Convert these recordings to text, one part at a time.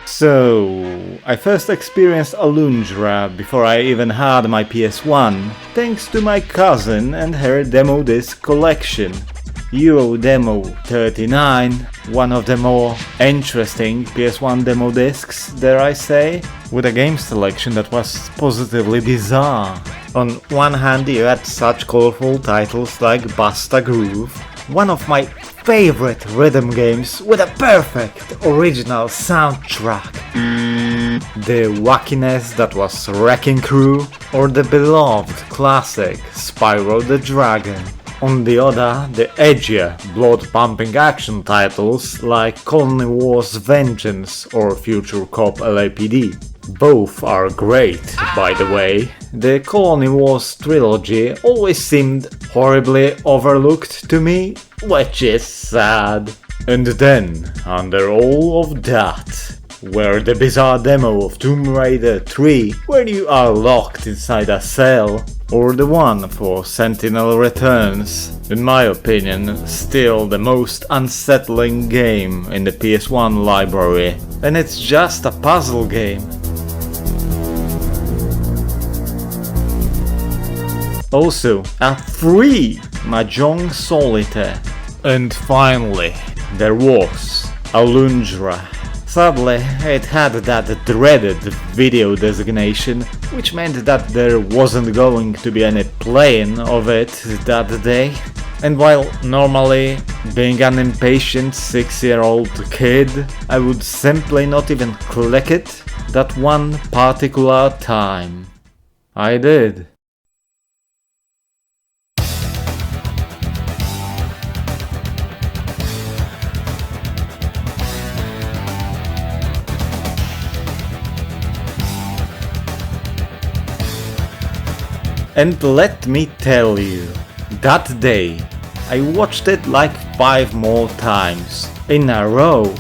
So, I first experienced Alundra before I even had my PS1, thanks to my cousin and her demo disc collection. Euro Demo 39, one of the more interesting PS1 demo discs, dare I say, with a game selection that was positively bizarre. On one hand you had such colorful titles like Basta Groove, one of my favorite rhythm games with a perfect original soundtrack. The wackiness that was Wrecking Crew, or the beloved classic Spyro the Dragon. On the other, the edgier, blood-pumping action titles like Colony Wars Vengeance or Future Cop LAPD. Both are great, by the way. The Colony Wars trilogy always seemed horribly overlooked to me, which is sad. And then, under all of that, were the bizarre demo of Tomb Raider 3, where you are locked inside a cell, or the one for Sentinel Returns, in my opinion still the most unsettling game in the PS1 library, and it's just a puzzle game. Also, a free Mahjong Solitaire. And finally, there was Alundra. Sadly, it had that dreaded video designation, which meant that there wasn't going to be any playing of it that day. And while normally, being an impatient 6-year-old kid, I would simply not even click it, that one particular time, I did. And let me tell you, that day I watched it like 5 more times in a row.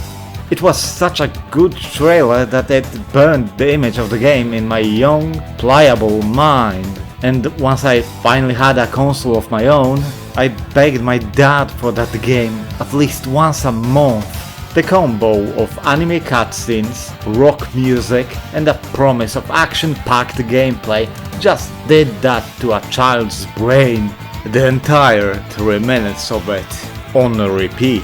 It was such a good trailer that it burned the image of the game in my young, pliable mind. And once I finally had a console of my own, I begged my dad for that game at least once a month. The combo of anime cutscenes, rock music, and a promise of action-packed gameplay just did that to a child's brain. The entire 3 minutes of it, on repeat.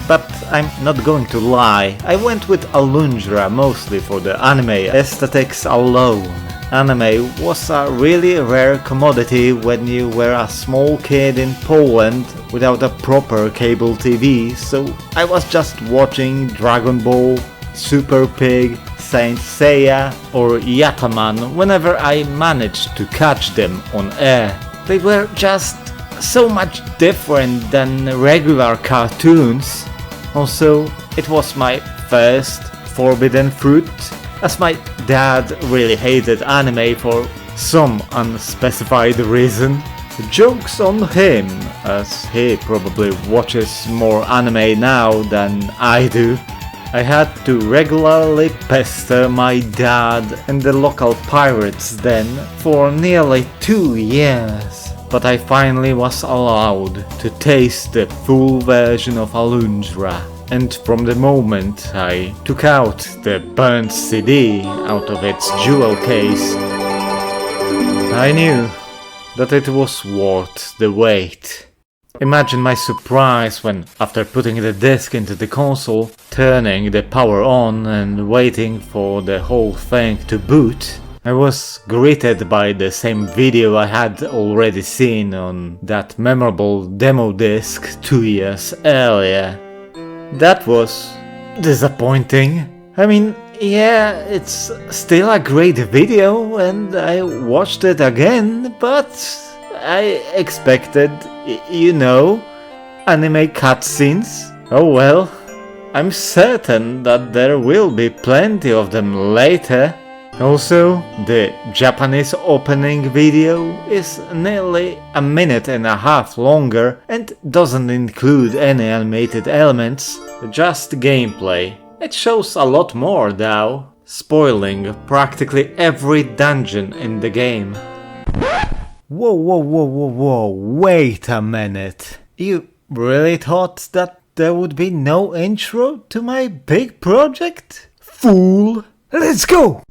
But I'm not going to lie, I went with Alundra mostly for the anime aesthetics alone. Anime was a really rare commodity when you were a small kid in Poland without a proper cable TV, so I was just watching Dragon Ball, Super Pig, Saint Seiya or Yataman whenever I managed to catch them on air. They were just so much different than regular cartoons. Also, it was my first forbidden fruit, as my dad really hated anime for some unspecified reason. Joke's on him, as he probably watches more anime now than I do. I had to regularly pester my dad and the local pirates then for nearly 2 years. But I finally was allowed to taste the full version of Alundra. And from the moment I took out the burnt CD out of its jewel case, I knew that it was worth the wait. Imagine my surprise when, after putting the disc into the console, turning the power on and waiting for the whole thing to boot, I was greeted by the same video I had already seen on that memorable demo disc 2 years earlier. That was disappointing. I mean, yeah, it's still a great video and I watched it again, but I expected, you know, anime cutscenes. Oh well, I'm certain that there will be plenty of them later. Also, the Japanese opening video is nearly a minute and a half longer and doesn't include any animated elements, just gameplay. It shows a lot more though, spoiling practically every dungeon in the game. Whoa, wait a minute. You really thought that there would be no intro to my big project? fool! Let's go!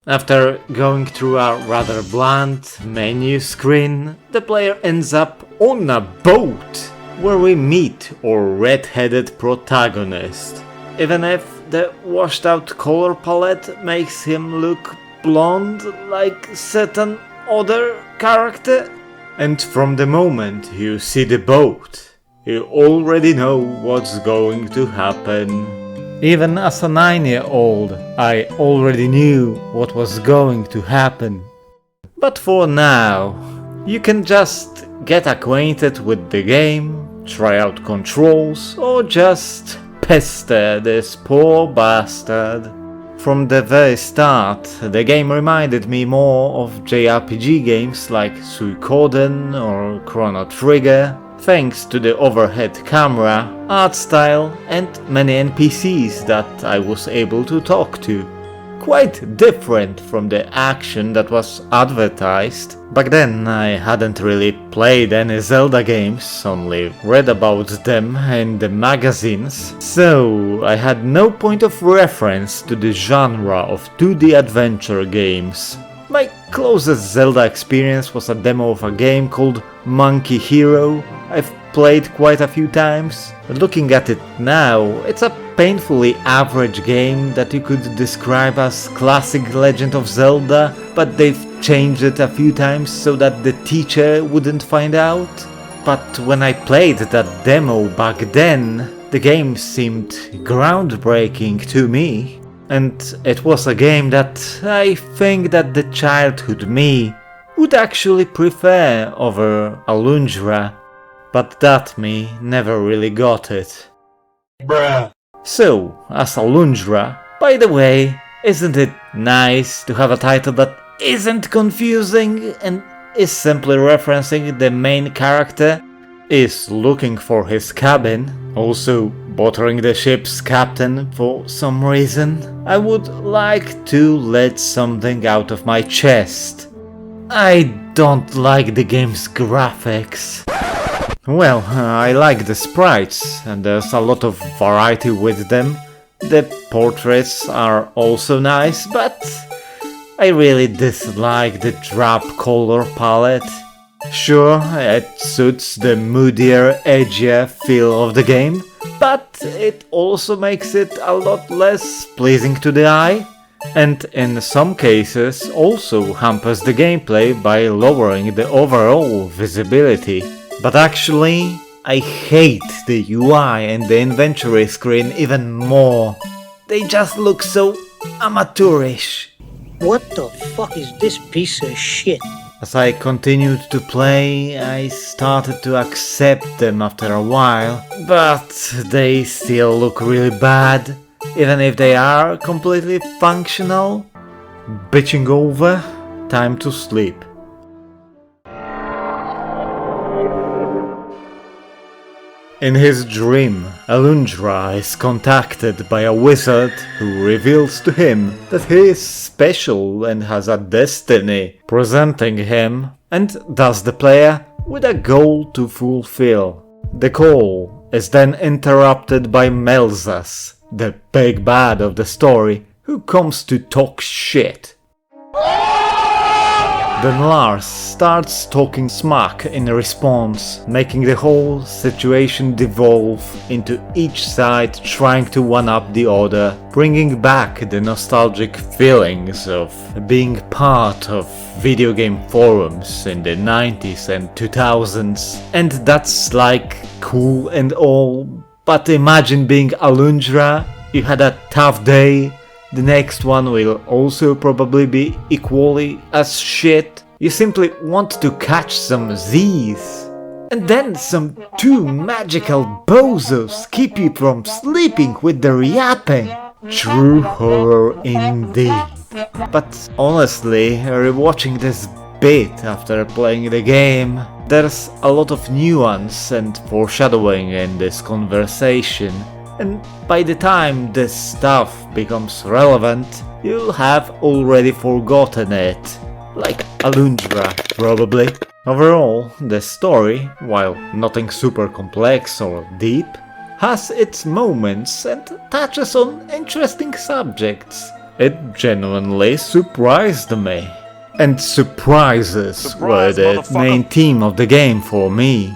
After going through a rather bland menu screen, the player ends up on a boat, where we meet our red-headed protagonist. Even if the washed out color palette makes him look blonde like certain other character. And from the moment you see the boat, you already know what's going to happen. Even as a 9-year-old, I already knew what was going to happen. But for now, you can just get acquainted with the game, try out controls, or just pester this poor bastard. From the very start, the game reminded me more of JRPG games like Suikoden or Chrono Trigger, thanks to the overhead camera, art style and many NPCs that I was able to talk to. Quite different from the action that was advertised. Back then I hadn't really played any Zelda games, only read about them in the magazines, so I had no point of reference to the genre of 2D adventure games. My closest Zelda experience was a demo of a game called Monkey Hero. I've played quite a few times, but looking at it now, it's a painfully average game that you could describe as classic Legend of Zelda, but they've changed it a few times so that the teacher wouldn't find out. But when I played that demo back then, the game seemed groundbreaking to me. And it was a game that I think that the childhood me would actually prefer over Alundra, but that me never really got it. Bruh. So, as Alundra, by the way, isn't it nice to have a title that isn't confusing and is simply referencing the main character is looking for his cabin, also bothering the ship's captain for some reason? I would like to let something out of my chest. I don't like the game's graphics. Well, I like the sprites, and there's a lot of variety with them. The portraits are also nice, but I really dislike the drab color palette. Sure, it suits the moodier, edgier feel of the game, but it also makes it a lot less pleasing to the eye, and in some cases also hampers the gameplay by lowering the overall visibility. But actually, I hate the UI and the inventory screen even more. They just look so amateurish. What the fuck is this piece of shit? As I continued to play, I started to accept them after a while, but they still look really bad, even if they are completely functional. Bitching over, time to sleep. In his dream, Alundra is contacted by a wizard who reveals to him that he is special and has a destiny, presenting him, and thus the player, with a goal to fulfill. The call is then interrupted by Melzas, the big bad of the story, who comes to talk shit. Then Lars starts talking smack in response, making the whole situation devolve into each side trying to one-up the other, bringing back the nostalgic feelings of being part of video game forums in the 90s and 2000s. And that's like cool and all, but imagine being Alundra, you had a tough day, the next one will also probably be equally as shit. You simply want to catch some Z's. And then some two magical bozos keep you from sleeping with their yapping. True horror indeed. But honestly, rewatching this bit after playing the game, there's a lot of nuance and foreshadowing in this conversation. And by the time this stuff becomes relevant, you'll have already forgotten it. Like Alundra, probably. Overall, the story, while nothing super complex or deep, has its moments and touches on interesting subjects. It genuinely surprised me. And surprises were the main theme of the game for me.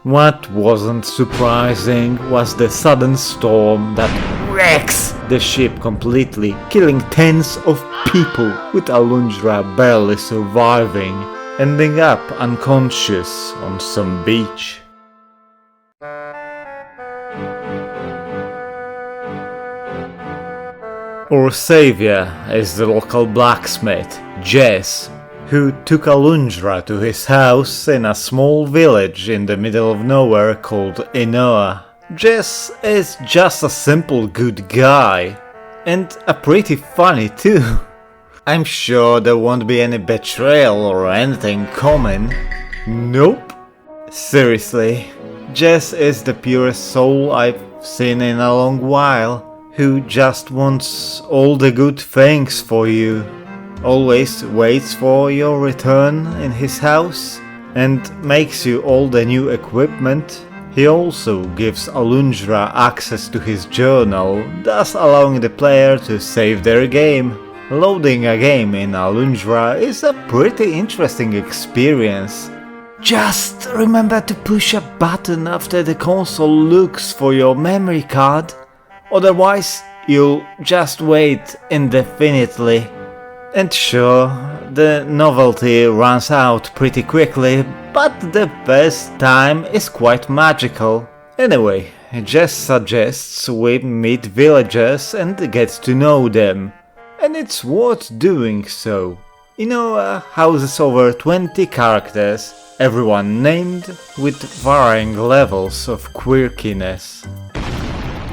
What wasn't surprising was the sudden storm that wrecks the ship completely, killing tens of people, with Alundra barely surviving, ending up unconscious on some beach. Our savior is the local blacksmith, Jess, who took Alundra to his house in a small village in the middle of nowhere called Inoa. Jess is just a simple good guy, and a pretty funny too. I'm sure there won't be any betrayal or anything coming. Nope. Seriously, Jess is the purest soul I've seen in a long while, who just wants all the good things for you. Always waits for your return in his house and makes you all the new equipment. He also gives Alundra access to his journal, thus allowing the player to save their game. Loading a game in Alundra is a pretty interesting experience. Just remember to push a button after the console looks for your memory card, otherwise you'll just wait indefinitely. And sure, the novelty runs out pretty quickly, but the first time is quite magical. Anyway, Jess suggests we meet villagers and get to know them, and it's worth doing so. Inoa houses over 20 characters, everyone named with varying levels of quirkiness.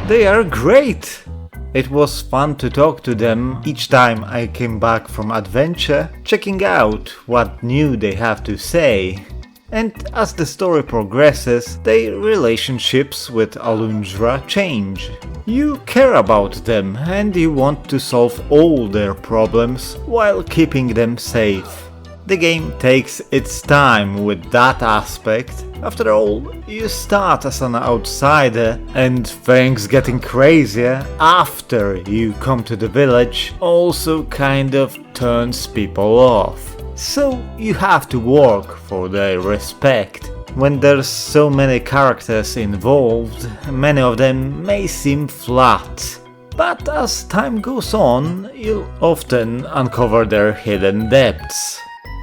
They are great! It was fun to talk to them each time I came back from adventure, checking out what new they have to say. And as the story progresses, their relationships with Alundra change. You care about them and you want to solve all their problems while keeping them safe. The game takes its time with that aspect. After all, you start as an outsider, and things getting crazier after you come to the village also kind of turns people off. So you have to work for their respect. When there's so many characters involved, many of them may seem flat. But as time goes on, you'll often uncover their hidden depths.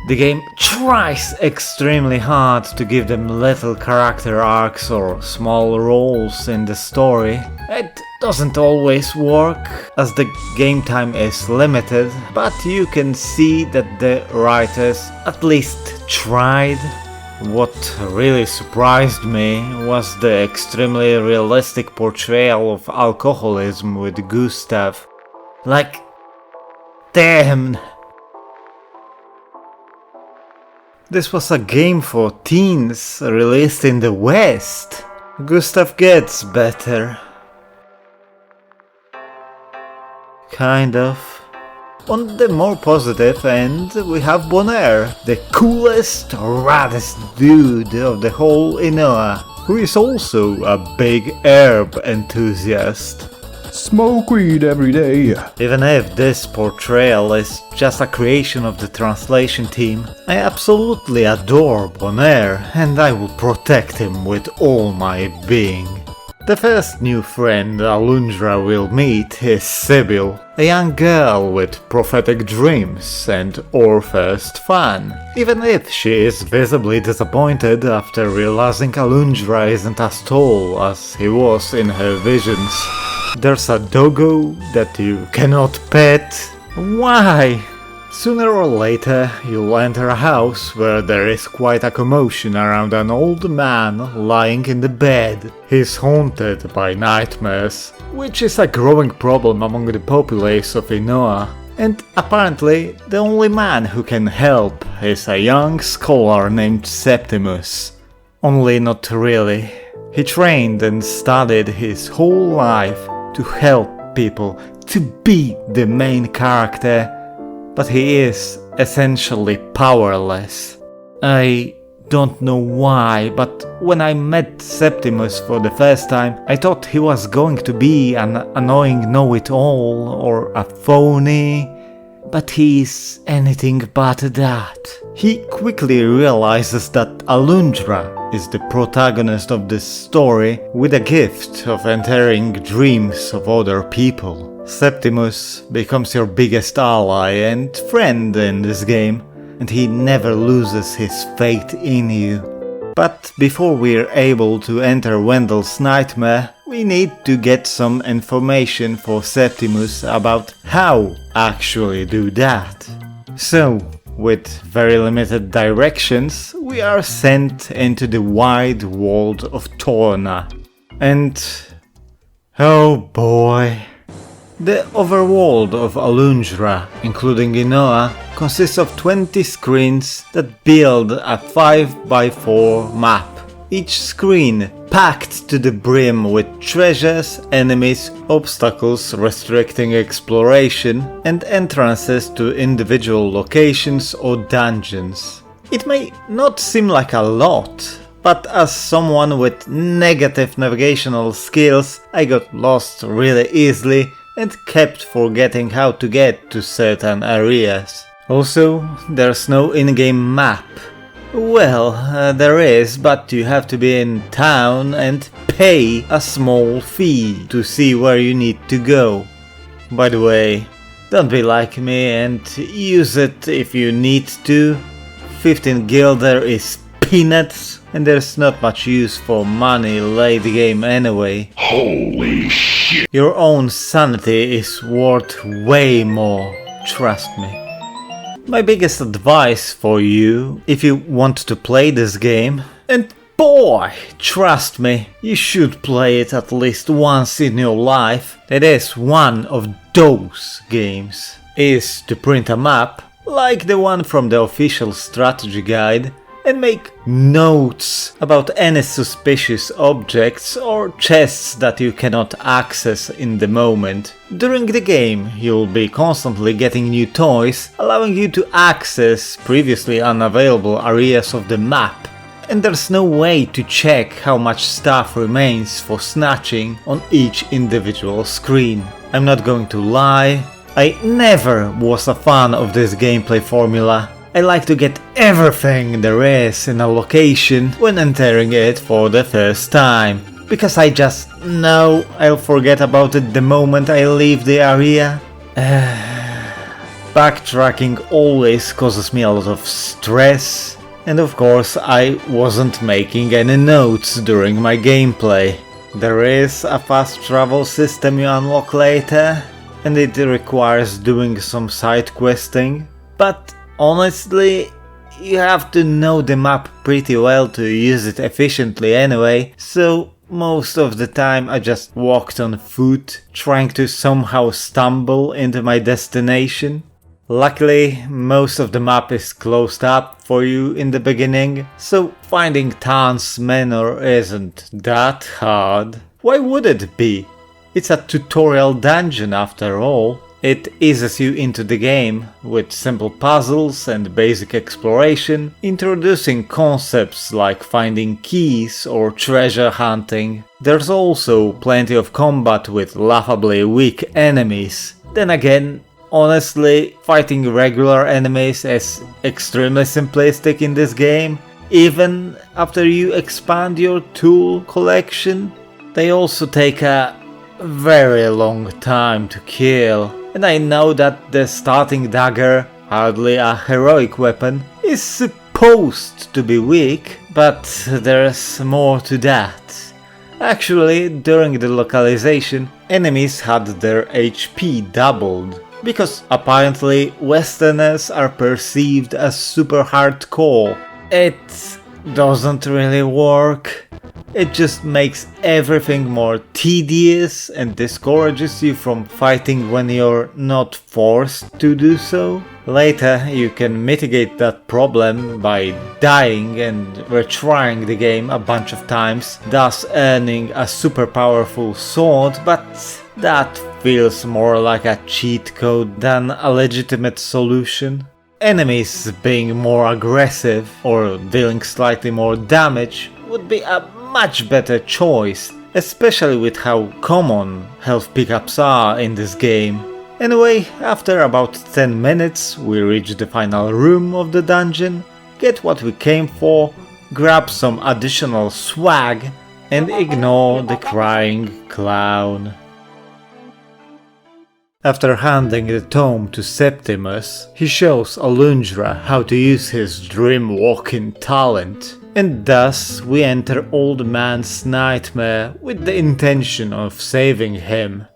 The game tries extremely hard to give them little character arcs or small roles in the story. It doesn't always work, as the game time is limited, but you can see that the writers at least tried. What really surprised me was the extremely realistic portrayal of alcoholism with Gustav. Like, damn! This was a game for teens, released in the West. Gustav gets better. Kind of. On the more positive end, we have Bonaire, the coolest, raddest dude of the whole Inoa, who is also a big herb enthusiast. Smoke weed every day. Even if this portrayal is just a creation of the translation team, I absolutely adore Bonaire and I will protect him with all my being. The first new friend Alundra will meet is Sibyl, a young girl with prophetic dreams and our first fan, even if she is visibly disappointed after realizing Alundra isn't as tall as he was in her visions. There's a doggo that you cannot pet. Why? Sooner or later, you'll enter a house where there is quite a commotion around an old man lying in the bed. He's haunted by nightmares, which is a growing problem among the populace of Inoa. And apparently, the only man who can help is a young scholar named Septimus. Only not really. He trained and studied his whole life to help people, to be the main character, but he is essentially powerless. I don't know why, but when I met Septimus for the first time, I thought he was going to be an annoying know-it-all or a phony, but he's anything but that. He quickly realizes that Alundra is the protagonist of this story with a gift of entering dreams of other people. Septimus becomes your biggest ally and friend in this game, and he never loses his faith in you. But before we're able to enter Wendell's nightmare, we need to get some information for Septimus about how actually do that. So, with very limited directions, we are sent into the wide world of Torna. And oh boy. The overworld of Alundra, including Inoa, consists of 20 screens that build a 5x4 map. Each screen packed to the brim with treasures, enemies, obstacles restricting exploration, and entrances to individual locations or dungeons. It may not seem like a lot, but as someone with negative navigational skills, I got lost really easily and kept forgetting how to get to certain areas. Also, there's no in-game map. Well, there is, but you have to be in town and pay a small fee to see where you need to go. By the way, don't be like me and use it if you need to. 15 guilder is peanuts, and there's not much use for money late game anyway. Holy shit! Your own sanity is worth way more, trust me. My biggest advice for you, if you want to play this game, and boy, trust me, you should play it at least once in your life, it is one of those games, is to print a map, like the one from the official strategy guide, and make notes about any suspicious objects or chests that you cannot access in the moment. During the game, you'll be constantly getting new toys, allowing you to access previously unavailable areas of the map. And there's no way to check how much stuff remains for snatching on each individual screen. I'm not going to lie, I never was a fan of this gameplay formula. I like to get everything there is in a location when entering it for the first time, because I just know I'll forget about it the moment I leave the area. Backtracking always causes me a lot of stress, and of course I wasn't making any notes during my gameplay. There is a fast travel system you unlock later, and it requires doing some side questing, but honestly, you have to know the map pretty well to use it efficiently anyway, so most of the time I just walked on foot, trying to somehow stumble into my destination. Luckily, most of the map is closed up for you in the beginning, so finding Tan's Manor isn't that hard. Why would it be? It's a tutorial dungeon after all. It eases you into the game with simple puzzles and basic exploration, introducing concepts like finding keys or treasure hunting. There's also plenty of combat with laughably weak enemies. Then again, honestly, fighting regular enemies is extremely simplistic in this game, even after you expand your tool collection. They also take a very long time to kill, and I know that the starting dagger, hardly a heroic weapon, is supposed to be weak, but there's more to that. Actually, during the localization, enemies had their HP doubled, because apparently Westerners are perceived as super hardcore. It doesn't really work. It just makes everything more tedious and discourages you from fighting when you're not forced to do so. Later you can mitigate that problem by dying and retrying the game a bunch of times, thus earning a super powerful sword, but that feels more like a cheat code than a legitimate solution. Enemies being more aggressive or dealing slightly more damage would be a much better choice, especially with how common health pickups are in this game. Anyway, after about 10 minutes we reach the final room of the dungeon, get what we came for, grab some additional swag, and ignore the crying clown. After handing the tome to Septimus, he shows Alundra how to use his dream walking talent, and thus we enter Old Man's nightmare with the intention of saving him.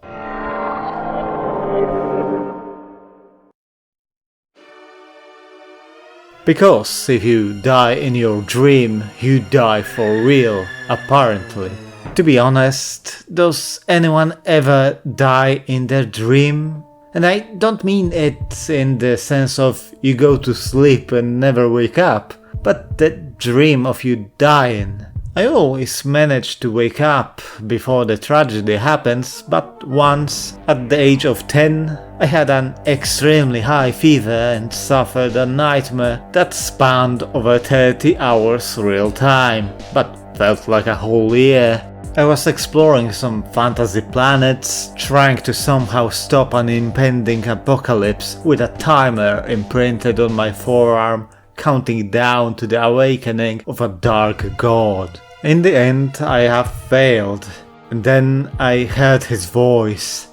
Because if you die in your dream, you die for real, apparently. To be honest, does anyone ever die in their dream? And I don't mean it in the sense of you go to sleep and never wake up, but the dream of you dying. I always manage to wake up before the tragedy happens, but once, at the age of 10, I had an extremely high fever and suffered a nightmare that spanned over 30 hours real time, but felt like a whole year. I was exploring some fantasy planets, trying to somehow stop an impending apocalypse with a timer imprinted on my forearm, counting down to the awakening of a dark god. In the end, I have failed, and then I heard his voice,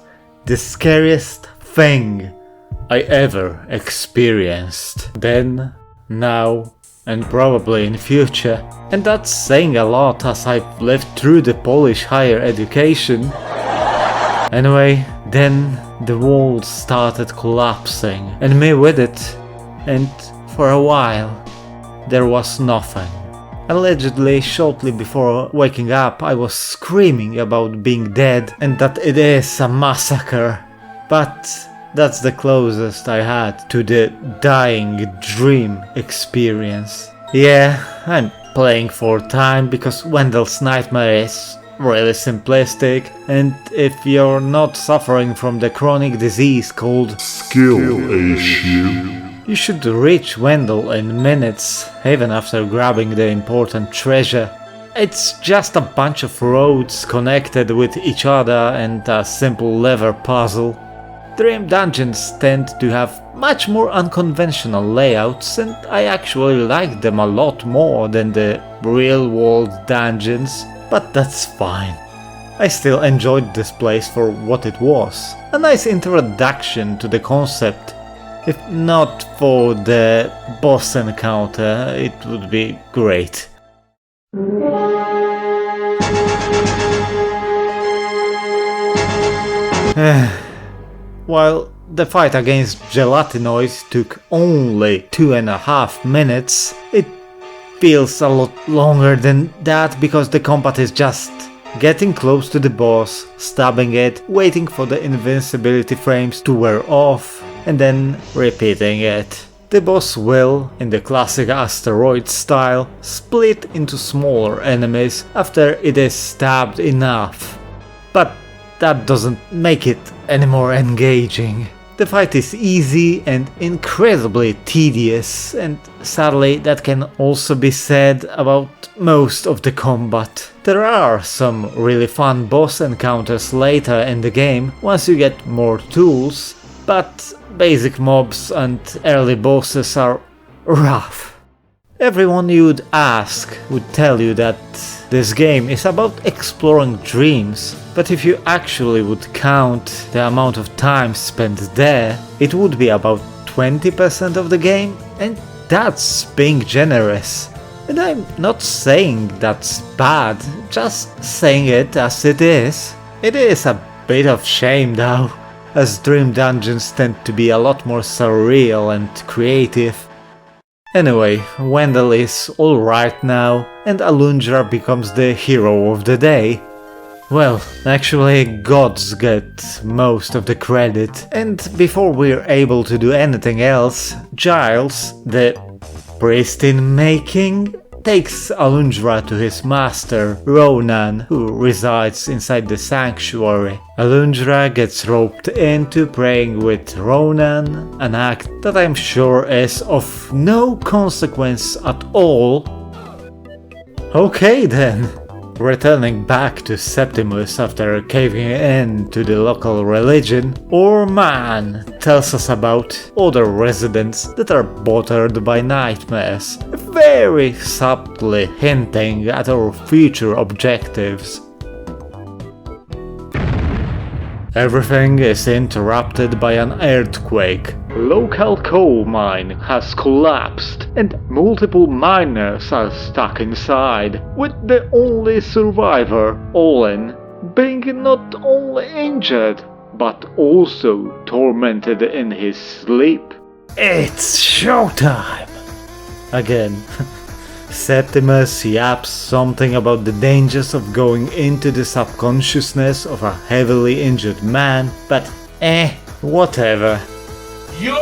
the scariest thing I ever experienced. Then, now, and probably in future, and that's saying a lot as I've lived through the Polish higher education. Anyway, then the world started collapsing, and me with it, and for a while there was nothing. Allegedly, shortly before waking up, I was screaming about being dead and that it is a massacre, but that's the closest I had to the dying dream experience. Yeah, I'm playing for time because Wendell's Nightmare is really simplistic, and if you're not suffering from the chronic disease called Skill issue. you should reach Wendell in minutes, even after grabbing the important treasure. It's just a bunch of roads connected with each other and a simple lever puzzle. Dream dungeons tend to have much more unconventional layouts, and I actually like them a lot more than the real-world dungeons, but that's fine. I still enjoyed this place for what it was, a nice introduction to the concept. If not for the boss encounter, it would be great. While the fight against Gelatinoids took only 2.5 minutes, it feels a lot longer than that because the combat is just getting close to the boss, stabbing it, waiting for the invincibility frames to wear off, and then repeating it. The boss will, in the classic asteroid style, split into smaller enemies after it is stabbed enough. But that doesn't make it any more engaging. The fight is easy and incredibly tedious, and sadly that can also be said about most of the combat. There are some really fun boss encounters later in the game once you get more tools, but basic mobs and early bosses are rough. Everyone you'd ask would tell you that this game is about exploring dreams, but if you actually would count the amount of time spent there, it would be about 20% of the game, and that's being generous. And I'm not saying that's bad, just saying it as it is. It is a bit of shame though, as dream dungeons tend to be a lot more surreal and creative. Anyway, Wendell is alright now, and Alundra becomes the hero of the day. Well, actually, gods get most of the credit, and before we're able to do anything else, Giles, the priest in making, takes Alundra to his master, Ronan, who resides inside the sanctuary. Alundra gets roped into praying with Ronan, an act that I'm sure is of no consequence at all. Okay then. Returning back to Septimus after caving in to the local religion, Orman tells us about other residents that are bothered by nightmares, very subtly hinting at our future objectives. Everything is interrupted by an earthquake. Local coal mine has collapsed and multiple miners are stuck inside, with the only survivor, Olin, being not only injured, but also tormented in his sleep. It's showtime! Again. Septimus yaps something about the dangers of going into the subconsciousness of a heavily injured man, but whatever. YOLO!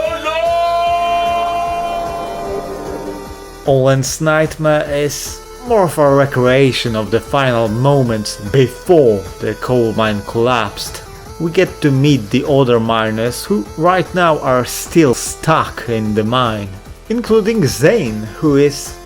Olin's nightmare is more of a recreation of the final moments before the coal mine collapsed. We get to meet the other miners who right now are still stuck in the mine, including Zane, who is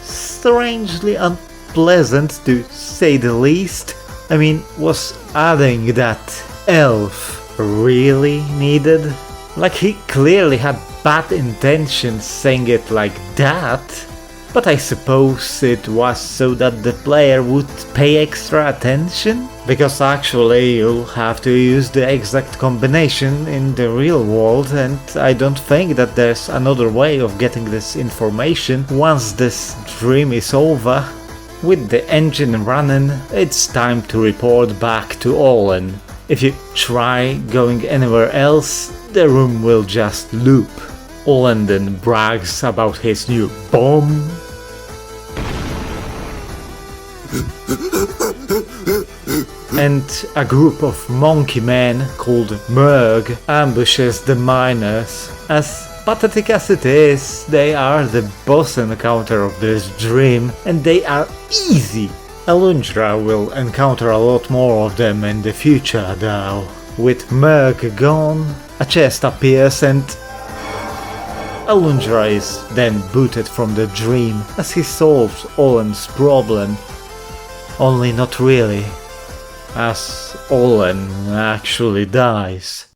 strangely unpleasant to say the least. I mean, was adding that elf really needed? Like, he clearly had bad intentions saying it like that, but I suppose it was so that the player would pay extra attention? Because actually you'll have to use the exact combination in the real world, and I don't think that there's another way of getting this information once this dream is over. With the engine running, it's time to report back to Olin. If you try going anywhere else, the room will just loop. Olin then brags about his new bomb. And a group of monkey men called Merg ambushes the miners, as pathetic as it is, they are the boss encounter of this dream, and they are easy. Alundra will encounter a lot more of them in the future though. With Merc gone, a chest appears and Alundra is then booted from the dream as he solves Olen's problem. Only not really, as Olen actually dies.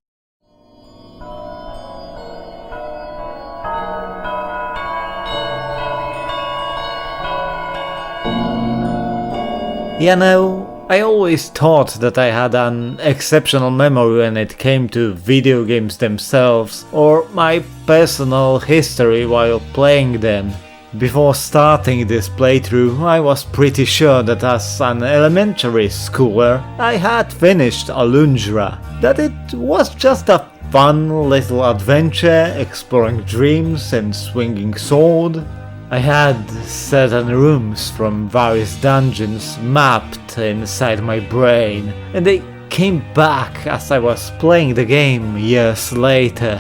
You know, I always thought that I had an exceptional memory when it came to video games themselves, or my personal history while playing them. Before starting this playthrough, I was pretty sure that as an elementary schooler, I had finished Alundra, that it was just a fun little adventure exploring dreams and swinging sword. I had certain rooms from various dungeons mapped inside my brain, and they came back as I was playing the game years later.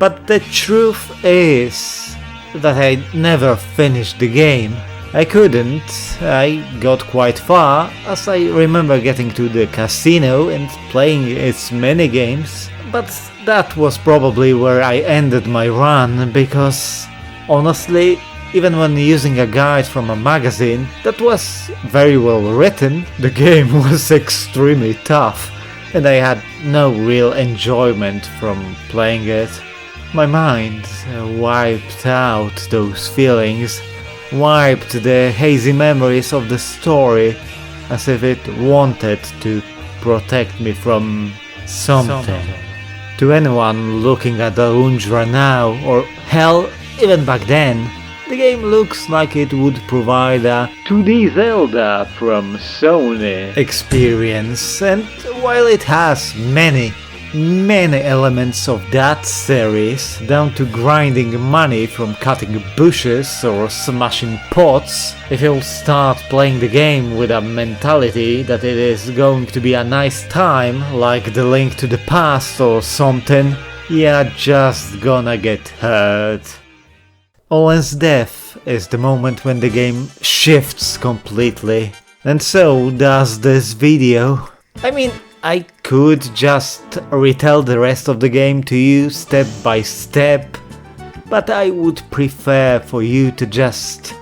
But the truth is that I never finished the game. I couldn't. I got quite far, as I remember getting to the casino and playing its minigames, but that was probably where I ended my run, because honestly, even when using a guide from a magazine that was very well written, the game was extremely tough, and I had no real enjoyment from playing it. My mind wiped out those feelings, wiped the hazy memories of the story, as if it wanted to protect me from something. To anyone looking at Alundra now, or hell, even back then, the game looks like it would provide a 2D Zelda from Sony experience, and while it has many elements of that series, down to grinding money from cutting bushes or smashing pots, if you'll start playing the game with a mentality that it is going to be a nice time, like the Link to the Past or something, you're just gonna get hurt. Olen's death is the moment when the game shifts completely, and so does this video. I mean, I could just retell the rest of the game to you step by step, but I would prefer for you to just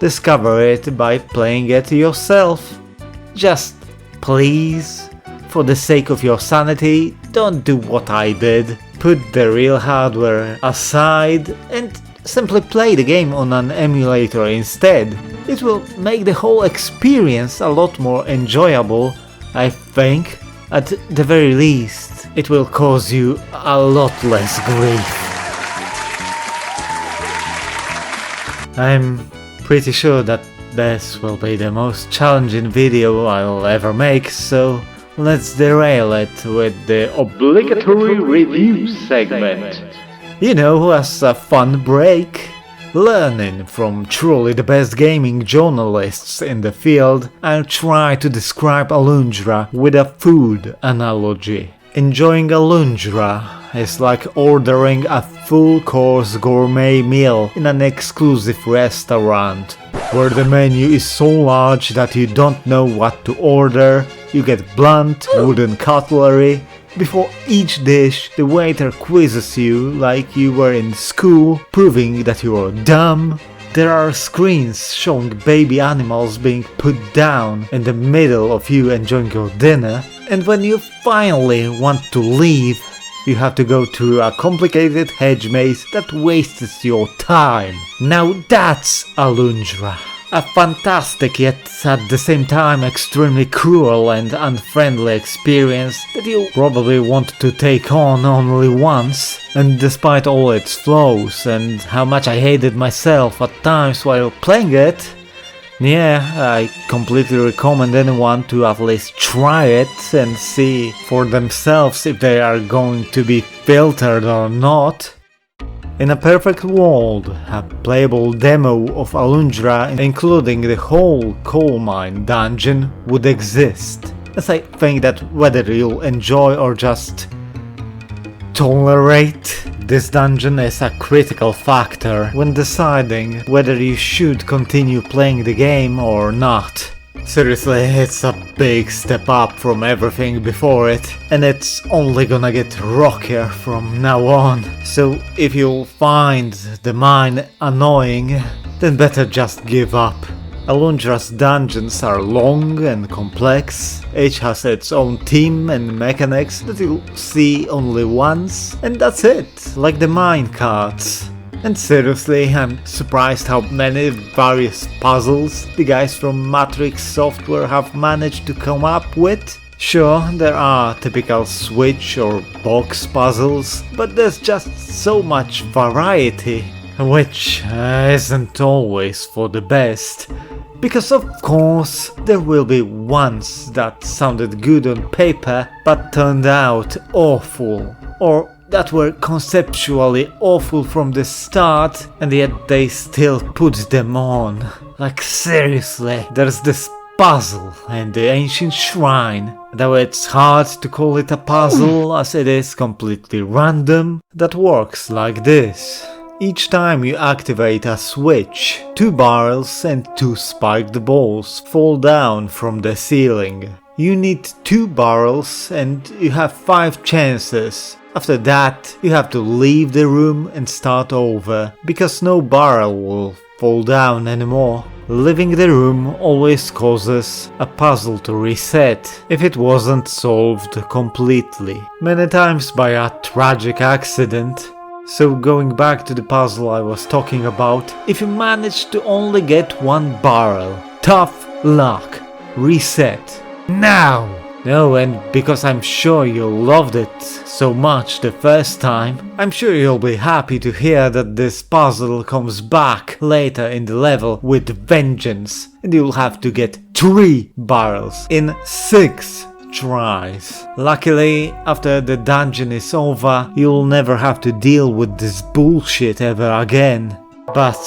discover it by playing it yourself. Just please, for the sake of your sanity, don't do what I did. Put the real hardware aside and simply play the game on an emulator instead. It will make the whole experience a lot more enjoyable, I think. At the very least, it will cause you a lot less grief. I'm pretty sure that this will be the most challenging video I'll ever make, so let's derail it with the obligatory review segment. You know, as a fun break. Learning from truly the best gaming journalists in the field, I'll try to describe Alundra with a food analogy. Enjoying Alundra is like ordering a full-course gourmet meal in an exclusive restaurant, where the menu is so large that you don't know what to order, you get blunt wooden cutlery. Before each dish, the waiter quizzes you like you were in school, proving that you are dumb. There are screens showing baby animals being put down in the middle of you enjoying your dinner, and when you finally want to leave, you have to go through a complicated hedge maze that wastes your time. Now that's Alundra. A fantastic yet at the same time extremely cruel and unfriendly experience that you probably want to take on only once, and despite all its flaws and how much I hated myself at times while playing it, yeah, I completely recommend anyone to at least try it and see for themselves if they are going to be filtered or not. In a perfect world, a playable demo of Alundra, including the whole coal mine dungeon, would exist, as I think that whether you'll enjoy or just tolerate. This dungeon is a critical factor when deciding whether you should continue playing the game or not. Seriously, it's a big step up from everything before it, and it's only gonna get rockier from now on. So if you'll find the mine annoying, then better just give up. Alundra's dungeons are long and complex, each has its own theme and mechanics that you'll see only once, and that's it, like the minecarts. And seriously, I'm surprised how many various puzzles the guys from Matrix Software have managed to come up with. Sure, there are typical switch or box puzzles, but there's just so much variety, which isn't always for the best. Because of course, there will be ones that sounded good on paper, but turned out awful, or that were conceptually awful from the start, and yet they still put them on. Like seriously, there's this puzzle in the ancient shrine, though it's hard to call it a puzzle as it is completely random, that works like this. Each time you activate a switch, 2 barrels and 2 spiked balls fall down from the ceiling. You need 2 barrels and you have 5 chances. After that, you have to leave the room and start over, because no barrel will fall down anymore. Leaving the room always causes a puzzle to reset if it wasn't solved completely, many times by a tragic accident. So going back to the puzzle I was talking about, if you manage to only get 1 barrel, tough luck, reset. Now! No, and because I'm sure you loved it so much the first time, I'm sure you'll be happy to hear that this puzzle comes back later in the level with vengeance, and you'll have to get 3 barrels in 6 tries. Luckily, after the dungeon is over, you'll never have to deal with this bullshit ever again. But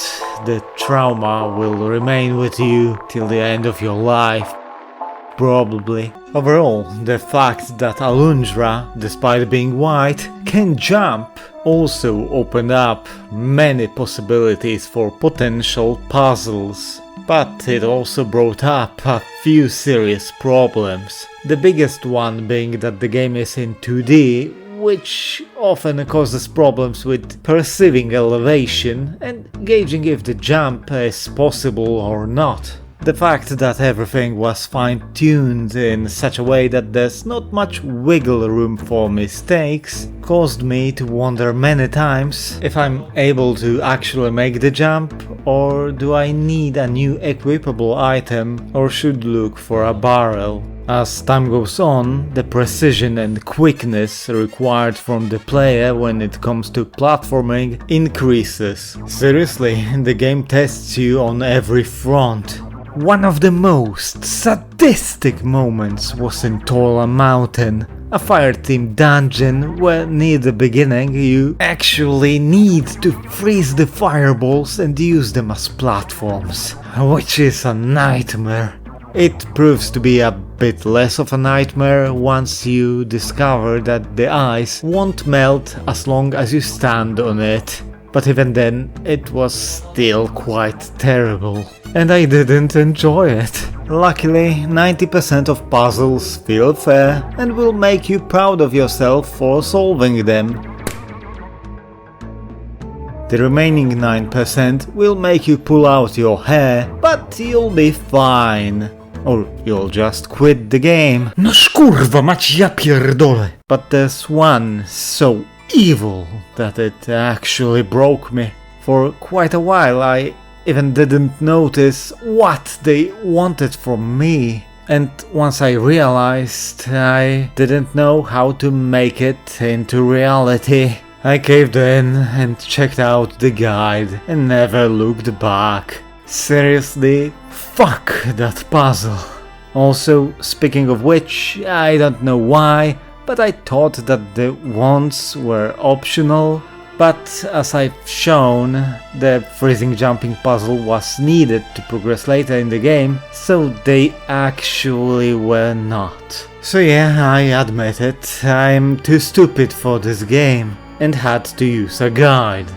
the trauma will remain with you till the end of your life. Probably. Overall, the fact that Alundra, despite being white, can jump also opened up many possibilities for potential puzzles. But it also brought up a few serious problems. The biggest one being that the game is in 2D, which often causes problems with perceiving elevation and gauging if the jump is possible or not. The fact that everything was fine-tuned in such a way that there's not much wiggle room for mistakes caused me to wonder many times if I'm able to actually make the jump, or do I need a new equipable item or should look for a barrel. As time goes on, the precision and quickness required from the player when it comes to platforming increases. Seriously, the game tests you on every front. One of the most sadistic moments was in Tola Mountain, a fire-themed dungeon where near the beginning you actually need to freeze the fireballs and use them as platforms, which is a nightmare. It proves to be a bit less of a nightmare once you discover that the ice won't melt as long as you stand on it. But even then, it was still quite terrible, and I didn't enjoy it. Luckily, 90% of puzzles feel fair and will make you proud of yourself for solving them. The remaining 9% will make you pull out your hair, but you'll be fine. Or you'll just quit the game. No szkurwa mać, ja pierdolę! But there's one so evil that it actually broke me. For quite a while I even didn't notice what they wanted from me. And once I realized, I didn't know how to make it into reality. I caved in and checked out the guide and never looked back. Seriously, fuck that puzzle. Also, speaking of which, I don't know why, but I thought that the wands were optional. But as I've shown, the freezing jumping puzzle was needed to progress later in the game, so they actually were not. So yeah, I admit it, I'm too stupid for this game and had to use a guide.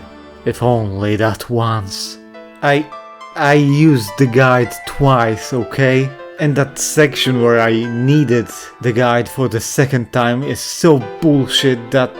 If only that once. I used the guide twice, okay? And that section where I needed the guide for the second time is so bullshit that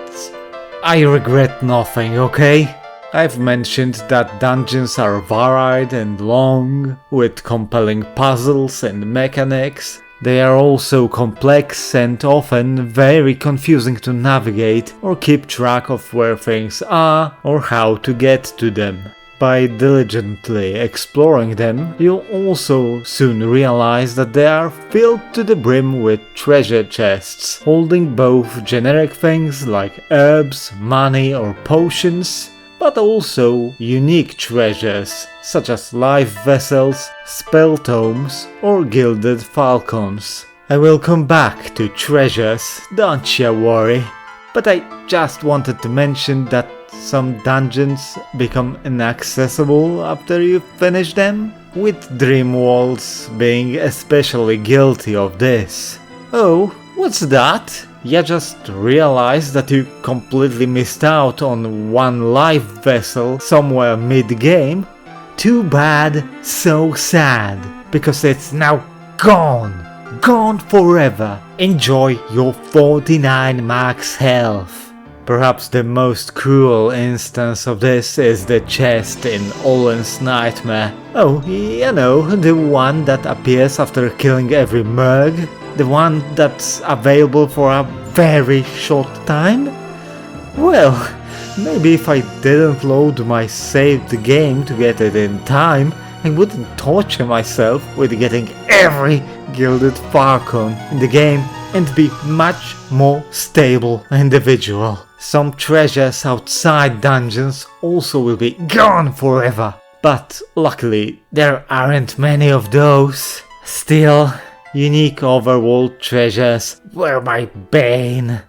I regret nothing, okay? I've mentioned that dungeons are varied and long, with compelling puzzles and mechanics. They are also complex and often very confusing to navigate or keep track of where things are or how to get to them. By diligently exploring them, you'll also soon realize that they are filled to the brim with treasure chests, holding both generic things like herbs, money or potions, but also unique treasures such as life vessels, spell tomes or gilded falcons. I will come back to treasures, don't ya worry. But I just wanted to mention that some dungeons become inaccessible after you finish them, with Dream Walls being especially guilty of this. Oh, what's that? You just realized that you completely missed out on one life vessel somewhere mid-game? Too bad, so sad, because it's now gone! Gone forever! Enjoy your 49 max health! Perhaps the most cruel instance of this is the chest in Olin's Nightmare. Oh, you know, the one that appears after killing every Merg? The one that's available for a very short time? Well, maybe if I didn't load my saved game to get it in time, I wouldn't torture myself with getting every gilded Falcon in the game and be much more stable individual. Some treasures outside dungeons also will be gone forever, but luckily there aren't many of those. Still, unique overworld treasures were my bane.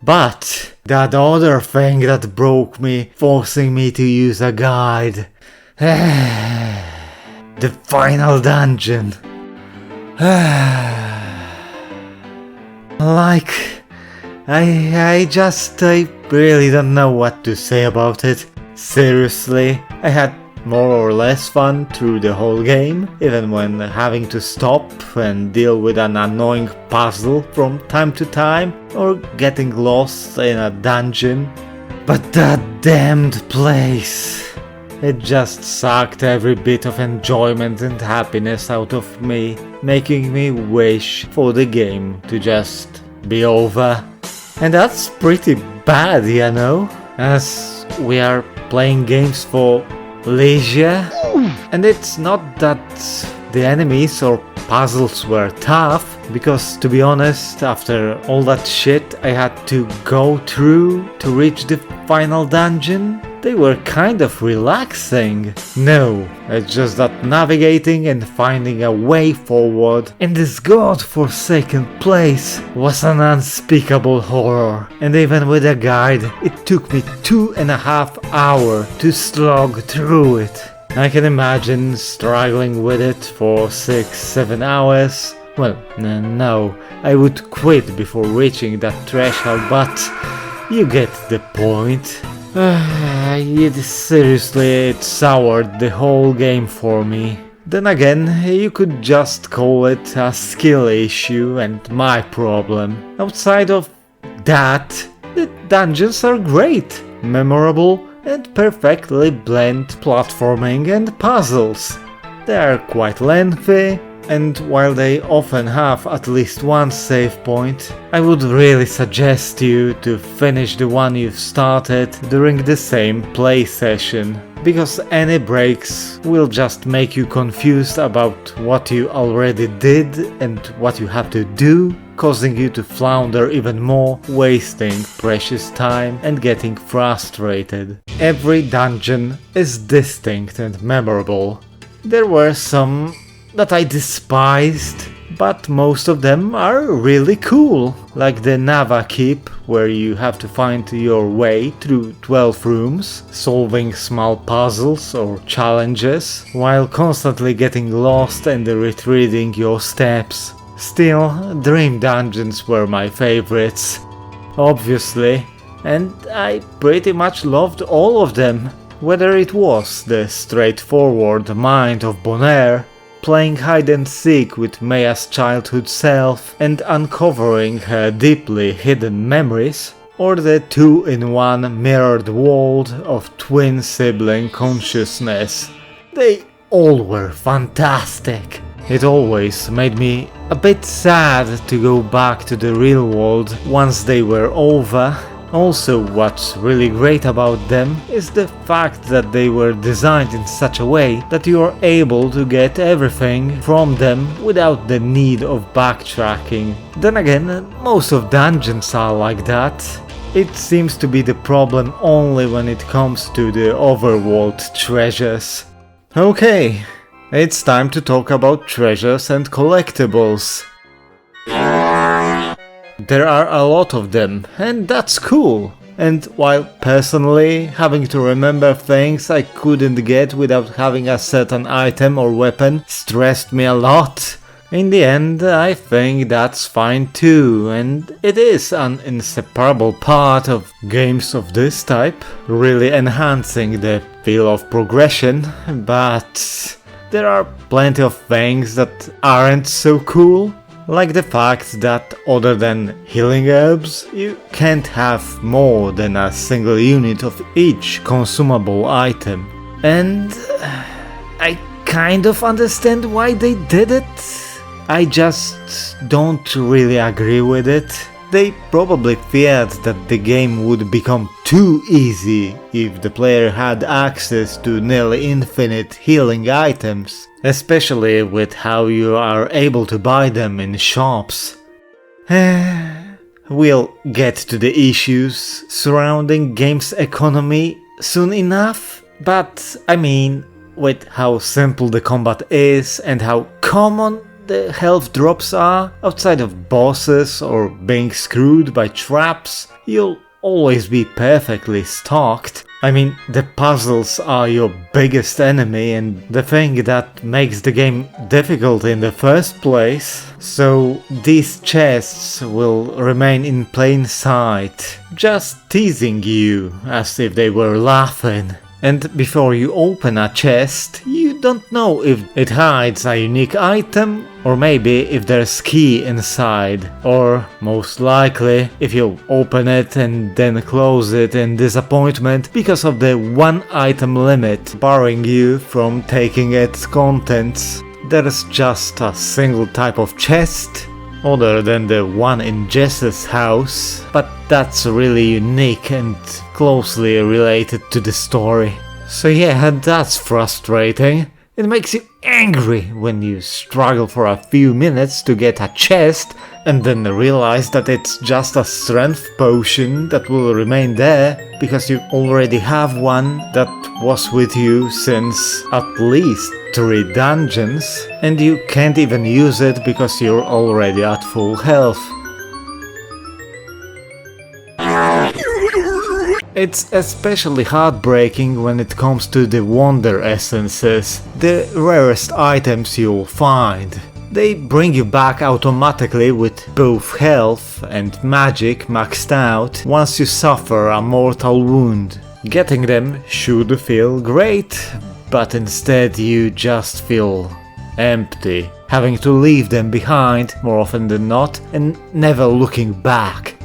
But that other thing that broke me, forcing me to use a guide. The final dungeon. I really don't know what to say about it. Seriously, I had more or less fun through the whole game, even when having to stop and deal with an annoying puzzle from time to time, or getting lost in a dungeon. But that damned place! It just sucked every bit of enjoyment and happiness out of me, making me wish for the game to just be over. And that's pretty bad, you know, as we are playing games for leisure. And it's not that the enemies or puzzles were tough, because to be honest, after all that shit I had to go through to reach the final dungeon, they were kind of relaxing. No, it's just that navigating and finding a way forward in this god-forsaken place was an unspeakable horror. And even with a guide, it took me 2.5 hours to slog through it. I can imagine struggling with it for 6-7 hours. Well, no, I would quit before reaching that threshold, but you get the point. Seriously, it soured the whole game for me. Then again, you could just call it a skill issue and my problem. Outside of that, the dungeons are great, memorable, and perfectly blend platforming and puzzles. They are quite lengthy, and while they often have at least one save point, I would really suggest you to finish the one you've started during the same play session, because any breaks will just make you confused about what you already did and what you have to do, causing you to flounder even more, wasting precious time and getting frustrated. Every dungeon is distinct and memorable. There were some that I despised, but most of them are really cool, like the Nava Keep, where you have to find your way through 12 rooms, solving small puzzles or challenges, while constantly getting lost and retreating your steps. Still, Dream Dungeons were my favorites, obviously, and I pretty much loved all of them, whether it was the straightforward Mind of Bonaire, playing hide and seek with Maya's childhood self and uncovering her deeply hidden memories, or the two-in-one mirrored world of twin sibling consciousness. They all were fantastic. It always made me a bit sad to go back to the real world once they were over. Also, what's really great about them is the fact that they were designed in such a way that you are able to get everything from them without the need of backtracking. Then again, most of dungeons are like that. It seems to be the problem only when it comes to the overworld treasures. Okay, it's time to talk about treasures and collectibles. There are a lot of them, and that's cool. And while personally having to remember things I couldn't get without having a certain item or weapon stressed me a lot, in the end I think that's fine too, and it is an inseparable part of games of this type, really enhancing the feel of progression, but there are plenty of things that aren't so cool. Like the fact that other than healing herbs, you can't have more than a single unit of each consumable item. And I kind of understand why they did it. I just don't really agree with it. They probably feared that the game would become too easy if the player had access to nearly infinite healing items, especially with how you are able to buy them in shops. We'll get to the issues surrounding game's economy soon enough, but I mean, with how simple the combat is and how common the health drops are, outside of bosses or being screwed by traps, you'll always be perfectly stocked. I mean, the puzzles are your biggest enemy and the thing that makes the game difficult in the first place, so these chests will remain in plain sight, just teasing you as if they were laughing. And before you open a chest, you don't know if it hides a unique item, or maybe if there's key inside, or most likely if you open it and then close it in disappointment because of the one item limit barring you from taking its contents. There's just a single type of chest, other than the one in Jess's house, but that's really unique and closely related to the story. So yeah, that's frustrating. It makes you angry when you struggle for a few minutes to get a chest and then realize that it's just a strength potion that will remain there because you already have one that was with you since at least 3 dungeons, and you can't even use it because you're already at full health. It's especially heartbreaking when it comes to the Wonder Essences, the rarest items you'll find. They bring you back automatically with both health and magic maxed out once you suffer a mortal wound. Getting them should feel great, but instead you just feel empty, having to leave them behind more often than not and never looking back.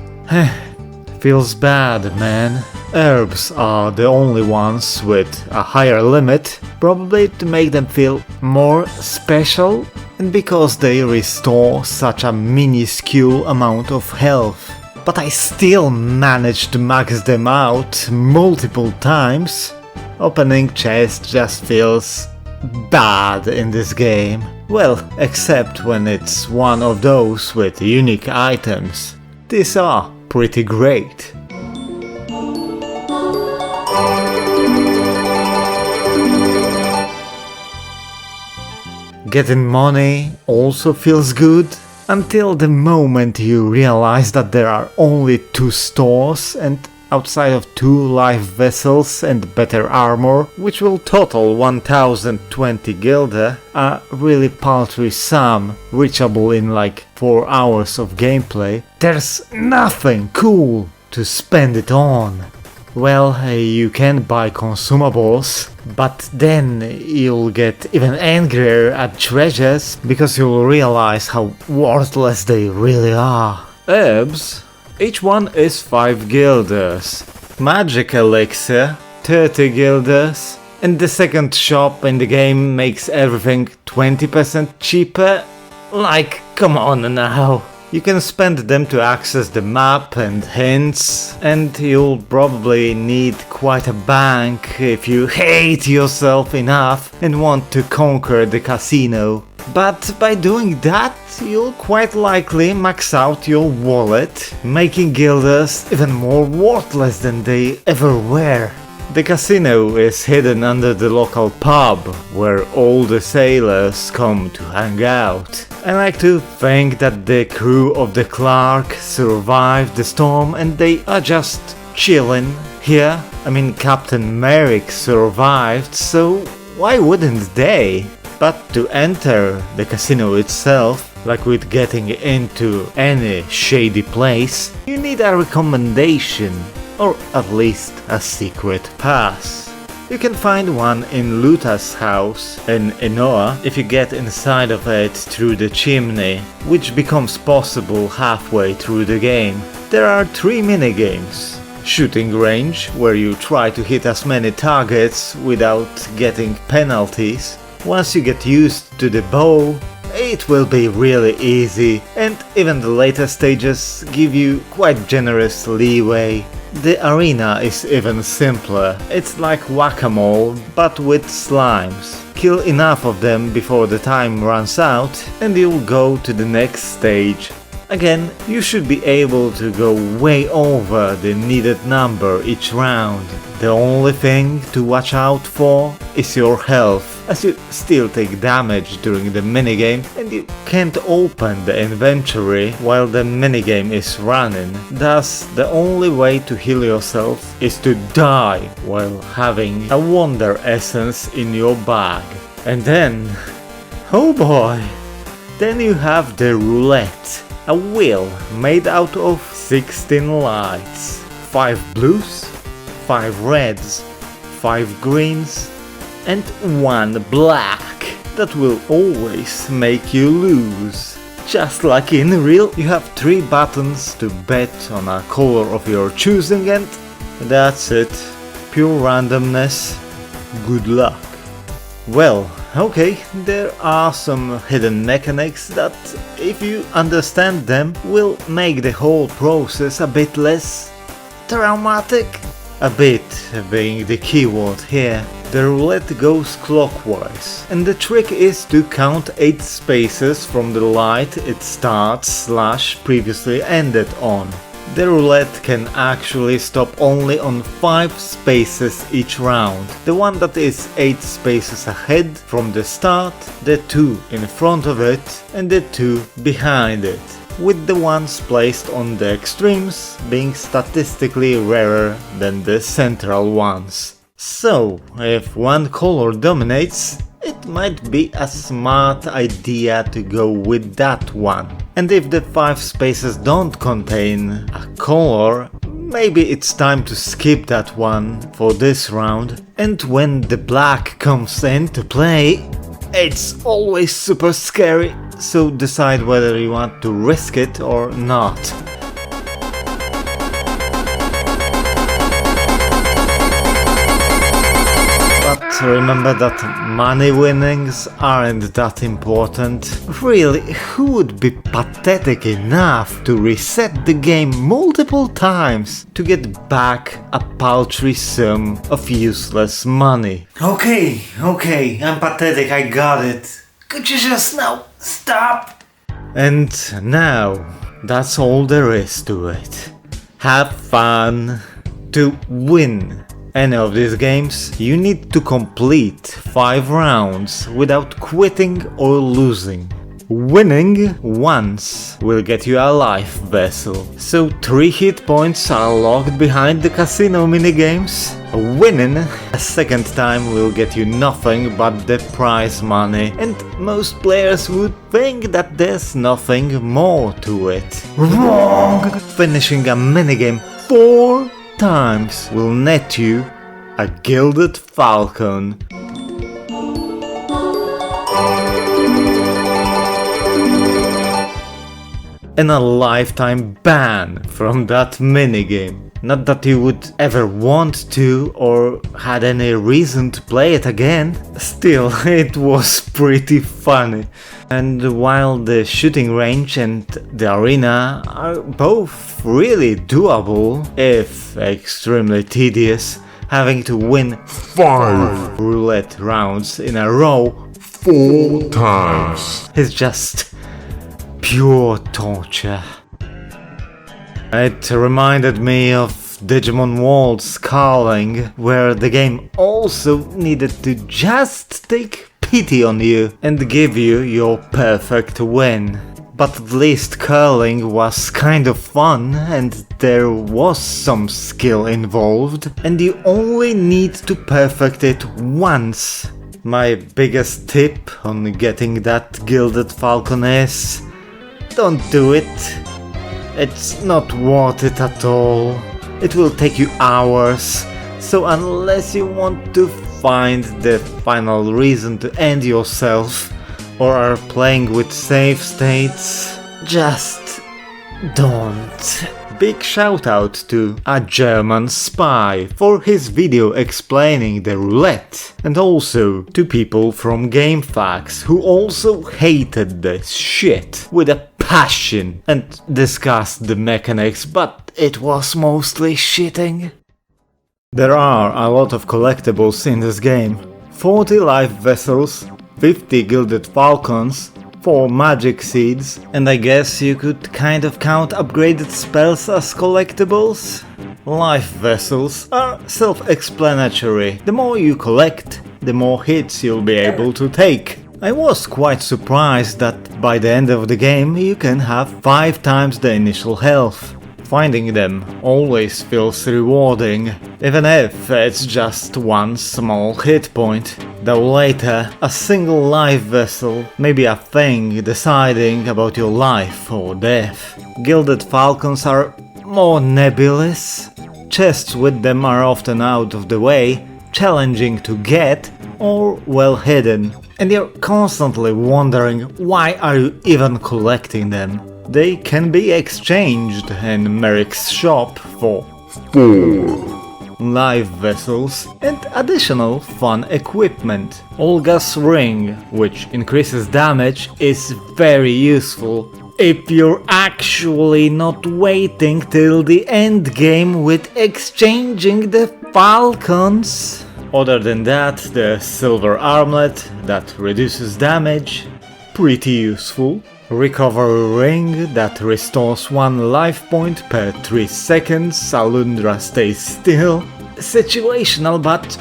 Feels bad, man. Herbs are the only ones with a higher limit, probably to make them feel more special, and because they restore such a minuscule amount of health. But I still managed to max them out multiple times. Opening chests just feels bad in this game. Well, except when it's one of those with unique items. These are pretty great. Getting money also feels good, until the moment you realize that there are only 2 stores and outside of 2 life vessels and better armor, which will total 1020 guilder, a really paltry sum, reachable in like 4 hours of gameplay, there's nothing cool to spend it on. Well, you can buy consumables, but then you'll get even angrier at treasures because you'll realize how worthless they really are. Herbs, each one is 5 guilders. Magic elixir, 30 guilders. And the second shop in the game makes everything 20% cheaper? Like, come on now. You can spend them to access the map and hints, and you'll probably need quite a bank if you hate yourself enough and want to conquer the casino. But by doing that, you'll quite likely max out your wallet, making guilders even more worthless than they ever were. The casino is hidden under the local pub, where all the sailors come to hang out. I like to think that the crew of the Clark survived the storm and they are just chilling here. I mean, Captain Merrick survived, so why wouldn't they? But to enter the casino itself, like with getting into any shady place, you need a recommendation. Or at least a secret pass. You can find one in Luta's house in Inoa if you get inside of it through the chimney, which becomes possible halfway through the game. There are 3 minigames. Shooting range, where you try to hit as many targets without getting penalties. Once you get used to the bow, it will be really easy, and even the later stages give you quite generous leeway. The arena is even simpler. It's like whack-a-mole, but with slimes. Kill enough of them before the time runs out, and you'll go to the next stage. Again, you should be able to go way over the needed number each round. The only thing to watch out for is your health, as you still take damage during the minigame and you can't open the inventory while the minigame is running. Thus, the only way to heal yourself is to die while having a wonder essence in your bag. And then, oh boy, then you have the roulette. A wheel made out of 16 lights, 5 blues, 5 reds, 5 greens, and 1 black that will always make you lose. Just like in real, you have 3 buttons to bet on a color of your choosing, and that's it. Pure randomness. Good luck. Well, okay, there are some hidden mechanics that, if you understand them, will make the whole process a bit less traumatic. A bit being the keyword here. The roulette goes clockwise, and the trick is to count 8 spaces from the light it starts / previously ended on. The roulette can actually stop only on 5 spaces each round. The one that is 8 spaces ahead from the start, the 2 in front of it, and the 2 behind it, with the ones placed on the extremes being statistically rarer than the central ones. So, if one color dominates, it might be a smart idea to go with that one. And if the 5 spaces don't contain a color, maybe it's time to skip that one for this round. And when the black comes into play, it's always super scary, so decide whether you want to risk it or not. But remember that money winnings aren't that important. Really, who would be pathetic enough to reset the game multiple times to get back a paltry sum of useless money? Okay, I'm pathetic, I got it. Could you just now stop? And now, that's all there is to it. Have fun. To win any of these games, you need to complete 5 rounds without quitting or losing. Winning once will get you a life vessel, so 3 hit points are locked behind the casino minigames. Winning a second time will get you nothing but the prize money, and most players would think that there's nothing more to it. Wrong! Finishing a minigame 4 times will net you a gilded falcon. And a lifetime ban from that minigame. Not that you would ever want to or had any reason to play it again, still it was pretty funny. And while the shooting range and the arena are both really doable, if extremely tedious, having to win 5 roulette rounds in a row 4 times is just pure torture. It reminded me of Digimon World's Calling, where the game also needed to just take pity on you and give you your perfect win. But at least curling was kind of fun and there was some skill involved, and you only need to perfect it once. My biggest tip on getting that gilded falcon is: don't do it. It's not worth it at all. It will take you hours, so unless you want to find the final reason to end yourself or are playing with save states, just don't. Big shout out to a German spy for his video explaining the roulette, and also to people from GameFAQs who also hated this shit with a passion and discussed the mechanics, but it was mostly shitting. There are a lot of collectibles in this game. 40 life vessels, 50 gilded falcons, 4 magic seeds, and I guess you could kind of count upgraded spells as collectibles. Life vessels are self-explanatory. The more you collect, the more hits you'll be able to take. I was quite surprised that by the end of the game you can have 5 times the initial health. Finding them always feels rewarding, even if it's just one small hit point. Though later, a single life vessel may be a thing deciding about your life or death. Gilded falcons are more nebulous. Chests with them are often out of the way, challenging to get, or well hidden. And you're constantly wondering why are you even collecting them. They can be exchanged in Merrick's shop for 4 life vessels and additional fun equipment. Olga's ring, which increases damage, is very useful if you're actually not waiting till the end game with exchanging the falcons. Other than that, the silver armlet that reduces damage, pretty useful. Recovery ring that restores 1 life point per 3 seconds, Alundra stays still. Situational, but...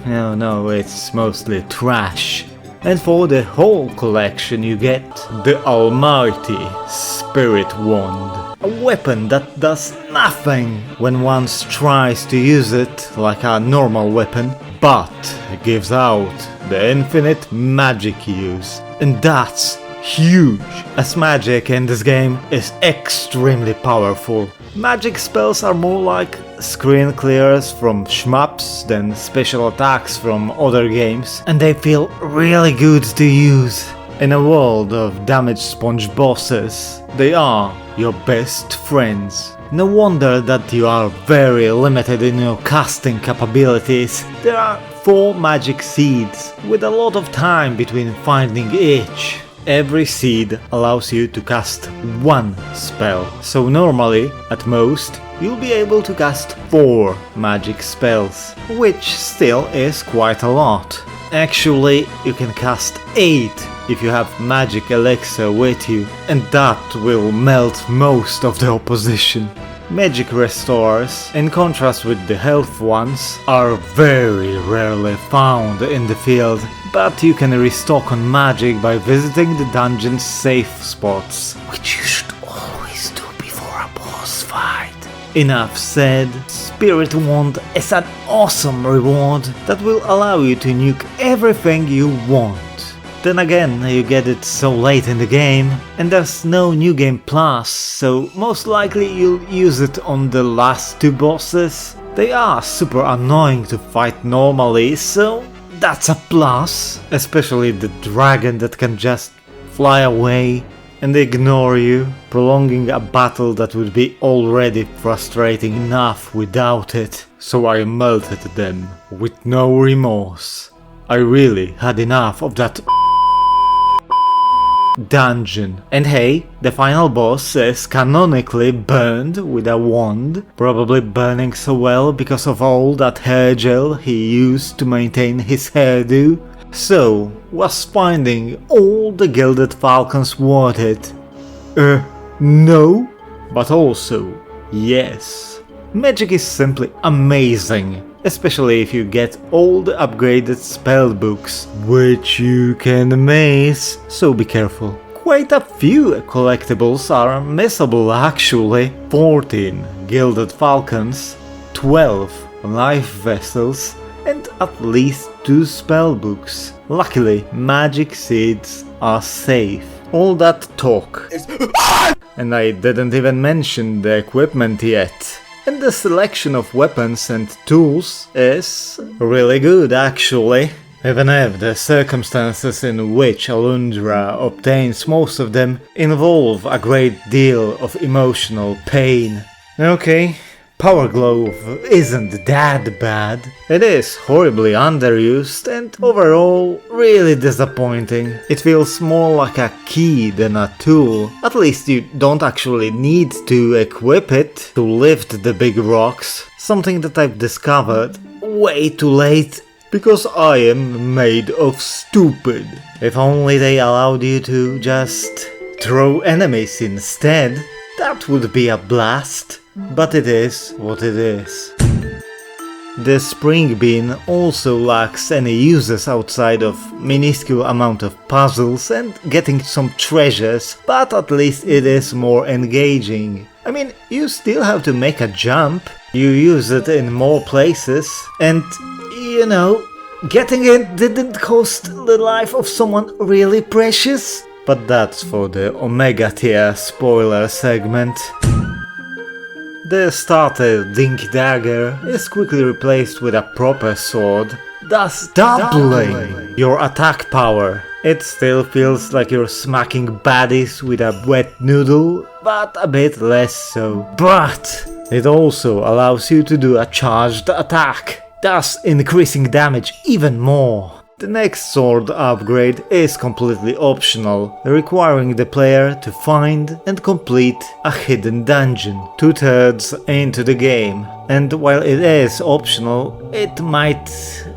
no, it's mostly trash. And for the whole collection you get the almighty Spirit Wand. A weapon that does nothing when one tries to use it like a normal weapon, but gives out the infinite magic use. And that's huge, as magic in this game is extremely powerful. Magic spells are more like screen clears from shmups than special attacks from other games, and they feel really good to use. In a world of damage sponge bosses, they are your best friends. No wonder that you are very limited in your casting capabilities. There are 4 magic seeds, with a lot of time between finding each. Every seed allows you to cast 1 spell, so normally, at most, you'll be able to cast 4 magic spells, which still is quite a lot. Actually, you can cast 8 if you have magic elixir with you, and that will melt most of the opposition. Magic restores, in contrast with the health ones, are very rarely found in the field, but you can restock on magic by visiting the dungeon's safe spots, which you should always do before a boss fight. Enough said, Spirit Wand is an awesome reward that will allow you to nuke everything you want. Then again, you get it so late in the game, and there's no New Game Plus, so most likely you'll use it on the last two bosses. They are super annoying to fight normally, so that's a plus. Especially the dragon that can just fly away and ignore you, prolonging a battle that would be already frustrating enough without it. So I melted them with no remorse. I really had enough of that dungeon. And hey, the final boss is canonically burned with a wand, probably burning so well because of all that hair gel he used to maintain his hairdo. So, was finding all the gilded falcons worth it? No, but also yes. Magic is simply amazing, especially if you get all the upgraded spellbooks, which you can miss, so be careful. Quite a few collectibles are missable actually. 14 gilded falcons, 12 life vessels, and at least 2 spellbooks. Luckily, magic seeds are safe. All that talk. And I didn't even mention the equipment yet. And the selection of weapons and tools is really good actually. Even if the circumstances in which Alundra obtains most of them involve a great deal of emotional pain. Okay, Power Glove isn't that bad. It is horribly underused and overall really disappointing. It feels more like a key than a tool. At least you don't actually need to equip it to lift the big rocks. Something that I've discovered way too late. Because I am made of stupid. If only they allowed you to just throw enemies instead, that would be a blast. But it is what it is. The Spring Bean also lacks any uses outside of minuscule amount of puzzles and getting some treasures, but at least it is more engaging. I mean, you still have to make a jump, you use it in more places, and you know, getting it didn't cost the life of someone really precious. But that's for the Omega tier spoiler segment. The starter Dink Dagger is quickly replaced with a proper sword, thus doubling your attack power. It still feels like you're smacking baddies with a wet noodle, but a bit less so. But it also allows you to do a charged attack, thus increasing damage even more. The next sword upgrade is completely optional, requiring the player to find and complete a hidden dungeon 2/3 into the game. And while it is optional, it might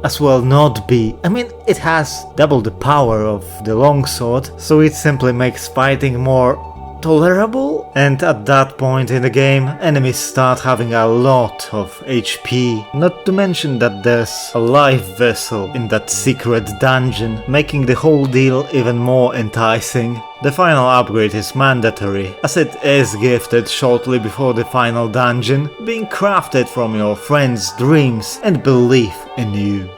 as well not be. I mean, it has double the power of the longsword, so it simply makes fighting more tolerable, and at that point in the game enemies start having a lot of HP. Not to mention that there's a life vessel in that secret dungeon, making the whole deal even more enticing. The final upgrade is mandatory, as it is gifted shortly before the final dungeon, being crafted from your friend's dreams and belief in you.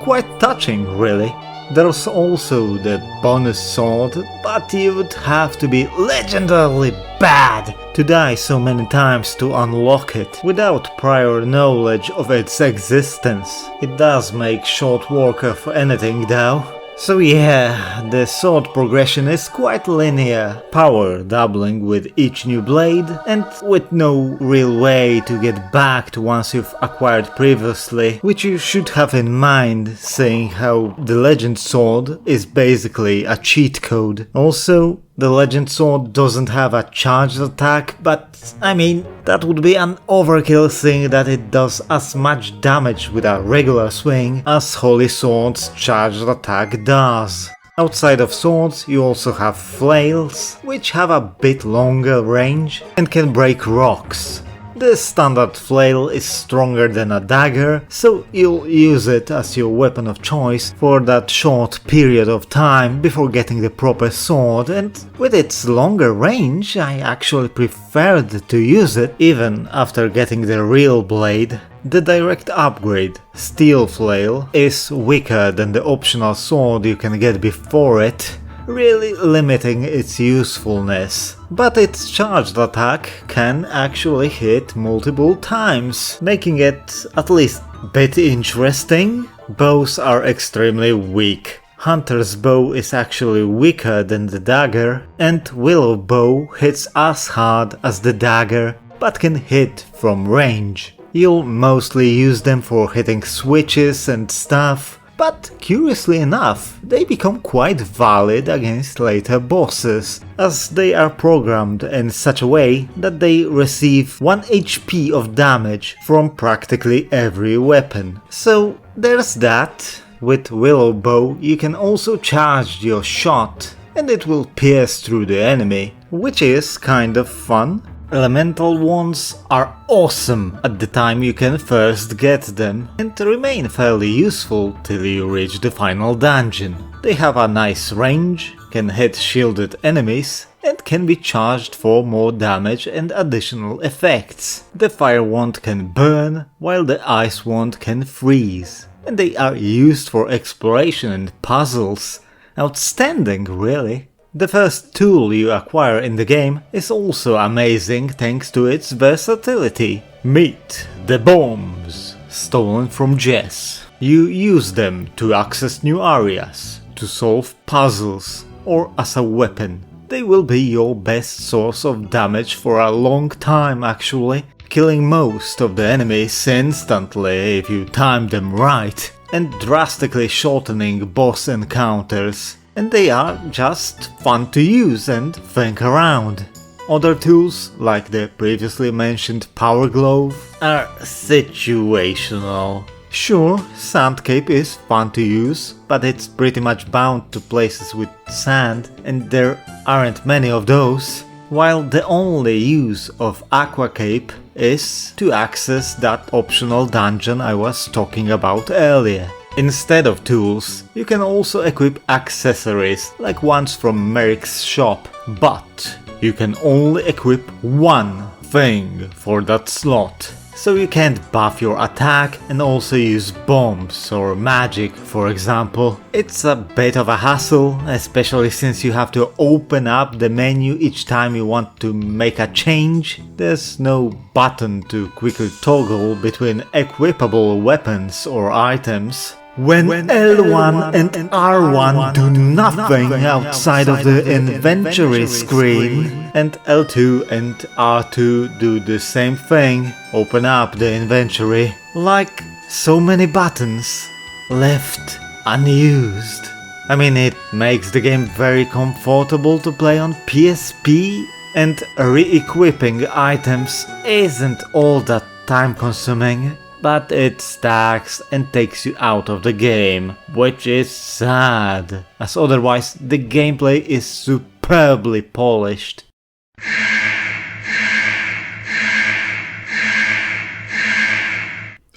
Quite touching, really. There's also the bonus sword, but you would have to be legendarily bad to die so many times to unlock it without prior knowledge of its existence. It does make short work of anything though. So yeah, the sword progression is quite linear, power doubling with each new blade, and with no real way to get back to ones you've acquired previously, which you should have in mind, seeing how the Legend Sword is basically a cheat code. Also, the Legend Sword doesn't have a charged attack, but I mean, that would be an overkill thing that it does as much damage with a regular swing as Holy Sword's charged attack does. Outside of swords, you also have flails, which have a bit longer range and can break rocks. The standard flail is stronger than a dagger, so you'll use it as your weapon of choice for that short period of time before getting the proper sword, and with its longer range I actually preferred to use it even after getting the real blade. The direct upgrade, Steel Flail, is weaker than the optional sword you can get before it, really limiting its usefulness. But its charged attack can actually hit multiple times, making it at least a bit interesting. Bows are extremely weak. Hunter's bow is actually weaker than the dagger, and Willow bow hits as hard as the dagger, but can hit from range. You'll mostly use them for hitting switches and stuff, but curiously enough, they become quite valid against later bosses, as they are programmed in such a way that they receive 1 HP of damage from practically every weapon. So there's that. With Willow bow you can also charge your shot, and it will pierce through the enemy, which is kind of fun. Elemental wands are awesome at the time you can first get them, and remain fairly useful till you reach the final dungeon. They have a nice range, can hit shielded enemies, and can be charged for more damage and additional effects. The fire wand can burn, while the ice wand can freeze, and they are used for exploration and puzzles. Outstanding, really. The first tool you acquire in the game is also amazing thanks to its versatility. Meet the bombs, stolen from Jess. You use them to access new areas, to solve puzzles, or as a weapon. They will be your best source of damage for a long time actually, killing most of the enemies instantly if you time them right, and drastically shortening boss encounters. And they are just fun to use and think around. Other tools, like the previously mentioned Power Glove, are situational. Sure, Sand Cape is fun to use, but it's pretty much bound to places with sand, and there aren't many of those. While the only use of Aqua Cape is to access that optional dungeon I was talking about earlier. Instead of tools, you can also equip accessories, like ones from Merrick's shop, but you can only equip one thing for that slot. So you can't buff your attack and also use bombs or magic, for example. It's a bit of a hassle, especially since you have to open up the menu each time you want to make a change. There's no button to quickly toggle between equipable weapons or items. When L1 and R1 do nothing outside of the inventory screen, and L2 and R2 do the same thing, open up the inventory, like so many buttons left unused. I mean, it makes the game very comfortable to play on PSP, and re-equipping items isn't all that time consuming. But it stacks and takes you out of the game, which is sad, as otherwise the gameplay is superbly polished.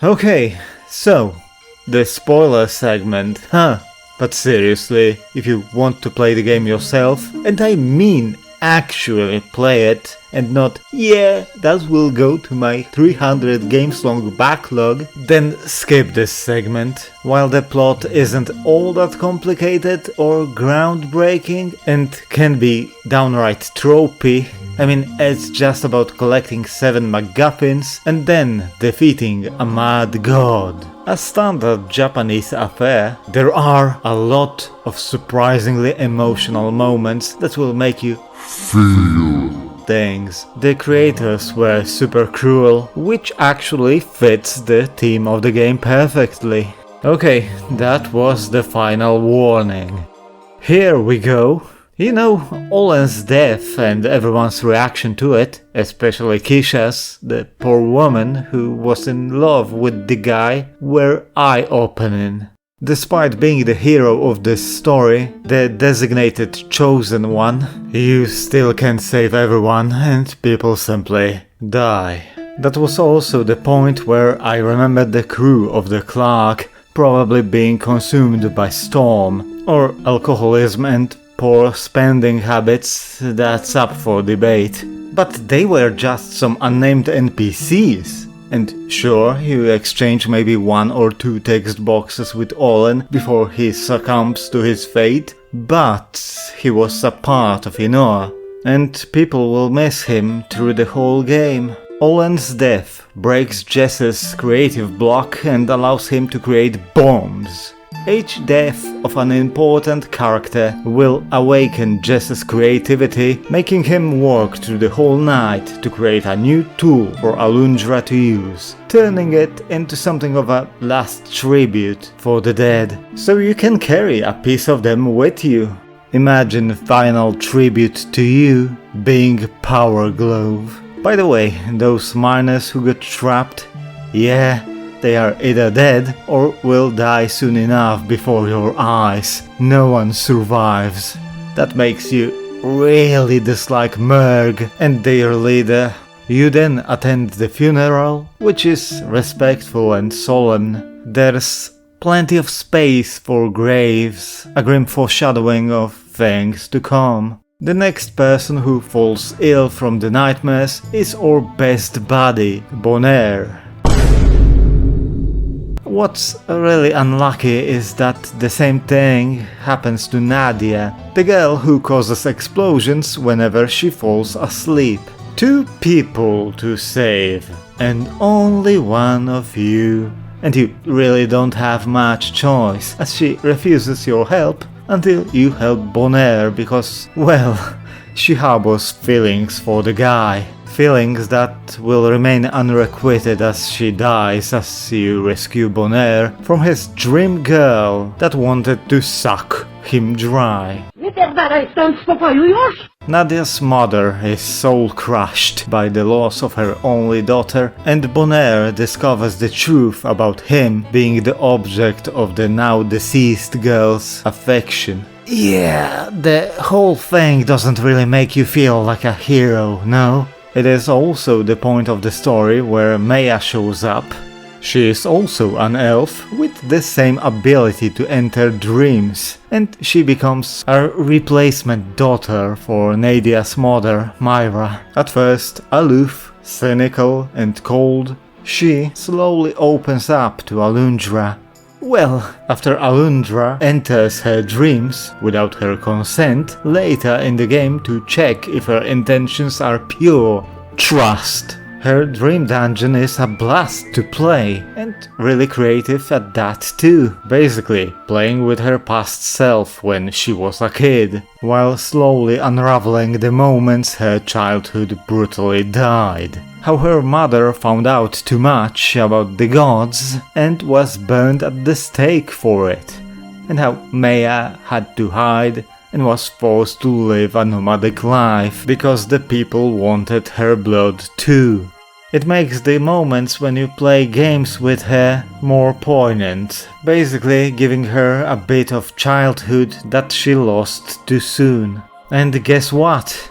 Okay, so, the spoiler segment, But seriously, if you want to play the game yourself, and I mean actually play it, and not, yeah, that will go to my 300 games long backlog, then skip this segment. While the plot isn't all that complicated or groundbreaking and can be downright tropey, I mean, it's just about collecting 7 MacGuffins and then defeating a mad god. A standard Japanese affair, there are a lot of surprisingly emotional moments that will make you feel things. The creators were super cruel, which actually fits the theme of the game perfectly. Okay, that was the final warning. Here we go. You know, Olen's death and everyone's reaction to it, especially Kisha's, the poor woman who was in love with the guy, were eye-opening. Despite being the hero of this story, the designated chosen one, you still can't save everyone and people simply die. That was also the point where I remembered the crew of the Clark probably being consumed by storm, or alcoholism and poor spending habits, that's up for debate. But they were just some unnamed NPCs. And sure, you exchange maybe 1 or 2 text boxes with Olen before he succumbs to his fate, but he was a part of Inoa, and people will miss him through the whole game. Olen's death breaks Jess's creative block and allows him to create bombs. Each death of an important character will awaken Jess's creativity, making him work through the whole night to create a new tool for Alundra to use, turning it into something of a last tribute for the dead, so you can carry a piece of them with you. Imagine final tribute to you being Power Glove. By the way, those miners who got trapped, yeah, they are either dead or will die soon enough before your eyes. No one survives. That makes you really dislike Merg and their leader. You then attend the funeral, which is respectful and solemn. There's plenty of space for graves, a grim foreshadowing of things to come. The next person who falls ill from the nightmares is our best buddy, Bonaire. What's really unlucky is that the same thing happens to Nadia, the girl who causes explosions whenever she falls asleep. 2 people to save, and only one of you. And you really don't have much choice, as she refuses your help until you help Bonaire because, well, she harbors feelings for the guy. Feelings that will remain unrequited as she dies as you rescue Bonaire from his dream girl that wanted to suck him dry. Nadia's mother is soul-crushed by the loss of her only daughter, and Bonaire discovers the truth about him being the object of the now deceased girl's affection. Yeah, the whole thing doesn't really make you feel like a hero, no? It is also the point of the story where Maya shows up. She is also an elf with the same ability to enter dreams, and she becomes a replacement daughter for Nadia's mother, Myra. At first aloof, cynical and cold, she slowly opens up to Alundra. Well, after Alundra enters her dreams without her consent later in the game to check if her intentions are pure. Trust. Her dream dungeon is a blast to play, and really creative at that too. Basically, playing with her past self when she was a kid, while slowly unraveling the moments her childhood brutally died. How her mother found out too much about the gods and was burned at the stake for it, and how Maya had to hide and was forced to live a nomadic life because the people wanted her blood too. It makes the moments when you play games with her more poignant, basically giving her a bit of childhood that she lost too soon. And guess what?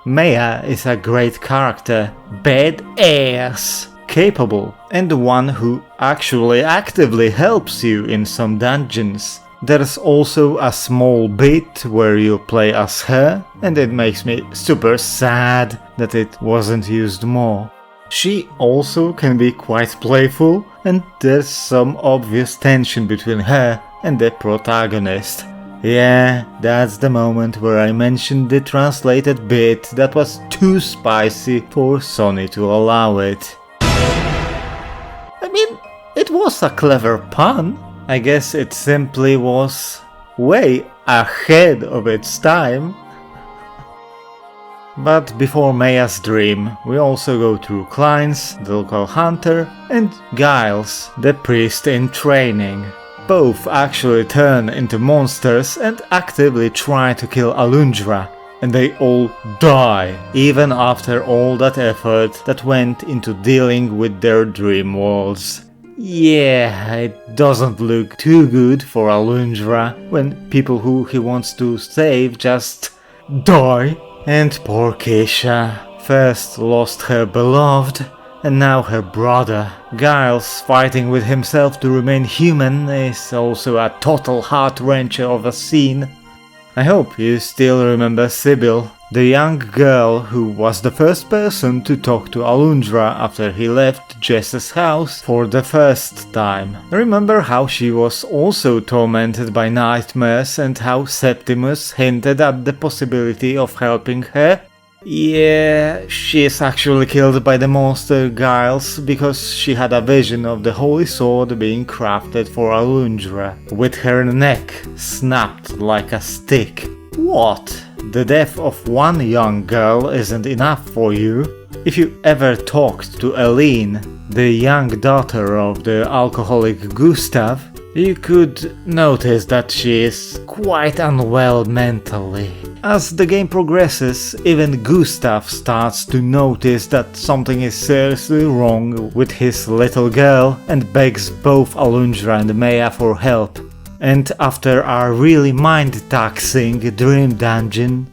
Maya is a great character, badass, capable, and one who actually actively helps you in some dungeons. There's also a small bit where you play as her, and it makes me super sad that it wasn't used more. She also can be quite playful, and there's some obvious tension between her and the protagonist. Yeah, that's the moment where I mentioned the translated bit that was too spicy for Sony to allow it. I mean, it was a clever pun. I guess it simply was way ahead of its time. But before Maya's dream, we also go through Klein's, the local hunter, and Giles, the priest in training. Both actually turn into monsters and actively try to kill Alundra, and they all die, even after all that effort that went into dealing with their dream worlds. Yeah, it doesn't look too good for Alundra when people who he wants to save just die. And poor Keisha first lost her beloved And now her brother. Giles fighting with himself to remain human is also a total heart-wrencher of a scene. I hope you still remember Sybil, the young girl who was the first person to talk to Alundra after he left Jess's house for the first time. Remember how she was also tormented by nightmares and how Septimus hinted at the possibility of helping her? Yeah, she is actually killed by the monster Giles because she had a vision of the holy sword being crafted for Alundra, with her neck snapped like a stick. What? The death of one young girl isn't enough for you? If you ever talked to Eileen, the young daughter of the alcoholic Gustav, you could notice that she is quite unwell mentally. As the game progresses, even Gustav starts to notice that something is seriously wrong with his little girl and begs both Alundra and Maya for help. And after a really mind-taxing dream dungeon,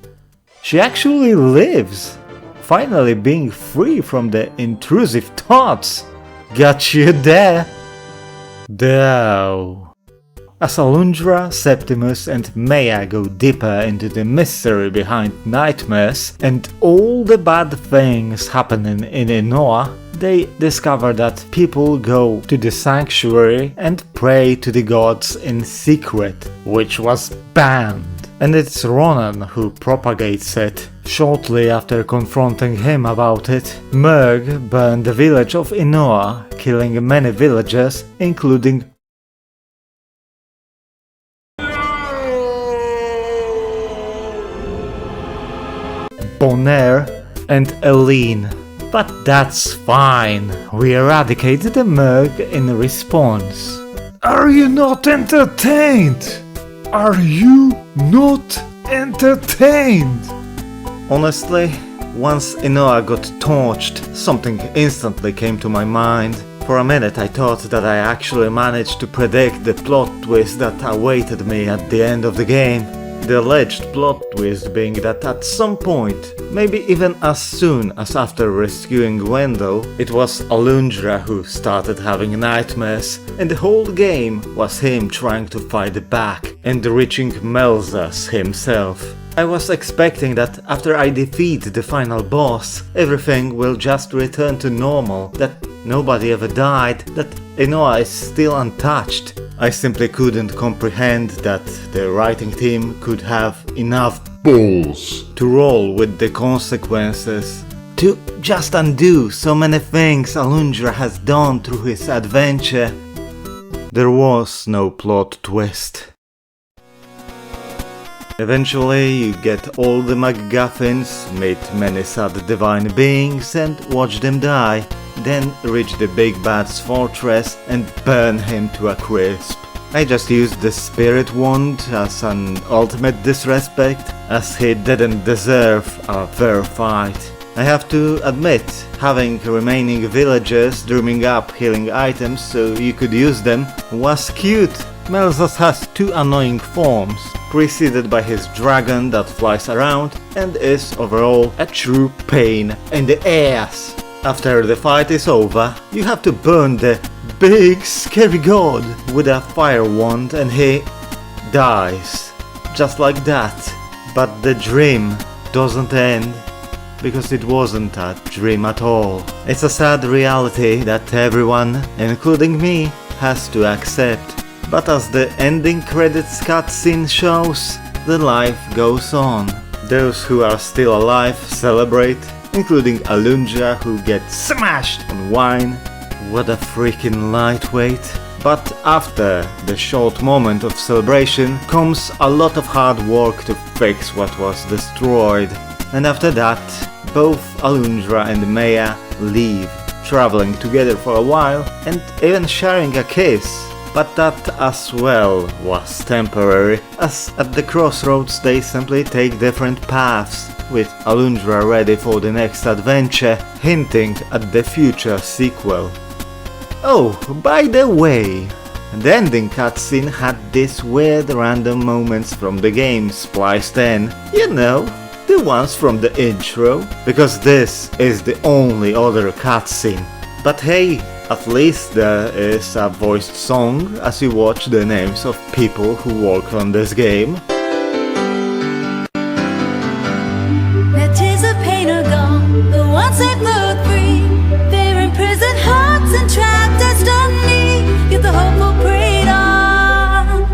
she actually lives, finally being free from the intrusive thoughts. Got you there! Though. As Alundra, Septimus and Maya go deeper into the mystery behind NIGHTMAERS and all the bad things happening in Inoa, they discover that people go to the sanctuary and pray to the gods in secret, which was banned. And it's Ronan who propagates it. Shortly after confronting him about it, Merg burned the village of Inoa, killing many villagers, including Bonaire and Eileen. But that's fine, we eradicated the Merg in response. Are you not entertained? Are you not entertained? Honestly, once Inoa got torched, something instantly came to my mind. For a minute I thought that I actually managed to predict the plot twist that awaited me at the end of the game. The alleged plot twist being that at some point, maybe even as soon as after rescuing Wendell, it was Alundra who started having nightmares, and the whole game was him trying to fight back and reaching Melzas himself. I was expecting that after I defeat the final boss, everything will just return to normal, that nobody ever died, that Inoa is still untouched. I simply couldn't comprehend that the writing team could have enough balls to roll with the consequences, to just undo so many things Alundra has done through his adventure. There was no plot twist. Eventually you get all the MacGuffins, meet many sad divine beings and watch them die, then reach the Big Bad's fortress and burn him to a crisp. I just used the Spirit Wand as an ultimate disrespect, as he didn't deserve a fair fight. I have to admit, having remaining villagers drumming up healing items so you could use them was cute. Melzas has two annoying forms, preceded by his dragon that flies around and is overall a true pain in the ass. After the fight is over, you have to burn the big scary god with a fire wand and he dies. Just like that. But the dream doesn't end, because it wasn't a dream at all. It's a sad reality that everyone, including me, has to accept. But as the ending credits cutscene shows, the life goes on. Those who are still alive celebrate, including Alundra who gets smashed on wine. What a freaking lightweight. But after the short moment of celebration comes a lot of hard work to fix what was destroyed. And after that, both Alundra and Maya leave, traveling together for a while and even sharing a kiss. But that as well was temporary, as at the crossroads they simply take different paths, with Alundra ready for the next adventure, hinting at the future sequel. Oh, by the way, the ending cutscene had these weird random moments from the game spliced in, you know, the ones from the intro, because this is the only other cutscene. But hey, at least there is a voiced song as you watch the names of people who work on this game. The tears of pain are gone, the ones that broke free. They're imprisoned hearts and trapped destiny. Get the hope will prayed on.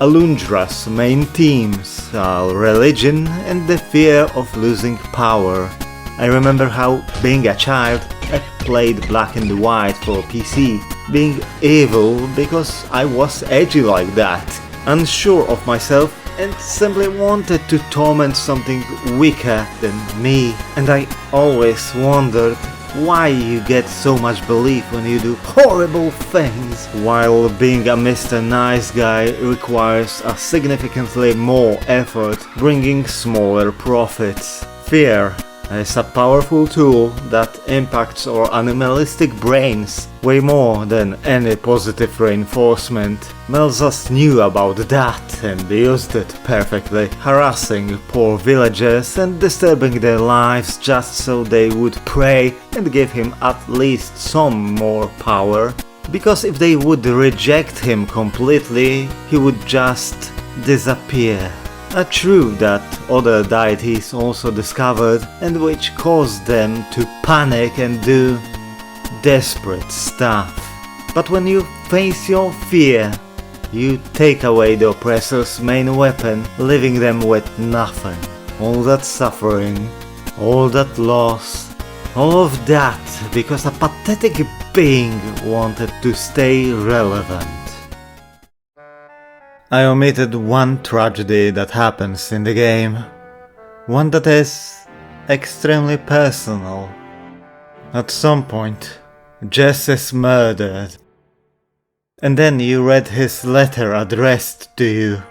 Alundra's main themes are religion and the fear of losing power. I remember how, being a child, I played Black and White for PC, being evil because I was edgy like that, unsure of myself and simply wanted to torment something weaker than me. And I always wondered why you get so much belief when you do horrible things, while being a Mr. Nice Guy requires a significantly more effort, bringing smaller profits. Fear is a powerful tool that impacts our animalistic brains way more than any positive reinforcement. Melzas knew about that and used it perfectly, harassing poor villagers and disturbing their lives just so they would pray and give him at least some more power. Because if they would reject him completely, he would just disappear. A truth that other deities also discovered and which caused them to panic and do desperate stuff. But when you face your fear, you take away the oppressor's main weapon, leaving them with nothing. All that suffering, all that loss, all of that because a pathetic being wanted to stay relevant. I omitted one tragedy that happens in the game, one that is extremely personal. At some point, Jess is murdered, and then you read his letter addressed to you,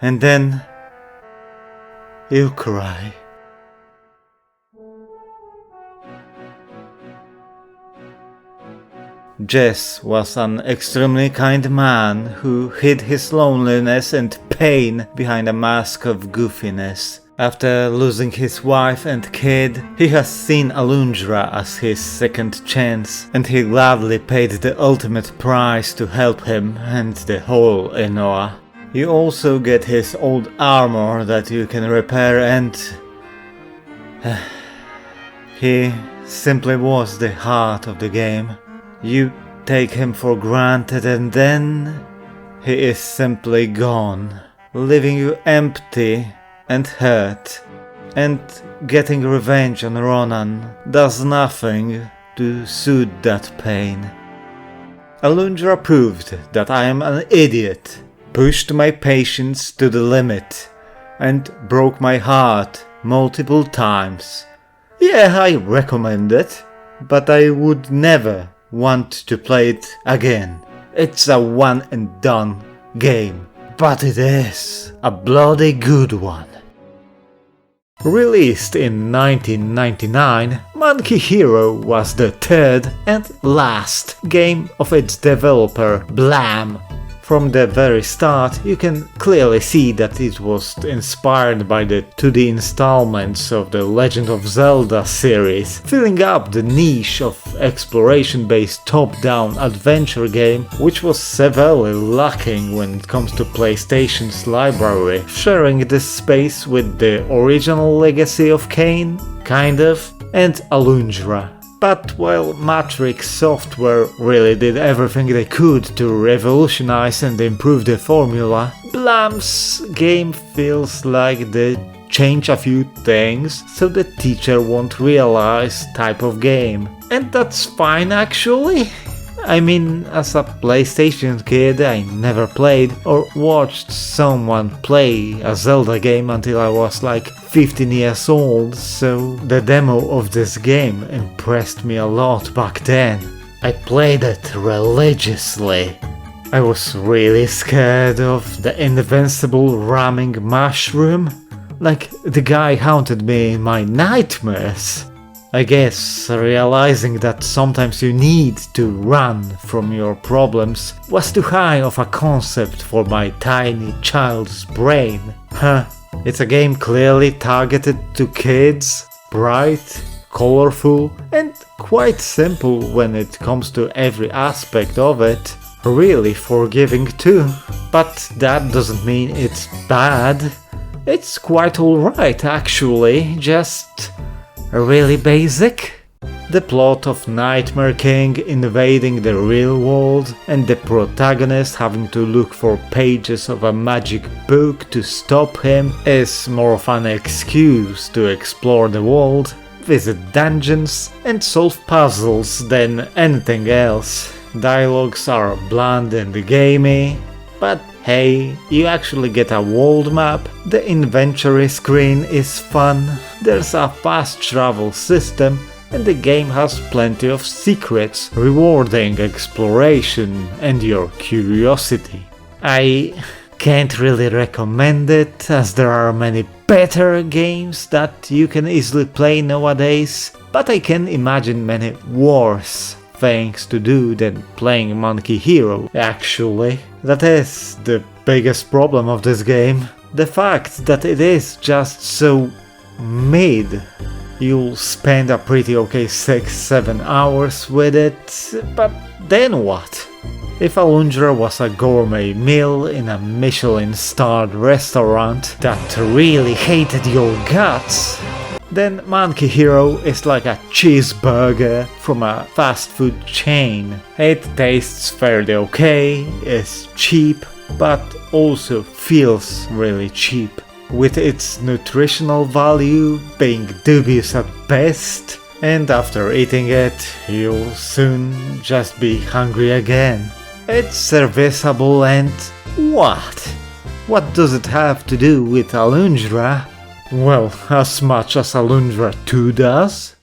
and then you cry. Jess was an extremely kind man who hid his loneliness and pain behind a mask of goofiness. After losing his wife and kid, he has seen Alundra as his second chance, and he gladly paid the ultimate price to help him and the whole Inoa. You also get his old armor that you can repair and... he simply was the heart of the game. You take him for granted and then he is simply gone, leaving you empty and hurt, and getting revenge on Ronan does nothing to soothe that pain. Alundra proved that I am an idiot, pushed my patience to the limit, and broke my heart multiple times. Yeah, I recommend it, but I would never want to play it again. It's a one and done game, but it is a bloody good one. Released in 1999, Monkey Hero was the third and last game of its developer Blam. From the very start, you can clearly see that it was inspired by the 2D installments of the Legend of Zelda series, filling up the niche of exploration-based top-down adventure game, which was severely lacking when it comes to PlayStation's library, sharing this space with the original legacy of Kane, kind of, and Alundra. But while Matrix Software really did everything they could to revolutionize and improve the formula, Blam's game feels like they change a few things so the teacher won't realize type of game. And that's fine actually. I mean, as a PlayStation kid, I never played or watched someone play a Zelda game until I was like 15 years old, so the demo of this game impressed me a lot back then. I played it religiously. I was really scared of the invincible ramming mushroom, like the guy haunted me in my nightmares. I guess realizing that sometimes you need to run from your problems was too high of a concept for my tiny child's brain. It's a game clearly targeted to kids, bright, colorful and quite simple when it comes to every aspect of it. Really forgiving too. But that doesn't mean it's bad. It's quite alright actually, just really basic. The plot of Nightmare King invading the real world and the protagonist having to look for pages of a magic book to stop him is more of an excuse to explore the world, visit dungeons and solve puzzles than anything else. Dialogues are bland and gamey, but hey, you actually get a world map, the inventory screen is fun, there's a fast travel system, and the game has plenty of secrets, rewarding exploration and your curiosity. I can't really recommend it, as there are many better games that you can easily play nowadays, but I can imagine many worse things to do than playing Monkey Hero, actually. That is the biggest problem of this game. The fact that it is just so mid. You'll spend a pretty okay 6-7 hours with it, but then what? If Alundra was a gourmet meal in a Michelin-starred restaurant that really hated your guts, then Monkey Hero is like a cheeseburger from a fast food chain. It tastes fairly okay, is cheap, but also feels really cheap, with its nutritional value being dubious at best, and after eating it, you'll soon just be hungry again. It's serviceable and what? What does it have to do with Alundra? Well, as much as Alundra 2 does.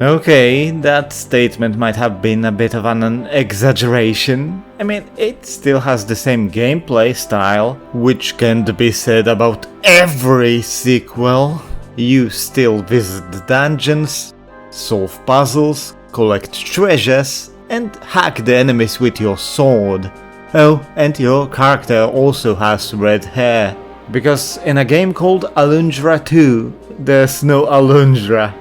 Okay, that statement might have been a bit of an exaggeration. I mean, it still has the same gameplay style, which can't be said about every sequel. You still visit the dungeons, solve puzzles, collect treasures, and hack the enemies with your sword. Oh, and your character also has red hair. Because in a game called Alundra 2, there's no Alundra.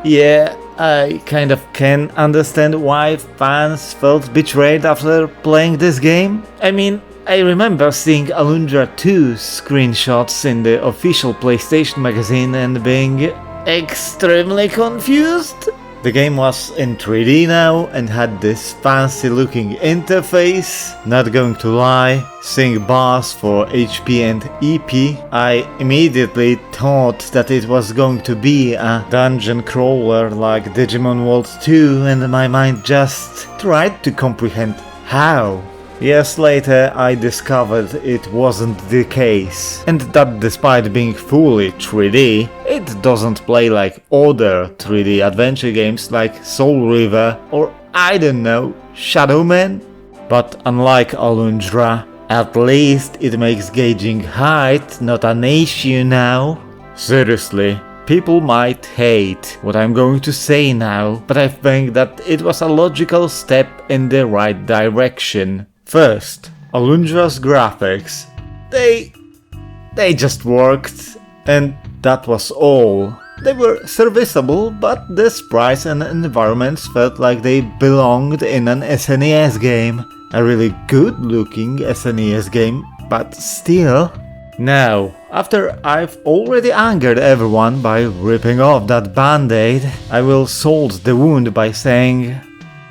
Yeah, I kind of can understand why fans felt betrayed after playing this game. I mean, I remember seeing Alundra 2 screenshots in the official PlayStation magazine and being extremely confused. The game was in 3D now and had this fancy looking interface. Not going to lie, seeing bars for HP and EP, I immediately thought that it was going to be a dungeon crawler like Digimon World 2, and my mind just tried to comprehend how. Years later I discovered it wasn't the case, and that despite being fully 3D, it doesn't play like other 3D adventure games like Soul River or, I don't know, Shadow Man. But unlike Alundra, at least it makes gauging height not an issue now. Seriously, people might hate what I'm going to say now, but I think that it was a logical step in the right direction. First, Alundra's graphics. They just worked, and that was all. They were serviceable, but the sprites and environments felt like they belonged in an SNES game. A really good looking SNES game, but still. Now, after I've already angered everyone by ripping off that band-aid, I will salt the wound by saying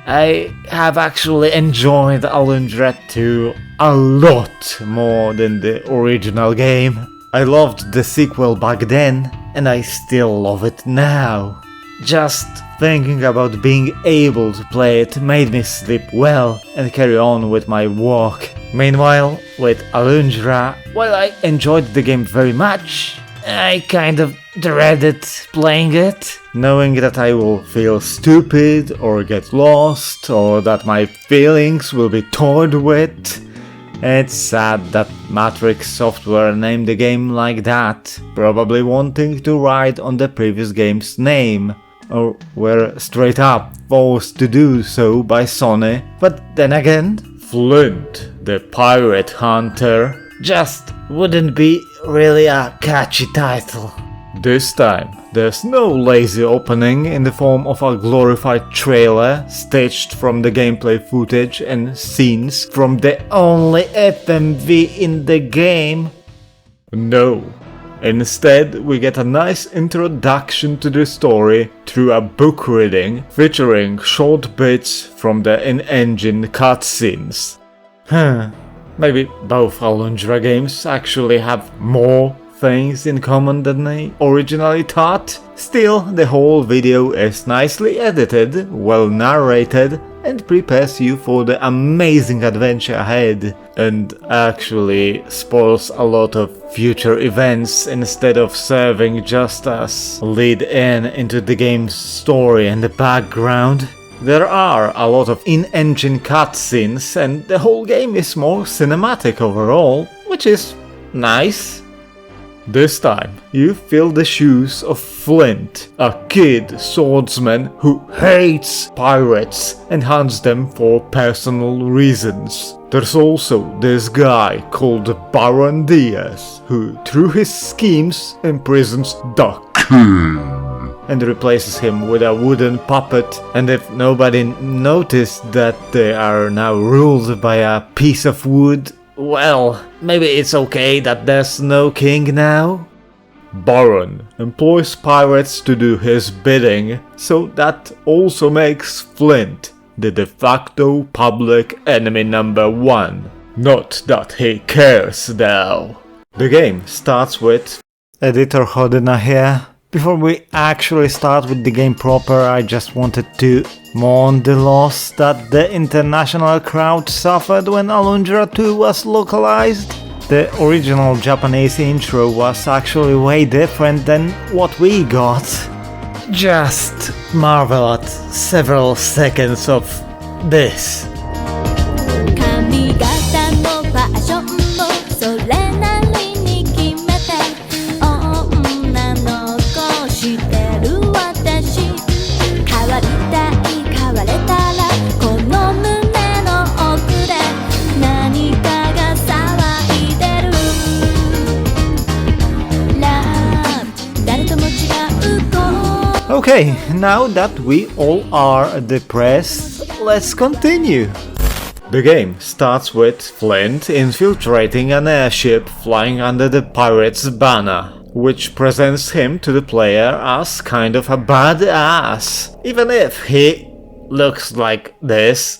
I have actually enjoyed Alundra 2 a lot more than the original game. I loved the sequel back then, and I still love it now. Just thinking about being able to play it made me sleep well and carry on with my work. Meanwhile, with Alundra, while I enjoyed the game very much, I kind of dreaded playing it, knowing that I will feel stupid or get lost or that my feelings will be toyed with. It's sad that Matrix Software named the game like that, probably wanting to ride on the previous game's name, or were straight up forced to do so by Sony. But then again, Flint, the Pirate Hunter, just wouldn't be really a catchy title. This time, There's no lazy opening in the form of a glorified trailer stitched from the gameplay footage and scenes from the only FMV in the game. No. Instead, we get a nice introduction to the story through a book reading featuring short bits from the in-engine cutscenes. Maybe both Alundra games actually have more things in common than I originally thought. Still, the whole video is nicely edited, well narrated, and prepares you for the amazing adventure ahead, and actually spoils a lot of future events instead of serving just as lead-in into the game's story and the background. There are a lot of in-engine cutscenes, and the whole game is more cinematic overall, which is nice. This time, you fill the shoes of Flint, a kid swordsman who hates pirates and hunts them for personal reasons. There's also this guy called Baron Diaz, who through his schemes imprisons the king and replaces him with a wooden puppet, and if nobody noticed that they are now ruled by a piece of wood, well, maybe it's okay that there's no king now. Baron employs pirates to do his bidding, so that also makes Flint the de facto public enemy number 1. Not that he cares though. The game starts with Editor Hodina here. Before we actually start with the game proper, I just wanted to mourn the loss that the international crowd suffered when Alundra 2 was localized. The original Japanese intro was actually way different than what we got. Just marvel at several seconds of this. 髪型もファッションもそれなりに決めて女の子してる私変わりたい変われたらこの胸の奥で何かが騒いでるラブ誰とも違う声 Okay, now that we all are depressed, let's continue. The game starts with Flint infiltrating an airship flying under the pirate's banner, which presents him to the player as kind of a badass, even if he looks like this.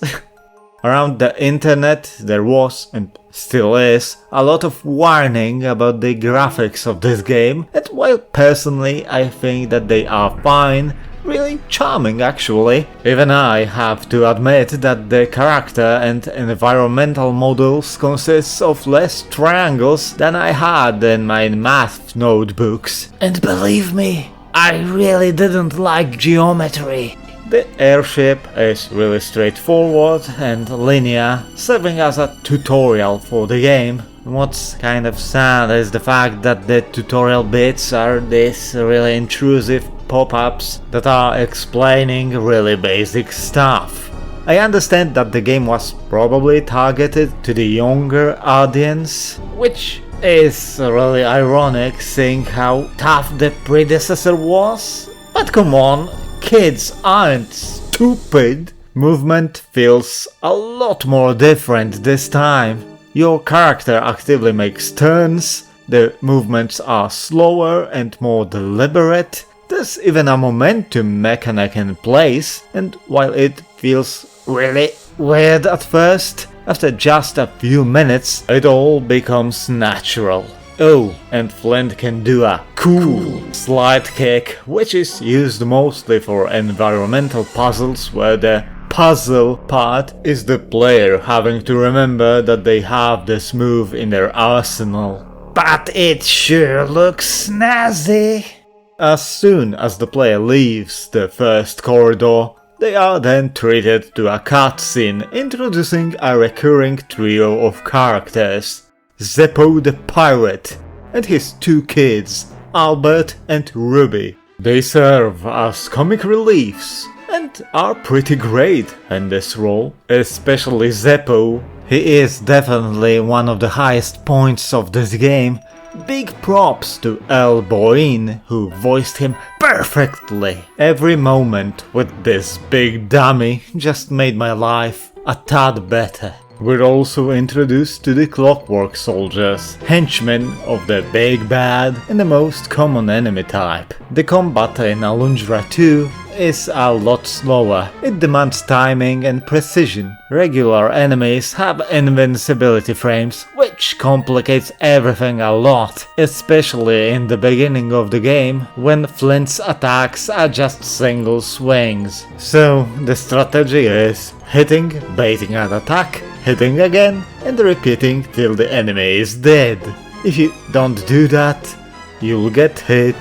Around the internet there was, and still is, a lot of whining about the graphics of this game, and while personally I think that they are fine, really charming actually, even I have to admit that the character and environmental models consists of less triangles than I had in my math notebooks. And believe me, I really didn't like geometry. The airship is really straightforward and linear, serving as a tutorial for the game. What's kind of sad is the fact that the tutorial bits are these really intrusive pop-ups that are explaining really basic stuff. I understand that the game was probably targeted to the younger audience, which is really ironic seeing how tough the predecessor was. But come on, kids aren't stupid. Movement feels a lot more different this time. Your character actively makes turns, the movements are slower and more deliberate, there's even a momentum mechanic in place, and while it feels really weird at first, after just a few minutes it all becomes natural. Oh, and Flint can do a cool slide kick, which is used mostly for environmental puzzles where the puzzle part is the player having to remember that they have this move in their arsenal. But it sure looks snazzy! As soon as the player leaves the first corridor, they are then treated to a cutscene introducing a recurring trio of characters: Zeppo the pirate and his 2 kids, Albert and Ruby. They serve as comic reliefs and are pretty great in this role, especially Zeppo. He is definitely one of the highest points of this game, Big props to L. Boyne, who voiced him perfectly. Every moment with this big dummy just made my life a tad better. We're also introduced to the Clockwork Soldiers, henchmen of the Big Bad and the most common enemy type. The combat in Alundra 2 is a lot slower. It demands timing and precision. Regular enemies have invincibility frames, which complicates everything a lot, especially in the beginning of the game, when Flint's attacks are just single swings. So the strategy is hitting, baiting an attack, hitting again, and repeating till the enemy is dead. If you don't do that, you'll get hit.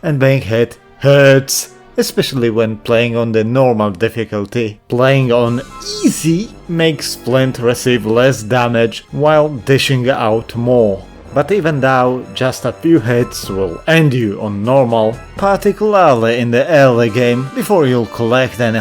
And being hit hurts, especially when playing on the normal difficulty. Playing on easy makes Flint receive less damage while dishing out more. But even though just a few hits will end you on normal, particularly in the early game, before you'll collect any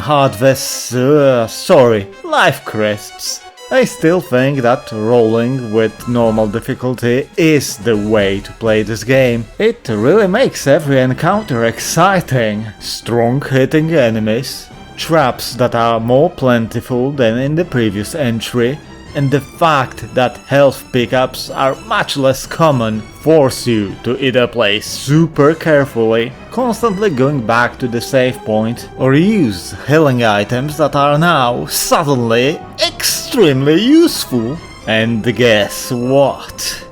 life crests, I still think that rolling with normal difficulty is the way to play this game. It really makes every encounter exciting. Strong hitting enemies, traps that are more plentiful than in the previous entry, and the fact that health pickups are much less common force you to either play super carefully, constantly going back to the save point, or use healing items that are now suddenly extremely useful. And guess what?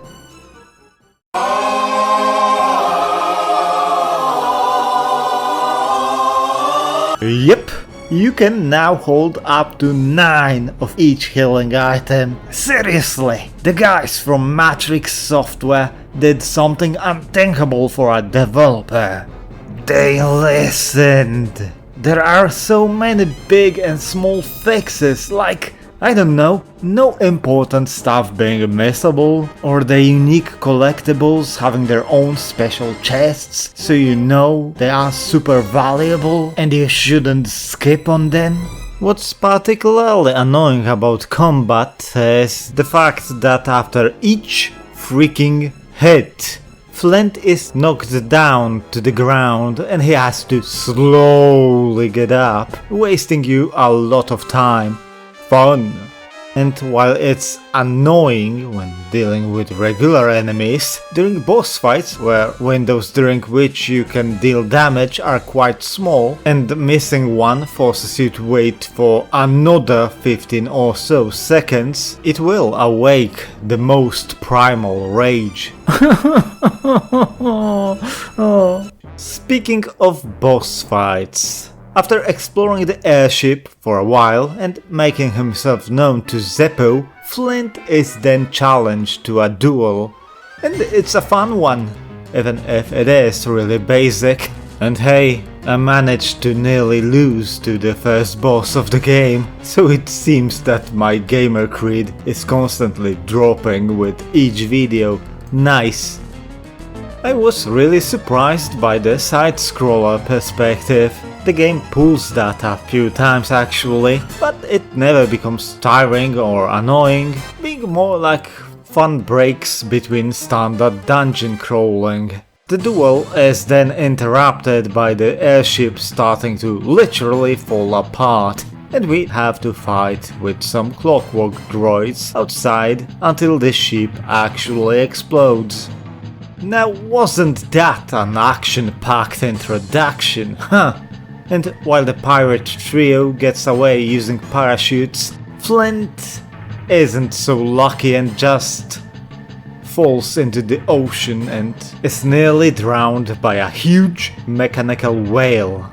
Yep. You can now hold up to 9 of each healing item. Seriously, the guys from Matrix Software did something unthinkable for a developer. They listened. There are so many big and small fixes, like, I don't know, no important stuff being missable, or the unique collectibles having their own special chests, so you know they are super valuable and you shouldn't skip on them. What's particularly annoying about combat is the fact that after each freaking hit, Flint is knocked down to the ground and he has to slowly get up, wasting you a lot of time. Fun. And while it's annoying when dealing with regular enemies, during boss fights, where windows during which you can deal damage are quite small, and missing one forces you to wait for another 15 or so seconds, it will awake the most primal rage. Speaking of boss fights, after exploring the airship for a while and making himself known to Zeppo, Flint is then challenged to a duel. And it's a fun one, even if it is really basic. And hey, I managed to nearly lose to the first boss of the game, so it seems that my gamer creed is constantly dropping with each video. Nice. I was really surprised by the side-scroller perspective. The game pulls that a few times actually, but it never becomes tiring or annoying, being more like fun breaks between standard dungeon crawling. The duel is then interrupted by the airship starting to literally fall apart, and we have to fight with some clockwork droids outside until the ship actually explodes. Now, wasn't that an action-packed introduction, huh? And while the pirate trio gets away using parachutes, Flint isn't so lucky and just falls into the ocean and is nearly drowned by a huge mechanical whale.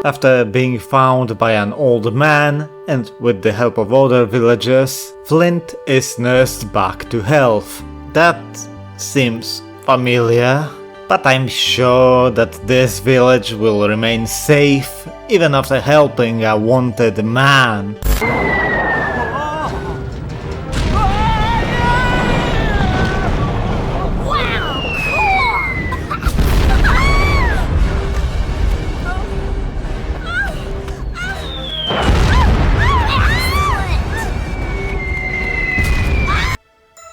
After being found by an old man, and with the help of other villagers, Flint is nursed back to health. That seems familiar, but I'm sure that this village will remain safe even after helping a wanted man.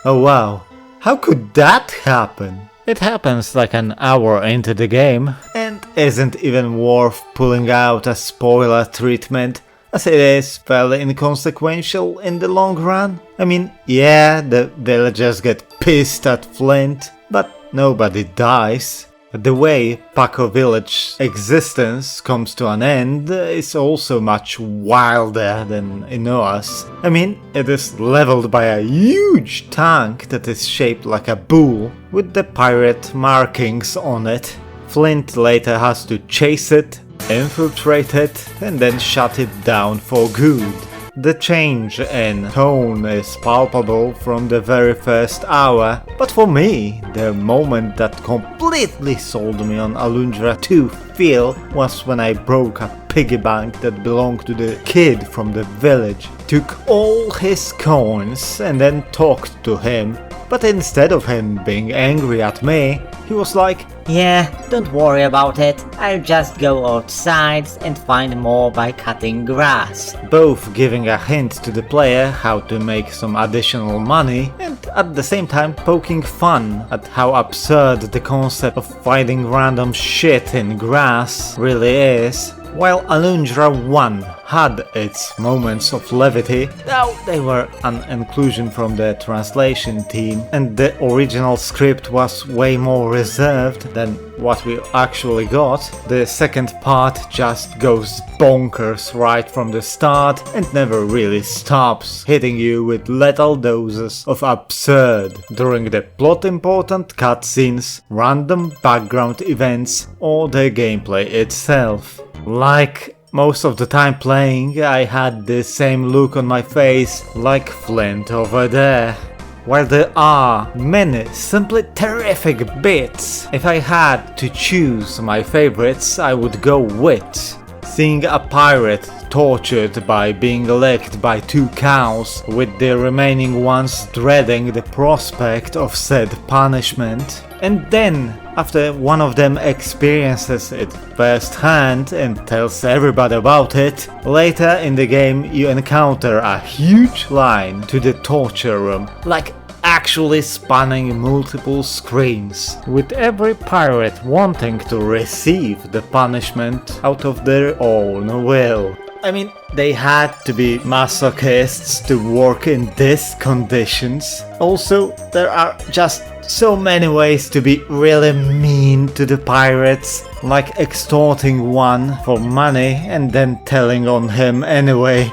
Oh wow, how could that happen? It happens like an hour into the game, and isn't even worth pulling out a spoiler treatment, as it is fairly inconsequential in the long run. I mean, yeah, the villagers get pissed at Flint, but nobody dies. The way Paco Village existence comes to an end is also much wilder than Inoa's. I mean, it is leveled by a huge tank that is shaped like a bull, with the pirate markings on it. Flint later has to chase it, infiltrate it, and then shut it down for good. The change in tone is palpable from the very first hour, but for me, the moment that completely sold me on Alundra 2 feel was when I broke a piggy bank that belonged to the kid from the village, took all his coins and then talked to him, but instead of him being angry at me, he was like, "Yeah, don't worry about it, I'll just go outside and find more by cutting grass." both giving a hint to the player how to make some additional money, and at the same time poking fun at how absurd the concept of finding random shit in grass really is. While Alundra 1 had its moments of levity, though they were an inclusion from the translation team, and the original script was way more reserved than what we actually got, the second part just goes bonkers right from the start and never really stops, hitting you with lethal doses of absurd during the plot important cutscenes, random background events, or the gameplay itself. Like most of the time playing, I had the same look on my face like Flint over there. While there are many simply terrific bits, if I had to choose my favorites, I would go with seeing a pirate tortured by being licked by 2 cows, with the remaining ones dreading the prospect of said punishment. And then, after one of them experiences it firsthand and tells everybody about it, later in the game you encounter a huge line to the torture room, like actually spanning multiple screens, with every pirate wanting to receive the punishment out of their own will. I mean, they had to be masochists to work in these conditions. Also, there are just so many ways to be really mean to the pirates, like extorting one for money and then telling on him anyway.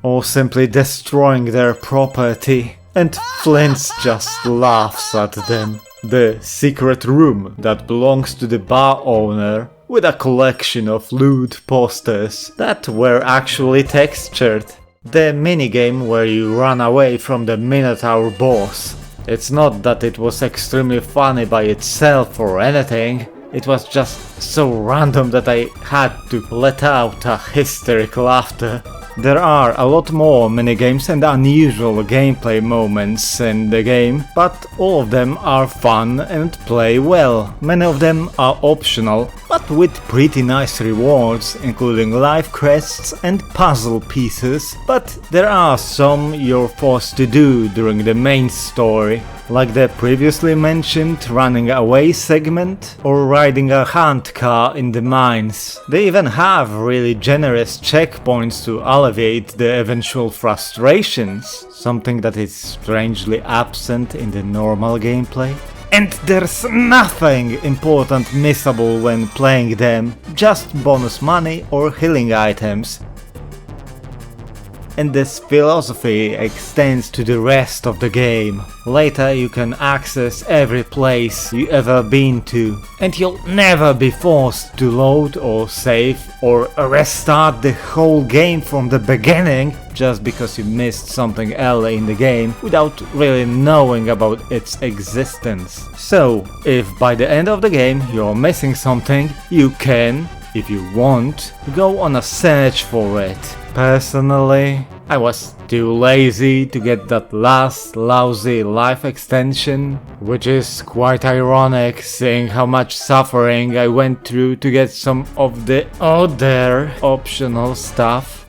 Or simply destroying their property, and Flint just laughs at them. The secret room that belongs to the bar owner, with a collection of lewd posters that were actually textured. The minigame where you run away from the Minotaur boss. It's not that it was extremely funny by itself or anything, it was just so random that I had to let out a hysteric laughter. There are a lot more minigames and unusual gameplay moments in the game, but all of them are fun and play well. Many of them are optional, but with pretty nice rewards, including life crests and puzzle pieces, but there are some you're forced to do during the main story, like the previously mentioned running away segment or riding a hunt car in the mines. They even have really generous checkpoints to alleviate the eventual frustrations, something that is strangely absent in the normal gameplay. And there's nothing important missable when playing them, just bonus money or healing items. and this philosophy extends to the rest of the game. Later you can access every place you ever been to, and you'll never be forced to load or save or restart the whole game from the beginning just because you missed something early in the game without really knowing about its existence. So, if by the end of the game you're missing something, you can, if you want, go on a search for it. Personally, I was too lazy to get that last lousy life extension, which is quite ironic seeing how much suffering I went through to get some of the other optional stuff.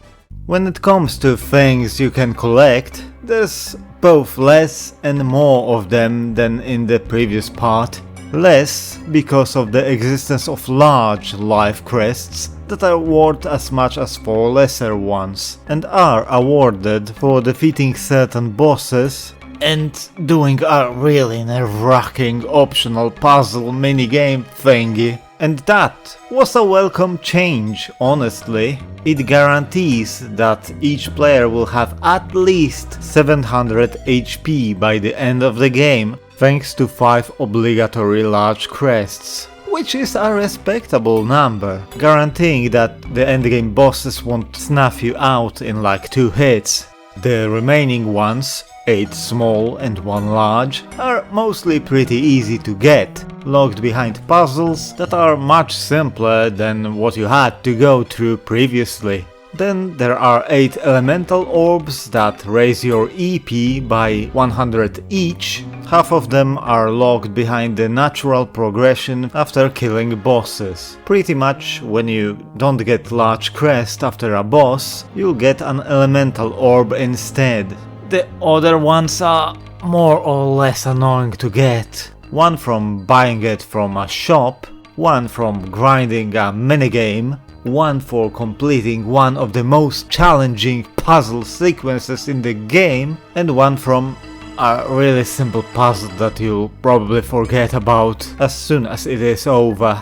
When it comes to things you can collect, there's both less and more of them than in the previous part. Less because of the existence of large life crests that are worth as much as 4 lesser ones, and are awarded for defeating certain bosses and doing a really nerve-wracking optional puzzle minigame thingy. And that was a welcome change, honestly. It guarantees that each player will have at least 700 HP by the end of the game, thanks to 5 obligatory large crests, which is a respectable number, guaranteeing that the endgame bosses won't snuff you out in like 2 hits. The remaining ones, 8 small and 1 large, are mostly pretty easy to get, locked behind puzzles that are much simpler than what you had to go through previously. Then there are 8 elemental orbs that raise your EP by 100 each. Half of them are locked behind the natural progression after killing bosses. Pretty much when you don't get large crest after a boss, you'll get an elemental orb instead. The other ones are more or less annoying to get. One from buying it from a shop, one from grinding a minigame, one for completing one of the most challenging puzzle sequences in the game, and one from a really simple puzzle that you'll probably forget about as soon as it is over.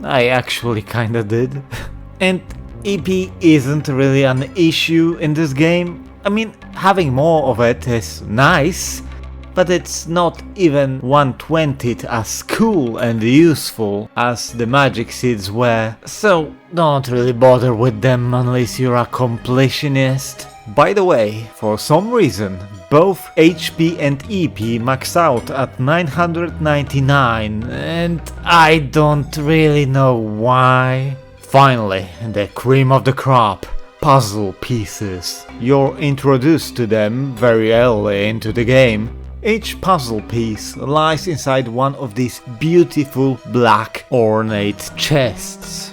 I actually kinda did. And EP isn't really an issue in this game. I mean, having more of it is nice, but it's not even 1/20th as cool and useful as the magic seeds were, so don't really bother with them unless you're a completionist. By the way, for some reason, both HP and EP max out at 999, and I don't really know why. Finally, the cream of the crop. Puzzle pieces. You're introduced to them very early into the game. Each puzzle piece lies inside one of these beautiful black ornate chests.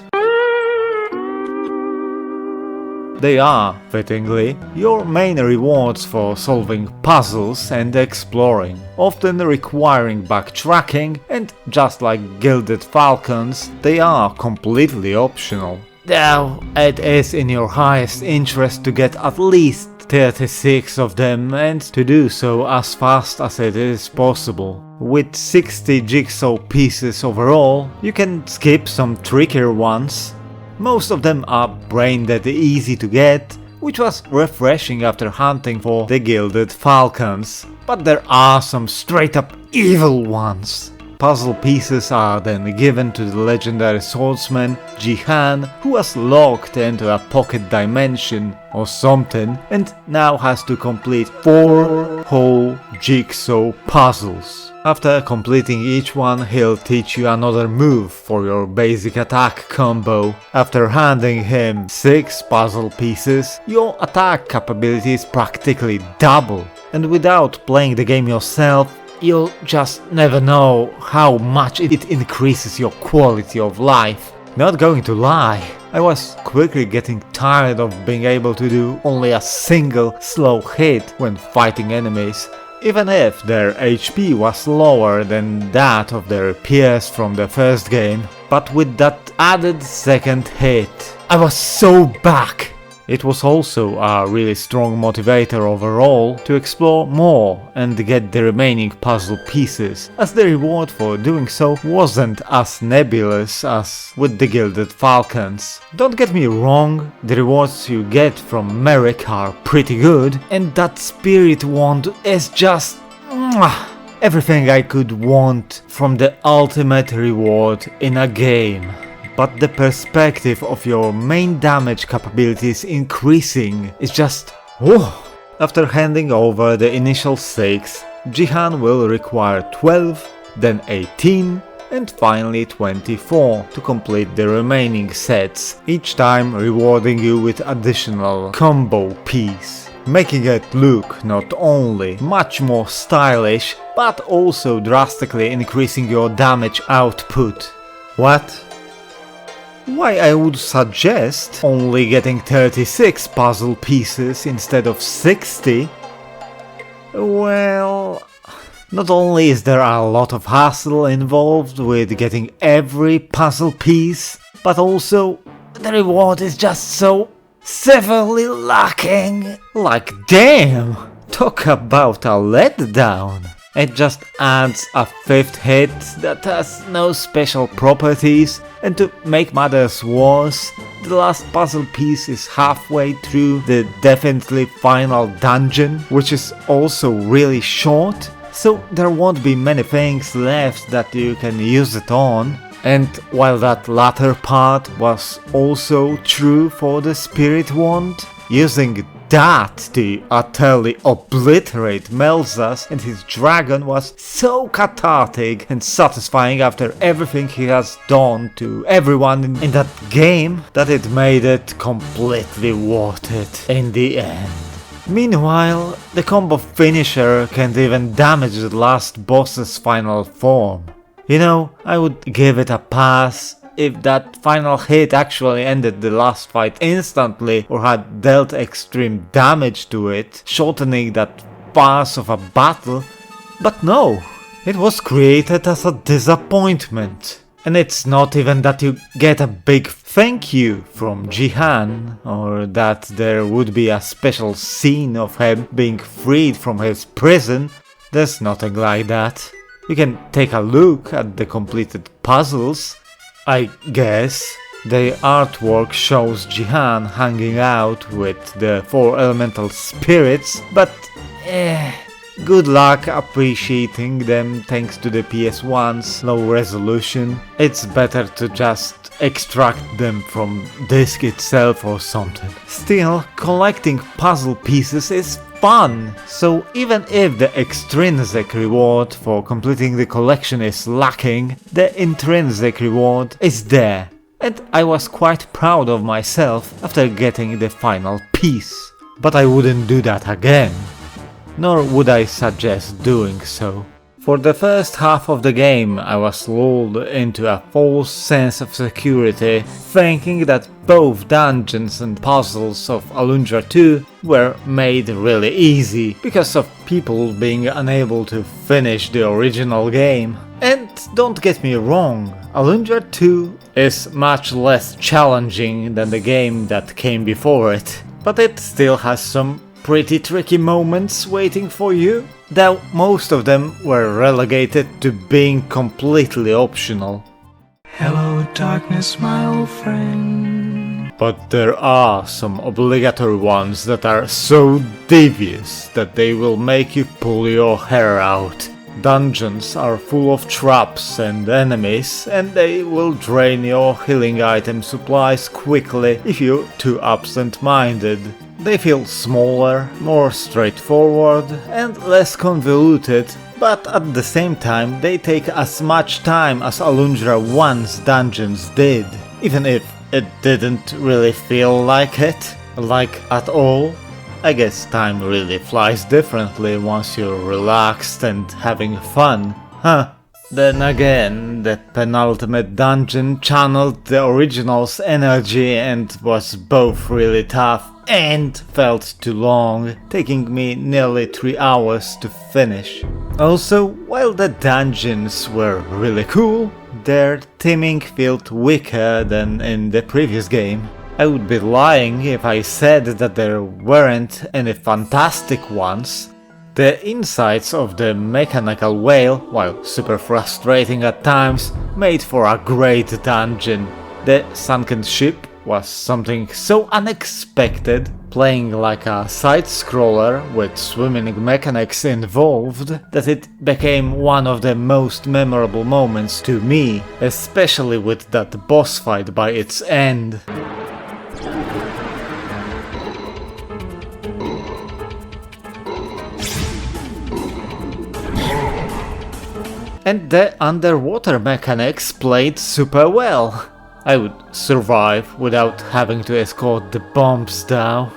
They are, fittingly, your main rewards for solving puzzles and exploring, often requiring backtracking, and just like Gilded Falcons, they are completely optional. Though it is in your highest interest to get at least 36 of them, and to do so as fast as it is possible. With 60 jigsaw pieces overall, you can skip some trickier ones. Most of them are brain dead easy to get, which was refreshing after hunting for the Gilded Falcons, but there are some straight up evil ones. Puzzle pieces are then given to the legendary swordsman Jeehan, who was locked into a pocket dimension or something and now has to complete 4 whole jigsaw puzzles. After completing each one, he'll teach you another move for your basic attack combo. After handing him 6 puzzle pieces, your attack capabilities practically double, and without playing the game yourself, you'll just never know how much it increases your quality of life. Not going to lie, I was quickly getting tired of being able to do only a single slow hit when fighting enemies, even if their HP was lower than that of their peers from the first game. But with that added second hit, I was so back! It was also a really strong motivator overall to explore more and get the remaining puzzle pieces, as the reward for doing so wasn't as nebulous as with the Gilded Falcons. Don't get me wrong, the rewards you get from Merrick are pretty good, and that spirit wand is just everything I could want from the ultimate reward in a game. But the perspective of your main damage capabilities increasing is just whoa. After handing over the initial 6, Jeehan will require 12, then 18 and finally 24 to complete the remaining sets, each time rewarding you with additional combo piece, making it look not only much more stylish but also drastically increasing your damage output. What? Why I would suggest only getting 36 puzzle pieces instead of 60? Well, not only is there a lot of hassle involved with getting every puzzle piece, but also the reward is just so severely lacking. Like damn, talk about a letdown. It just adds a 5th hit that has no special properties, and to make matters worse, the last puzzle piece is halfway through the definitely final dungeon, which is also really short, so there won't be many things left that you can use it on. And while that latter part was also true for the Spirit Wand, using that to utterly obliterate Melzas and his dragon was so cathartic and satisfying after everything he has done to everyone in that game that it made it completely worth it in the end. Meanwhile, the combo finisher can't even damage the last boss's final form. You know, I would give it a pass if that final hit actually ended the last fight instantly or had dealt extreme damage to it, shortening that pass of a battle, but no, it was created as a disappointment. And it's not even that you get a big thank you from Jeehan, or that there would be a special scene of him being freed from his prison. There's nothing like that. You can take a look at the completed puzzles. I guess the artwork shows Jeehan hanging out with the 4 elemental spirits, but good luck appreciating them thanks to the PS1's low resolution. It's better to just extract them from disk itself or something. Still, collecting puzzle pieces is fun, so even if the extrinsic reward for completing the collection is lacking, the intrinsic reward is there, and I was quite proud of myself after getting the final piece. But I wouldn't do that again, nor would I suggest doing so. For the first half of the game, I was lulled into a false sense of security, thinking that both dungeons and puzzles of Alundra 2 were made really easy, because of people being unable to finish the original game. And don't get me wrong, Alundra 2 is much less challenging than the game that came before it, but it still has some pretty tricky moments waiting for you, though most of them were relegated to being completely optional. Hello darkness, my old friend. But there are some obligatory ones that are so devious that they will make you pull your hair out. Dungeons are full of traps and enemies, and they will drain your healing item supplies quickly if you're too absent-minded. They feel smaller, more straightforward and less convoluted, but at the same time they take as much time as Alundra 1's dungeons did, even if it didn't really feel like it, like at all. I guess time really flies differently once you're relaxed and having fun, huh? Then again, the penultimate dungeon channeled the original's energy and was both really tough and felt too long, taking me nearly 3 hours to finish. Also, while the dungeons were really cool, their theming felt weaker than in the previous game. I would be lying if I said that there weren't any fantastic ones. The insides of the mechanical whale, while super frustrating at times, made for a great dungeon. The sunken ship was something so unexpected, playing like a side-scroller with swimming mechanics involved, that it became one of the most memorable moments to me, especially with that boss fight by its end. And the underwater mechanics played super well. I would survive without having to escort the bombs down.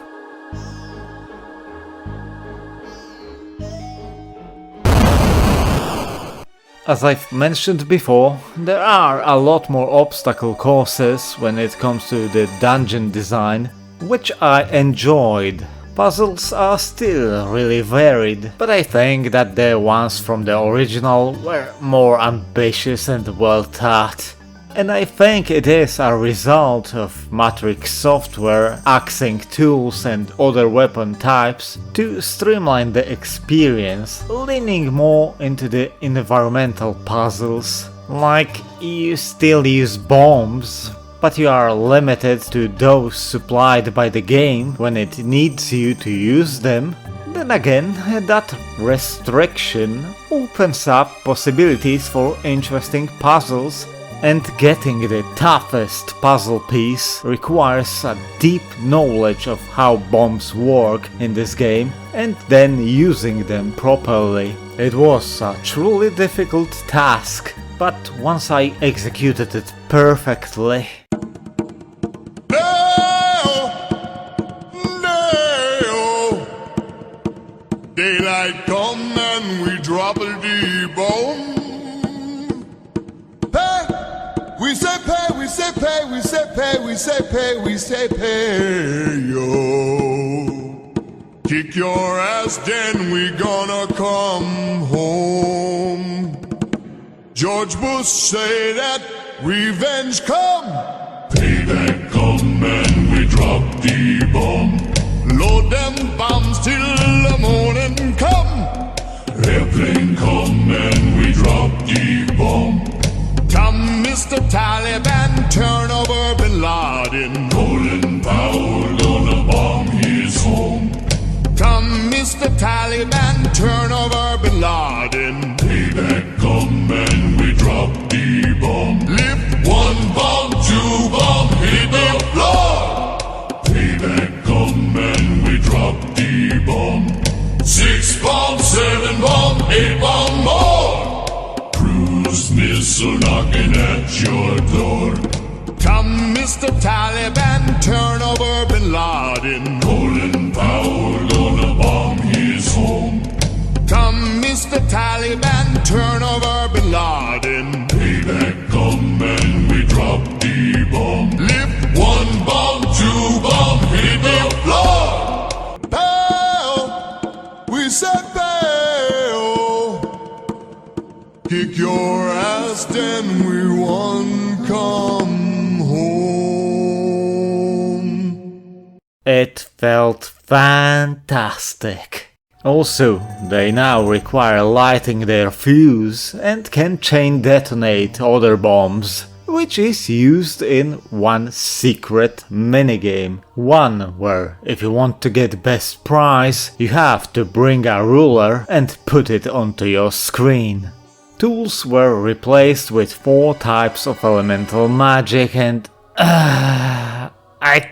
As I've mentioned before, there are a lot more obstacle courses when it comes to the dungeon design, which I enjoyed. Puzzles are still really varied, but I think that the ones from the original were more ambitious and well thought. And I think it is a result of Matrix Software axing tools and other weapon types to streamline the experience, leaning more into the environmental puzzles. Like, you still use bombs, but you are limited to those supplied by the game when it needs you to use them. Then again, that restriction opens up possibilities for interesting puzzles, and getting the toughest puzzle piece requires a deep knowledge of how bombs work in this game, and then using them properly. It was a truly difficult task, but once I executed it perfectly. Daylight come and we drop a D-bomb. We say pay, we say pay, we say pay, we say pay, we say pay, yo. Kick your ass, then we gonna come home. George Bush say that revenge come. Payback come and we drop the bomb. Load them bombs till the morning come. Airplane come and we drop the bomb. Come, Mr. Taliban, turn over Bin Laden. Colin Powell gonna bomb his home. Come, Mr. Taliban, turn over Bin Laden. Payback come and we drop the bomb. Lift one bomb, two bomb, hit the floor. Payback come and we drop the bomb. 6 bomb, 7 bomb, 8 bomb more. Cruise missile knocking at your door. Come, Mr. Taliban, turn over Bin Laden. Colin Powell gonna bomb his home. Come, Mr. Taliban, turn over Bin Laden. Payback come and we drop the bomb. Lift 1 bomb, 2 bomb, hit the floor. Pow! We said pow! Kick your ass, then we won, come home. It felt fantastic. Also, they now require lighting their fuse and can chain detonate other bombs, which is used in one secret minigame. One where, if you want to get best prize, you have to bring a ruler and put it onto your screen. Tools were replaced with 4 types of elemental magic and... I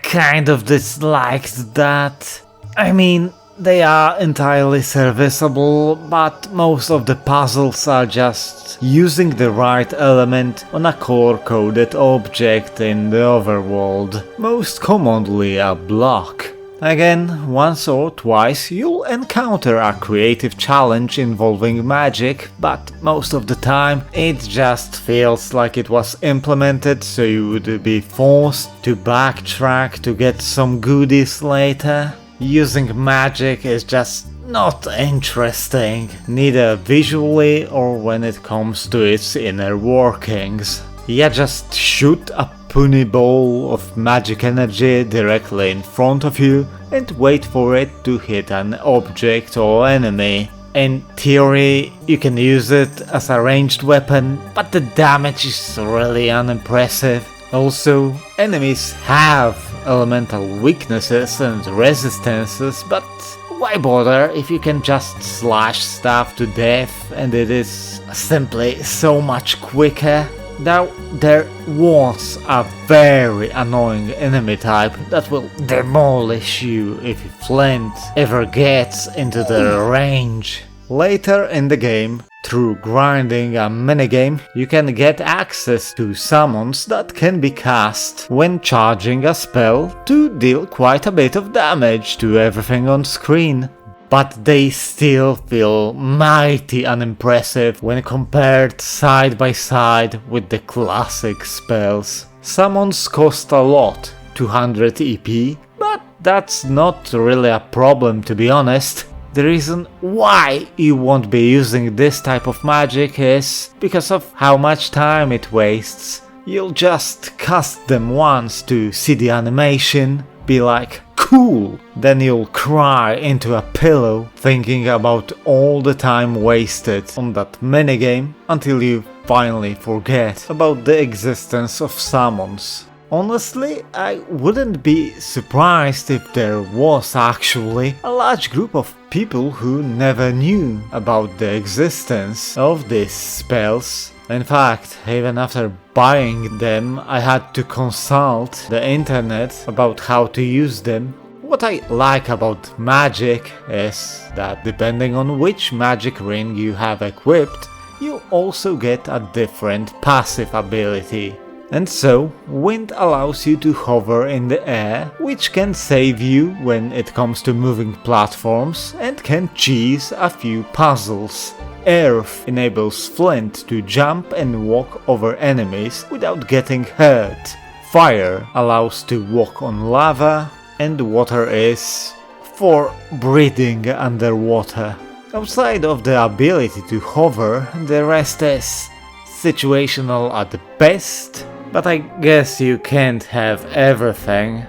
kind of disliked that. I mean, they are entirely serviceable, but most of the puzzles are just using the right element on a core-coded object in the overworld, most commonly a block. Again, once or twice you'll encounter a creative challenge involving magic, but most of the time it just feels like it was implemented so you would be forced to backtrack to get some goodies later. Using magic is just not interesting, neither visually or when it comes to its inner workings. Yeah, just shoot a puny ball of magic energy directly in front of you and wait for it to hit an object or enemy. In theory, you can use it as a ranged weapon, but the damage is really unimpressive. Also, enemies have elemental weaknesses and resistances, but why bother if you can just slash stuff to death and it is simply so much quicker? Now, there was a very annoying enemy type that will demolish you if Flint ever gets into the range. Later in the game, through grinding a minigame, you can get access to summons that can be cast when charging a spell to deal quite a bit of damage to everything on screen. But they still feel mighty unimpressive when compared side by side with the classic spells. Summons cost a lot, 200 EP, but that's not really a problem, to be honest. The reason why you won't be using this type of magic is because of how much time it wastes. You'll just cast them once to see the animation, be like, cool! Then you'll cry into a pillow thinking about all the time wasted on that minigame until you finally forget about the existence of summons. Honestly, I wouldn't be surprised if there was actually a large group of people who never knew about the existence of these spells. In fact, even after buying them, I had to consult the internet about how to use them. What I like about magic is that depending on which magic ring you have equipped, you also get a different passive ability. And so, wind allows you to hover in the air, which can save you when it comes to moving platforms and can cheese a few puzzles. Earth enables Flint to jump and walk over enemies without getting hurt. Fire allows to walk on lava, and water is for breathing underwater. Outside of the ability to hover, the rest is situational at best, but I guess you can't have everything.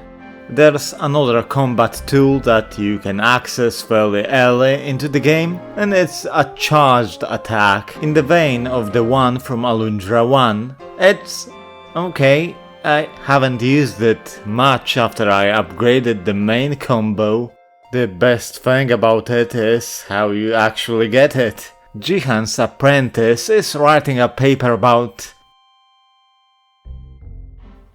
There's another combat tool that you can access fairly early into the game, and it's a charged attack in the vein of the one from Alundra 1. It's okay, I haven't used it much after I upgraded the main combo. The best thing about it is how you actually get it. Jeehan's apprentice is writing a paper about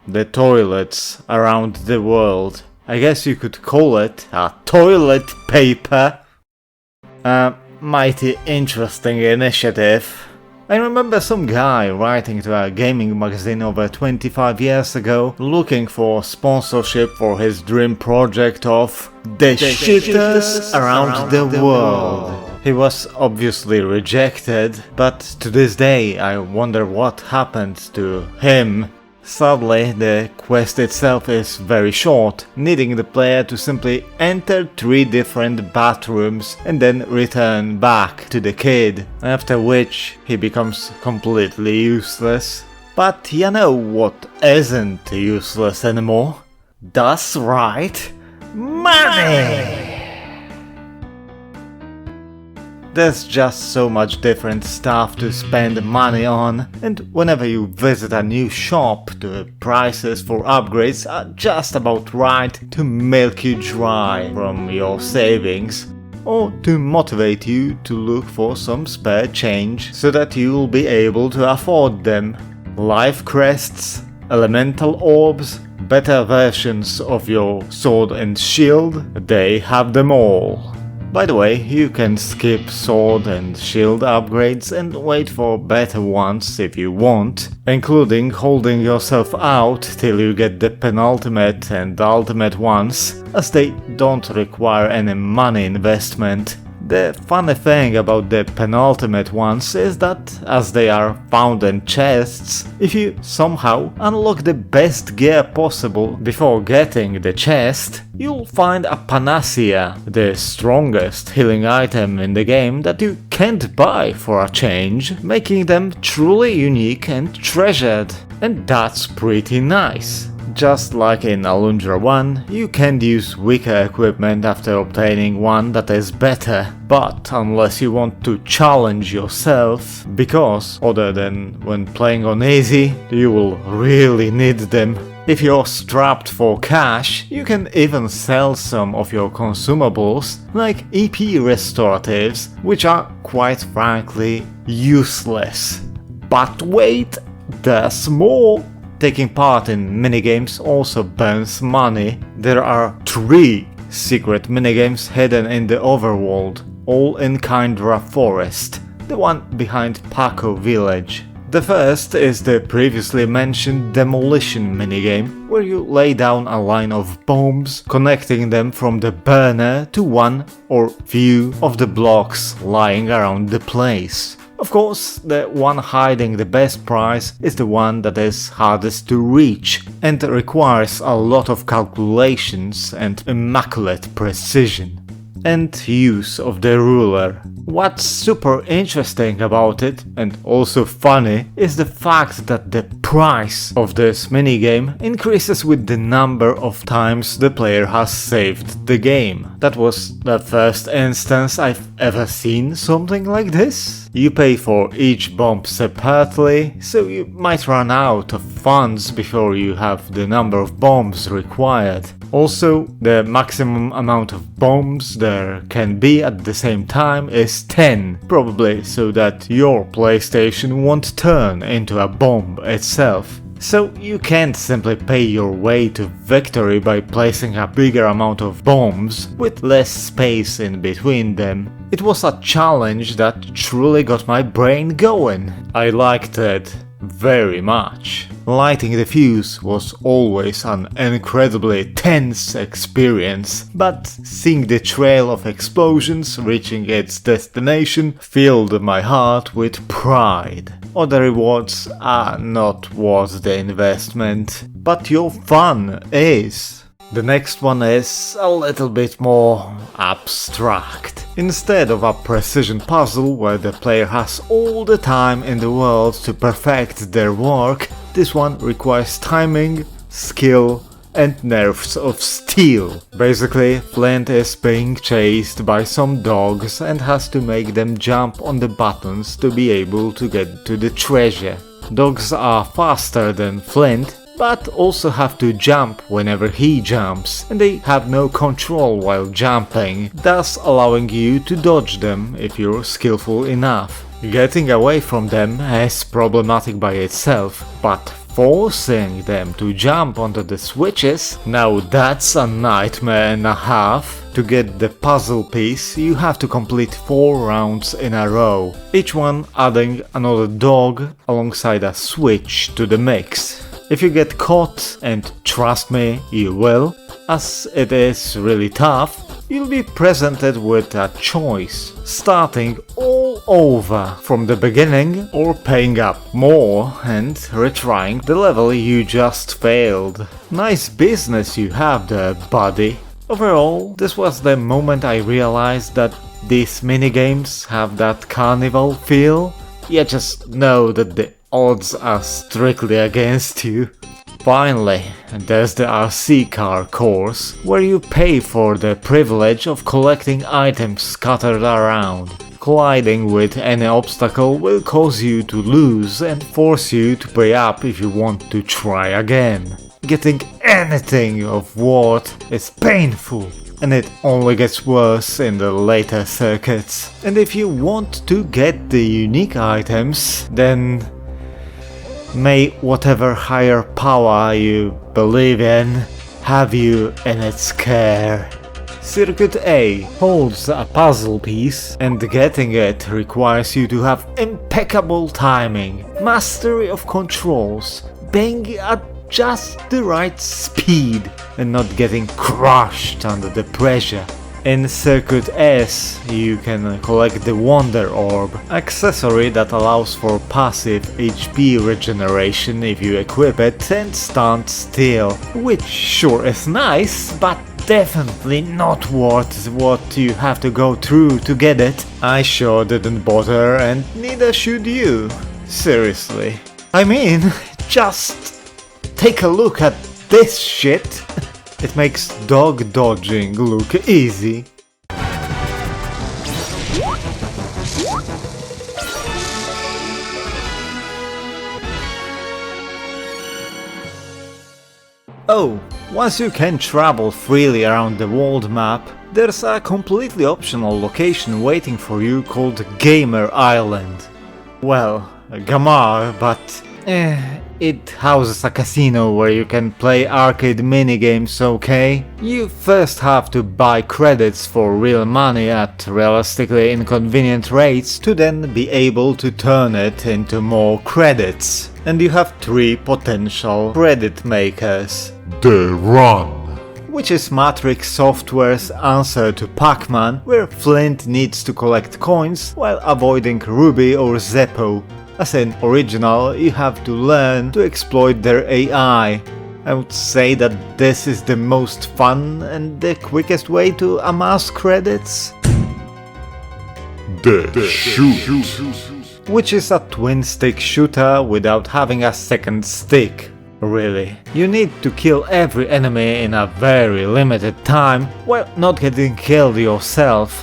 the toilets around the world. I guess you could call it a toilet paper. A mighty interesting initiative. I remember some guy writing to a gaming magazine over 25 years ago looking for sponsorship for his dream project of the shitters around the world. He was obviously rejected, but to this day I wonder what happened to him. Sadly, the quest itself is very short, needing the player to simply enter 3 different bathrooms and then return back to the kid, after which he becomes completely useless. But you know what isn't useless anymore? That's right, money! There's just so much different stuff to spend money on, and whenever you visit a new shop, the prices for upgrades are just about right to milk you dry from your savings, or to motivate you to look for some spare change so that you'll be able to afford them. Life crests, elemental orbs, better versions of your sword and shield, they have them all. By the way, you can skip sword and shield upgrades and wait for better ones if you want, including holding yourself out till you get the penultimate and ultimate ones, as they don't require any money investment. The funny thing about the penultimate ones is that, as they are found in chests, if you somehow unlock the best gear possible before getting the chest, you'll find a panacea, the strongest healing item in the game that you can't buy for a change, making them truly unique and treasured. And that's pretty nice. Just like in Alundra 1, you can use weaker equipment after obtaining one that is better, but unless you want to challenge yourself, because other than when playing on easy, you will really need them. If you're strapped for cash, you can even sell some of your consumables, like EP restoratives, which are quite frankly useless. But wait, there's more! Taking part in minigames also burns money. There are 3 secret minigames hidden in the overworld, all in Kyndra Forest, the one behind Paco Village. The first is the previously mentioned Demolition minigame, where you lay down a line of bombs, connecting them from the burner to one or few of the blocks lying around the place. Of course, the one hiding the best prize is the one that is hardest to reach and requires a lot of calculations and immaculate precision. And use of the ruler. What's super interesting about it, and also funny, is the fact that the price of this minigame increases with the number of times the player has saved the game. That was the first instance I've ever seen something like this. You pay for each bomb separately, so you might run out of funds before you have the number of bombs required. Also, the maximum amount of bombs there can be at the same time is 10, probably so that your PlayStation won't turn into a bomb itself. So you can't simply pay your way to victory by placing a bigger amount of bombs with less space in between them. It was a challenge that truly got my brain going. I liked it very much. Lighting the fuse was always an incredibly tense experience, but seeing the trail of explosions reaching its destination filled my heart with pride. Other rewards are not worth the investment, but your fun is. The next one is a little bit more abstract. Instead of a precision puzzle where the player has all the time in the world to perfect their work, this one requires timing, skill, and nerves of steel. Basically, Flint is being chased by some dogs and has to make them jump on the buttons to be able to get to the treasure. Dogs are faster than Flint, but also have to jump whenever he jumps, and they have no control while jumping, thus allowing you to dodge them if you're skillful enough. Getting away from them is problematic by itself, but forcing them to jump onto the switches, now that's a nightmare and a half. To get the puzzle piece, you have to complete 4 rounds in a row, each one adding another dog alongside a switch to the mix. If you get caught, and trust me, you will, as it is really tough, you'll be presented with a choice, starting all over from the beginning or paying up more and retrying the level you just failed. Nice business you have there, buddy. Overall, this was the moment I realized that these minigames have that carnival feel. You just know that the odds are strictly against you. Finally, there's the RC car course, where you pay for the privilege of collecting items scattered around. Colliding with any obstacle will cause you to lose and force you to pay up if you want to try again. Getting anything of worth is painful, and it only gets worse in the later circuits. And if you want to get the unique items, then may whatever higher power you believe in have you in its care. Circuit A holds a puzzle piece, and getting it requires you to have impeccable timing, mastery of controls, being at just the right speed and not getting crushed under the pressure. In Circuit S, you can collect the Wonder Orb, accessory that allows for passive HP regeneration if you equip it and stand still, which sure is nice, but definitely not worth what you have to go through to get it. I sure didn't bother, and neither should you. Seriously. I mean, just take a look at this shit. It makes dog dodging look easy. Oh, once you can travel freely around the world map, there's a completely optional location waiting for you called Gamer Island. Well, Gamar, but it houses a casino where you can play arcade minigames, okay? You first have to buy credits for real money at realistically inconvenient rates to then be able to turn it into more credits. And you have 3 potential credit makers. The Run. Which is Matrix Software's answer to Pac-Man, where Flint needs to collect coins while avoiding Ruby or Zeppo. As in original, you have to learn to exploit their AI. I would say that this is the most fun and the quickest way to amass credits. The Shoot. Which is a twin-stick shooter without having a second stick. Really. You need to kill every enemy in a very limited time while not getting killed yourself.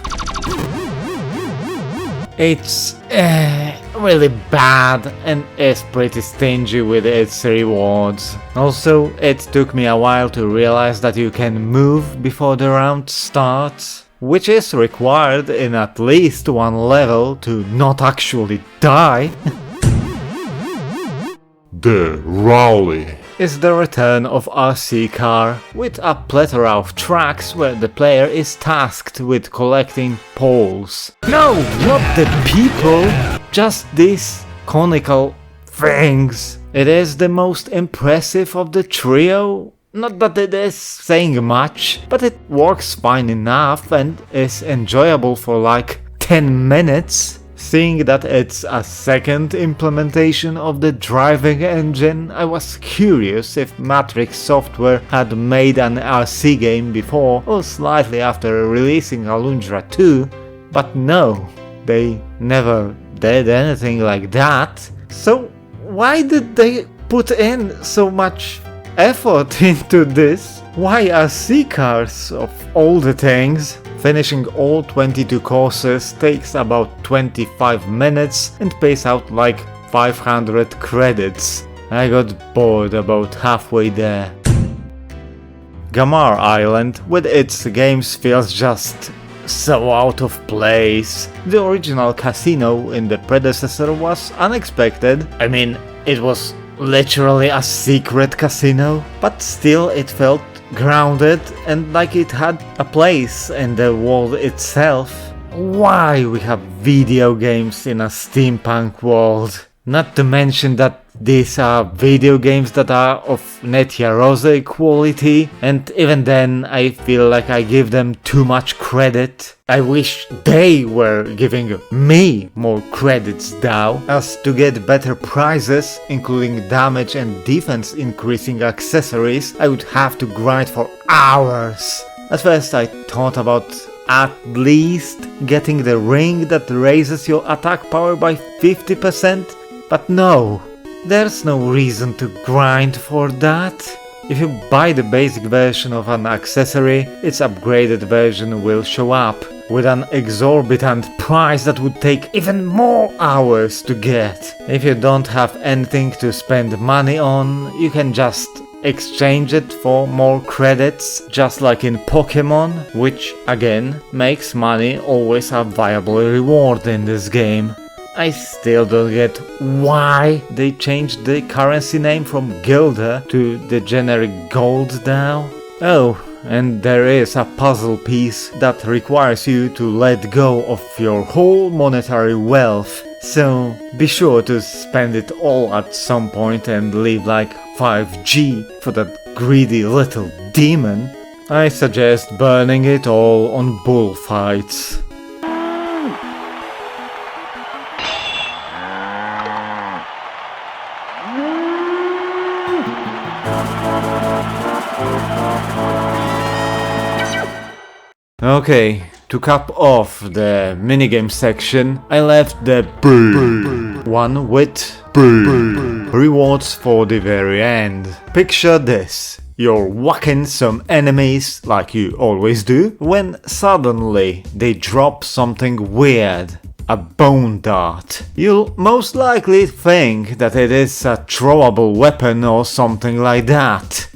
It's really bad and is pretty stingy with its rewards. Also, it took me a while to realize that you can move before the round starts, which is required in at least one level to not actually die. The Rally. Is the return of RC Car, with a plethora of tracks where the player is tasked with collecting poles. No, not the people! Just these conical things. It is the most impressive of the trio. Not that it is saying much, but it works fine enough and is enjoyable for like 10 minutes. Seeing that it's a second implementation of the driving engine, I was curious if Matrix Software had made an RC game before or slightly after releasing Alundra 2, but no, they never did anything like that. So why did they put in so much effort into this? Why RC cars of all the things? Finishing all 22 courses takes about 25 minutes and pays out like 500 credits. I got bored about halfway there. Gamar Island with its games feels just so out of place. The original casino in the predecessor was unexpected. I mean, it was literally a secret casino, but still it felt grounded and like it had a place in the world itself. Why we have video games in a steampunk world? Not to mention that these are video games that are of Netia Rose quality, and even then I feel like I give them too much credit. I wish they were giving me more credits though, as to get better prizes, including damage and defense increasing accessories, I would have to grind for hours. At first I thought about at least getting the ring that raises your attack power by 50%, but no, there's no reason to grind for that. If you buy the basic version of an accessory, its upgraded version will show up, with an exorbitant price that would take even more hours to get. If you don't have anything to spend money on, you can just exchange it for more credits, just like in Pokemon, which again makes money always a viable reward in this game. I still don't get why they changed the currency name from Gilda to the generic gold now. Oh, and there is a puzzle piece that requires you to let go of your whole monetary wealth, so be sure to spend it all at some point and leave like 5G for that greedy little demon. I suggest burning it all on bullfights. Okay, to cap off the minigame section, I left the one with rewards for the very end. Picture this. You're whacking some enemies, like you always do, when suddenly they drop something weird. A bone dart. You'll most likely think that it is a throwable weapon or something like that.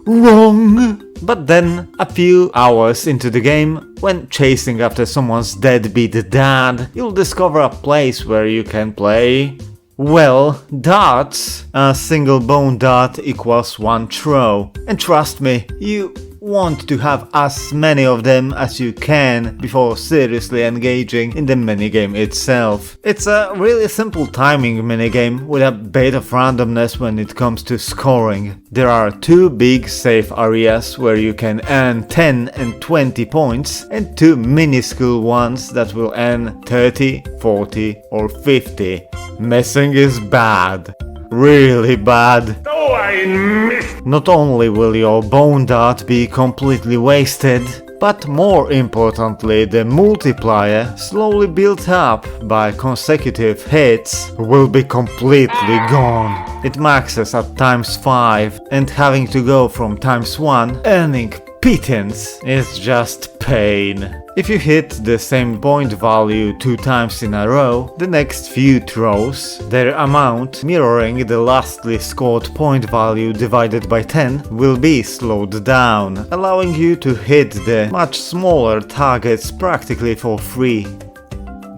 Wrong! But then, a few hours into the game, when chasing after someone's deadbeat dad, you'll discover a place where you can play... well, darts. A single bone dart equals one throw. And trust me, you want to have as many of them as you can before seriously engaging in the minigame itself. It's a really simple timing minigame with a bit of randomness when it comes to scoring. There are two big safe areas where you can earn 10 and 20 points, and two minuscule ones that will earn 30, 40 or 50. Missing is bad. Really bad. Oh, I missed! Not only will your bone dart be completely wasted, but more importantly, the multiplier, slowly built up by consecutive hits, will be completely gone. It maxes at ×5, and having to go from ×1, earning pittance is just pain. If you hit the same point value 2 times in a row, the next few throws, their amount mirroring the lastly scored point value divided by 10, will be slowed down, allowing you to hit the much smaller targets practically for free.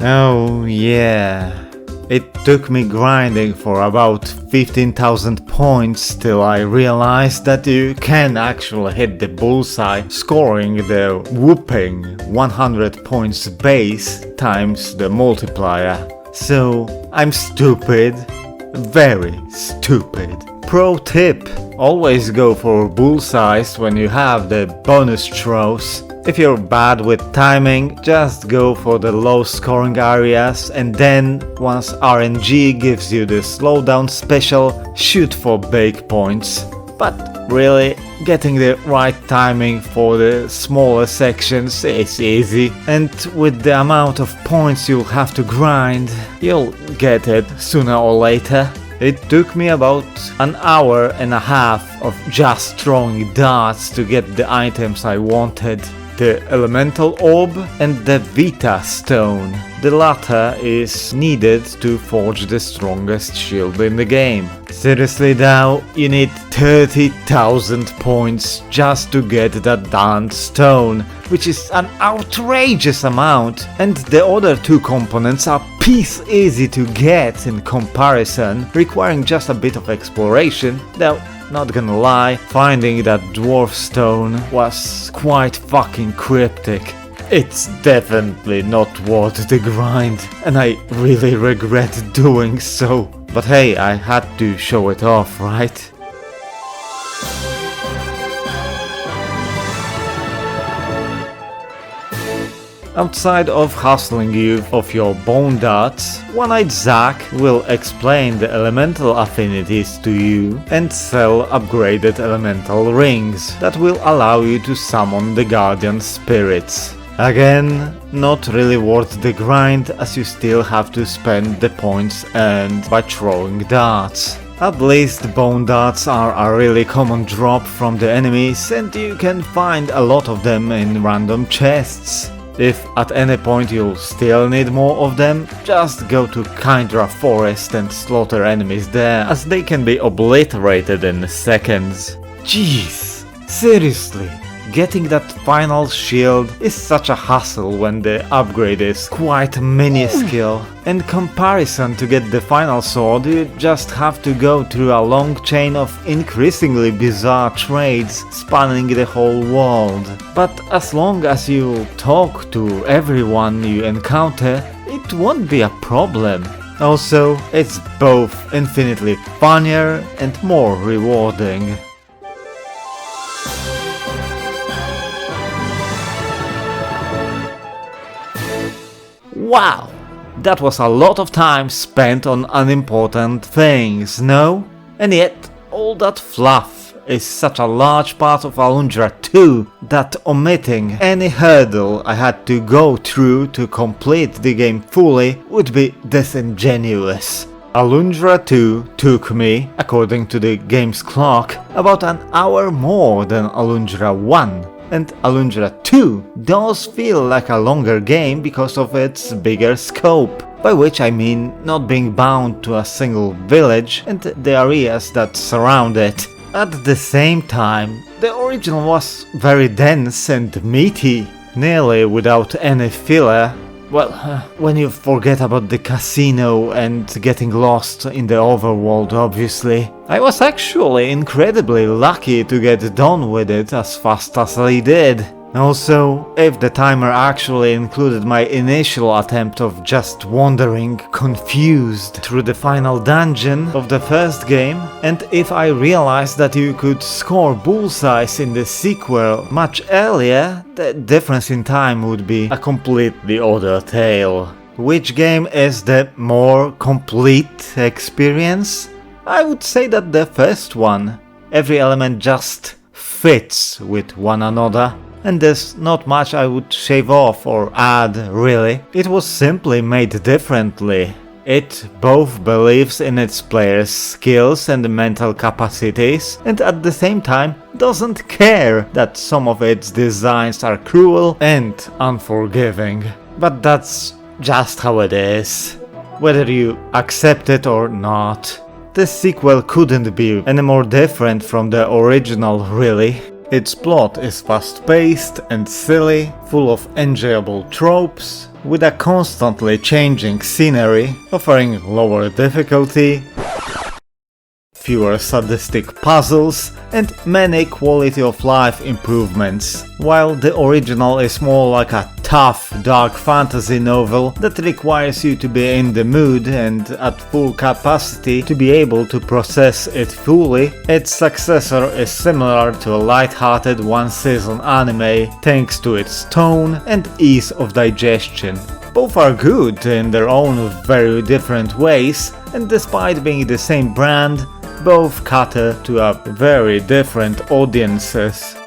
Oh yeah. It took me grinding for about 15,000 points till I realized that you can actually hit the bullseye, scoring the whooping 100 points base times the multiplier. So I'm stupid, very stupid. Pro tip: always go for bullseyes when you have the bonus throws. If you're bad with timing, just go for the low scoring areas, and then, once RNG gives you the slowdown special, shoot for big points. But really, getting the right timing for the smaller sections is easy, and with the amount of points you'll have to grind, you'll get it sooner or later. It took me about an hour and a half of just throwing darts to get the items I wanted. The Elemental Orb and the Vita Stone. The latter is needed to forge the strongest shield in the game. Seriously though, you need 30,000 points just to get that darn stone, which is an outrageous amount, and the other two components are piece easy to get in comparison, requiring just a bit of exploration, though not gonna lie, finding that dwarf stone was quite fucking cryptic. It's definitely not worth the grind, and I really regret doing so. But hey, I had to show it off, right? Outside of hustling you of your bone darts, One-Eyed Zack will explain the elemental affinities to you and sell upgraded elemental rings that will allow you to summon the guardian spirits. Again, not really worth the grind, as you still have to spend the points earned by throwing darts. At least bone darts are a really common drop from the enemies, and you can find a lot of them in random chests. If at any point you'll still need more of them, just go to Kyndra Forest and slaughter enemies there, as they can be obliterated in seconds. Jeez, seriously, getting that final shield is such a hassle when the upgrade is quite minuscule. In comparison, to get the final sword, you just have to go through a long chain of increasingly bizarre trades spanning the whole world. But as long as you talk to everyone you encounter, it won't be a problem. Also, it's both infinitely funnier and more rewarding. Wow! That was a lot of time spent on unimportant things, no? And yet, all that fluff is such a large part of Alundra 2 that omitting any hurdle I had to go through to complete the game fully would be disingenuous. Alundra 2 took me, according to the game's clock, about an hour more than Alundra 1. And Alundra 2 does feel like a longer game because of its bigger scope, by which I mean not being bound to a single village and the areas that surround it. At the same time, the original was very dense and meaty, nearly without any filler. Well, when you forget about the casino and getting lost in the overworld, obviously. I was actually incredibly lucky to get done with it as fast as I did. Also, if the timer actually included my initial attempt of just wandering confused through the final dungeon of the first game, and if I realized that you could score bullseyes in the sequel much earlier, the difference in time would be a completely other tale. Which game is the more complete experience? I would say that the first one. Every element just fits with one another. And there's not much I would shave off or add, really. It was simply made differently. It both believes in its players' skills and mental capacities, and at the same time doesn't care that some of its designs are cruel and unforgiving. But that's just how it is, whether you accept it or not. The sequel couldn't be any more different from the original, really. Its plot is fast-paced and silly, full of enjoyable tropes, with a constantly changing scenery, offering lower difficulty, fewer sadistic puzzles, and many quality of life improvements, while the original is more like a tough, dark fantasy novel that requires you to be in the mood and at full capacity to be able to process it fully. Its successor is similar to a light-hearted one-season anime thanks to its tone and ease of digestion. Both are good in their own very different ways, and despite being the same brand, both cater to a very different audiences.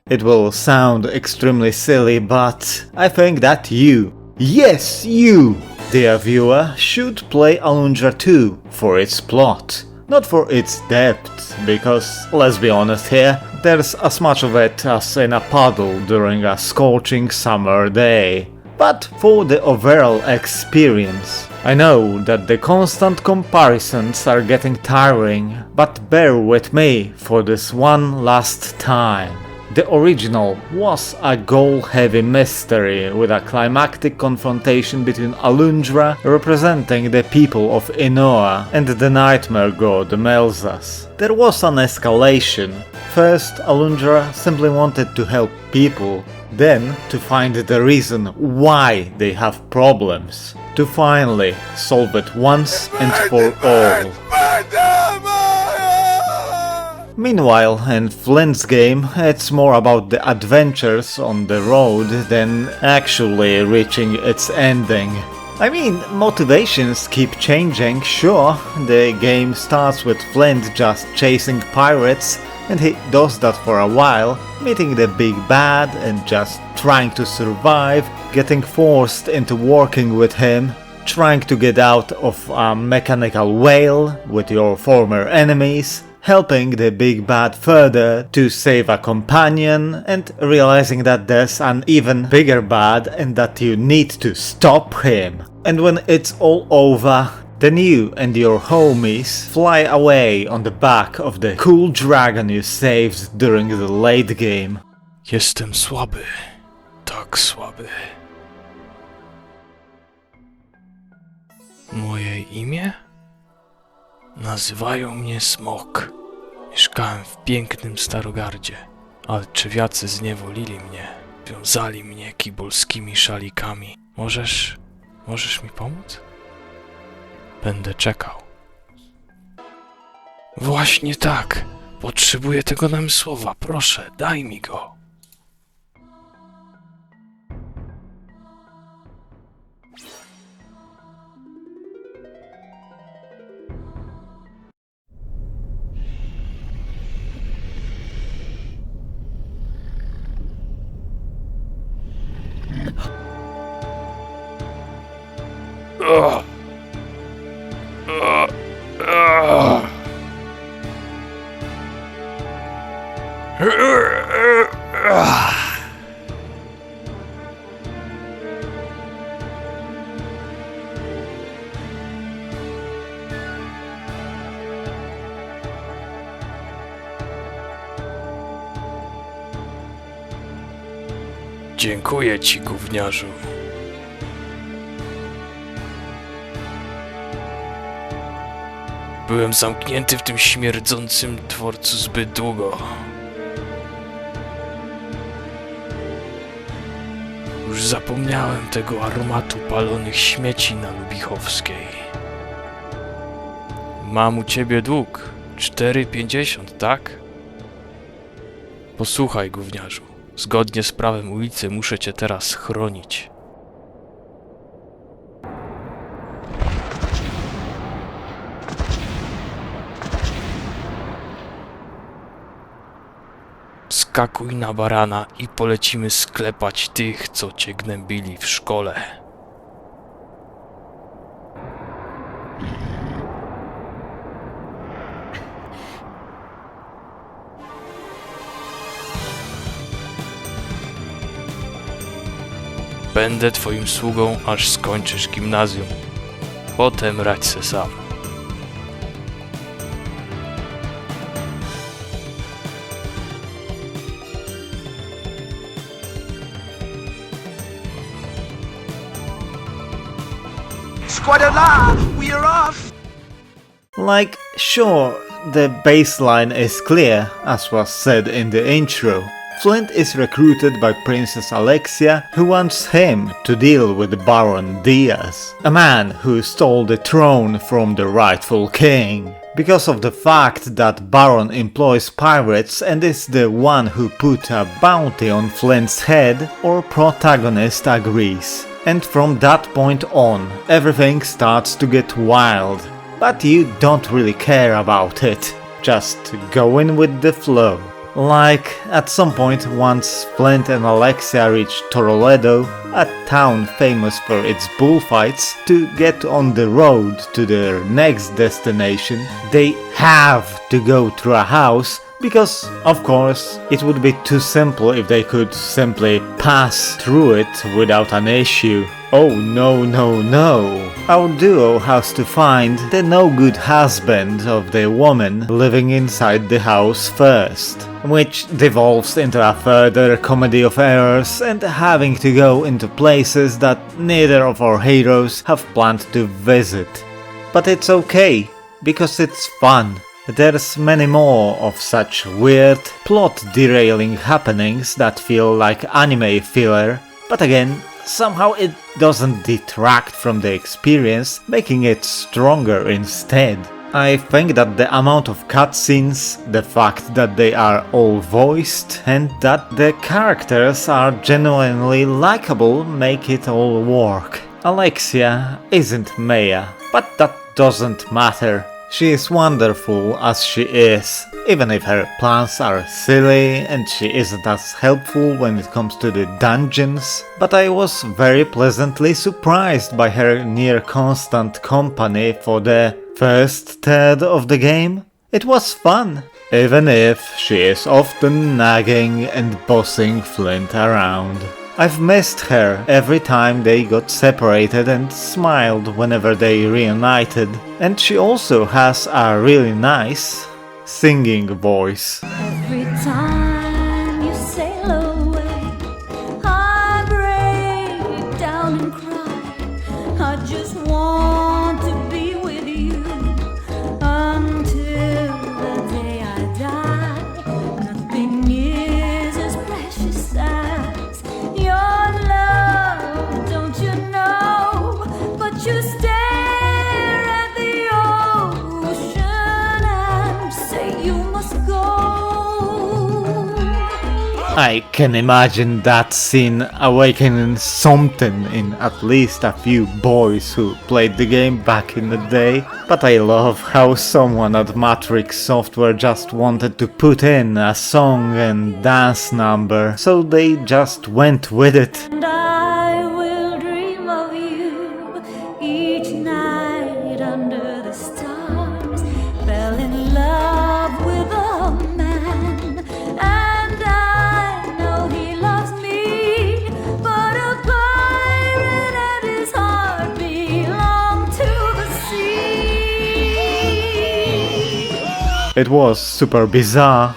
It will sound extremely silly, but I think that you, yes you, dear viewer, should play Alundra 2 for its plot, not for its depth, because let's be honest here, there's as much of it as in a puddle during a scorching summer day, but for the overall experience. I know that the constant comparisons are getting tiring, but bear with me for this one last time. The original was a goal-heavy mystery with a climactic confrontation between Alundra, representing the people of Inoa, and the nightmare god Melzas. There was an escalation. First, Alundra simply wanted to help people, then to find the reason why they have problems, to finally solve it once and for all. Meanwhile, in Flint's game, it's more about the adventures on the road than actually reaching its ending. I mean, motivations keep changing, sure. The game starts with Flint just chasing pirates, and he does that for a while, meeting the big bad and just trying to survive, getting forced into working with him, trying to get out of a mechanical whale with your former enemies, helping the big bad further to save a companion, and realizing that there's an even bigger bad and that you need to stop him. And when it's all over, then you and your homies fly away on the back of the cool dragon you saved during the late game. Jestem słaby, tak słaby. Moje imię? Nazywają mnie Smok. Mieszkałem w pięknym Starogardzie, ale trzewiacy zniewolili mnie. Wiązali mnie kibolskimi szalikami. Możesz mi pomóc? Będę czekał. Właśnie tak. Potrzebuję tego namysłowa. Proszę, daj mi go. Dziękuję ci, gówniarzu. Byłem zamknięty w tym śmierdzącym dworcu zbyt długo. Już zapomniałem tego aromatu palonych śmieci na Lubichowskiej. Mam u ciebie dług. 4,50, tak? Posłuchaj, gówniarzu. Zgodnie z prawem ulicy muszę cię teraz chronić. Skakuj na barana i polecimy sklepać tych, co cię gnębili w szkole. Będę twoim sługą, aż skończysz gimnazjum. Potem radź se sam. Squad alive! We are off! Like, sure, the baseline is clear, as was said in the intro. Flint is recruited by Princess Alexia, who wants him to deal with Baron Diaz, a man who stole the throne from the rightful king. Because of the fact that Baron employs pirates and is the one who put a bounty on Flint's head, our protagonist agrees. And from that point on, everything starts to get wild. But you don't really care about it, just going with the flow. Like, at some point, once Flint and Alexia reach Toledo, a town famous for its bullfights, to get on the road to their next destination, they have to go through a house, because, of course, it would be too simple if they could simply pass through it without an issue. Oh no no no! Our duo has to find the no-good husband of the woman living inside the house first, which devolves into a further comedy of errors and having to go into places that neither of our heroes have planned to visit. But it's okay, because it's fun. There's many more of such weird, plot-derailing happenings that feel like anime filler, but again, somehow it doesn't detract from the experience, making it stronger instead. I think that the amount of cutscenes, the fact that they are all voiced, and that the characters are genuinely likable make it all work. Alexia isn't Maya, but that doesn't matter. She is wonderful as she is, even if her plans are silly and she isn't as helpful when it comes to the dungeons, but I was very pleasantly surprised by her near constant company for the first third of the game. It was fun, even if she is often nagging and bossing Flint around. I've missed her every time they got separated and smiled whenever they reunited, and she also has a really nice singing voice. Every time you sail away, I break down and cry. I just want to be with you until the day I die. Nothing is as precious as your love, don't you know? But you stare at the ocean and say you must go. I can imagine that scene awakening something in at least a few boys who played the game back in the day, but I love how someone at Matrix Software just wanted to put in a song and dance number, so they just went with it. And I will dream of you each It was super bizarre.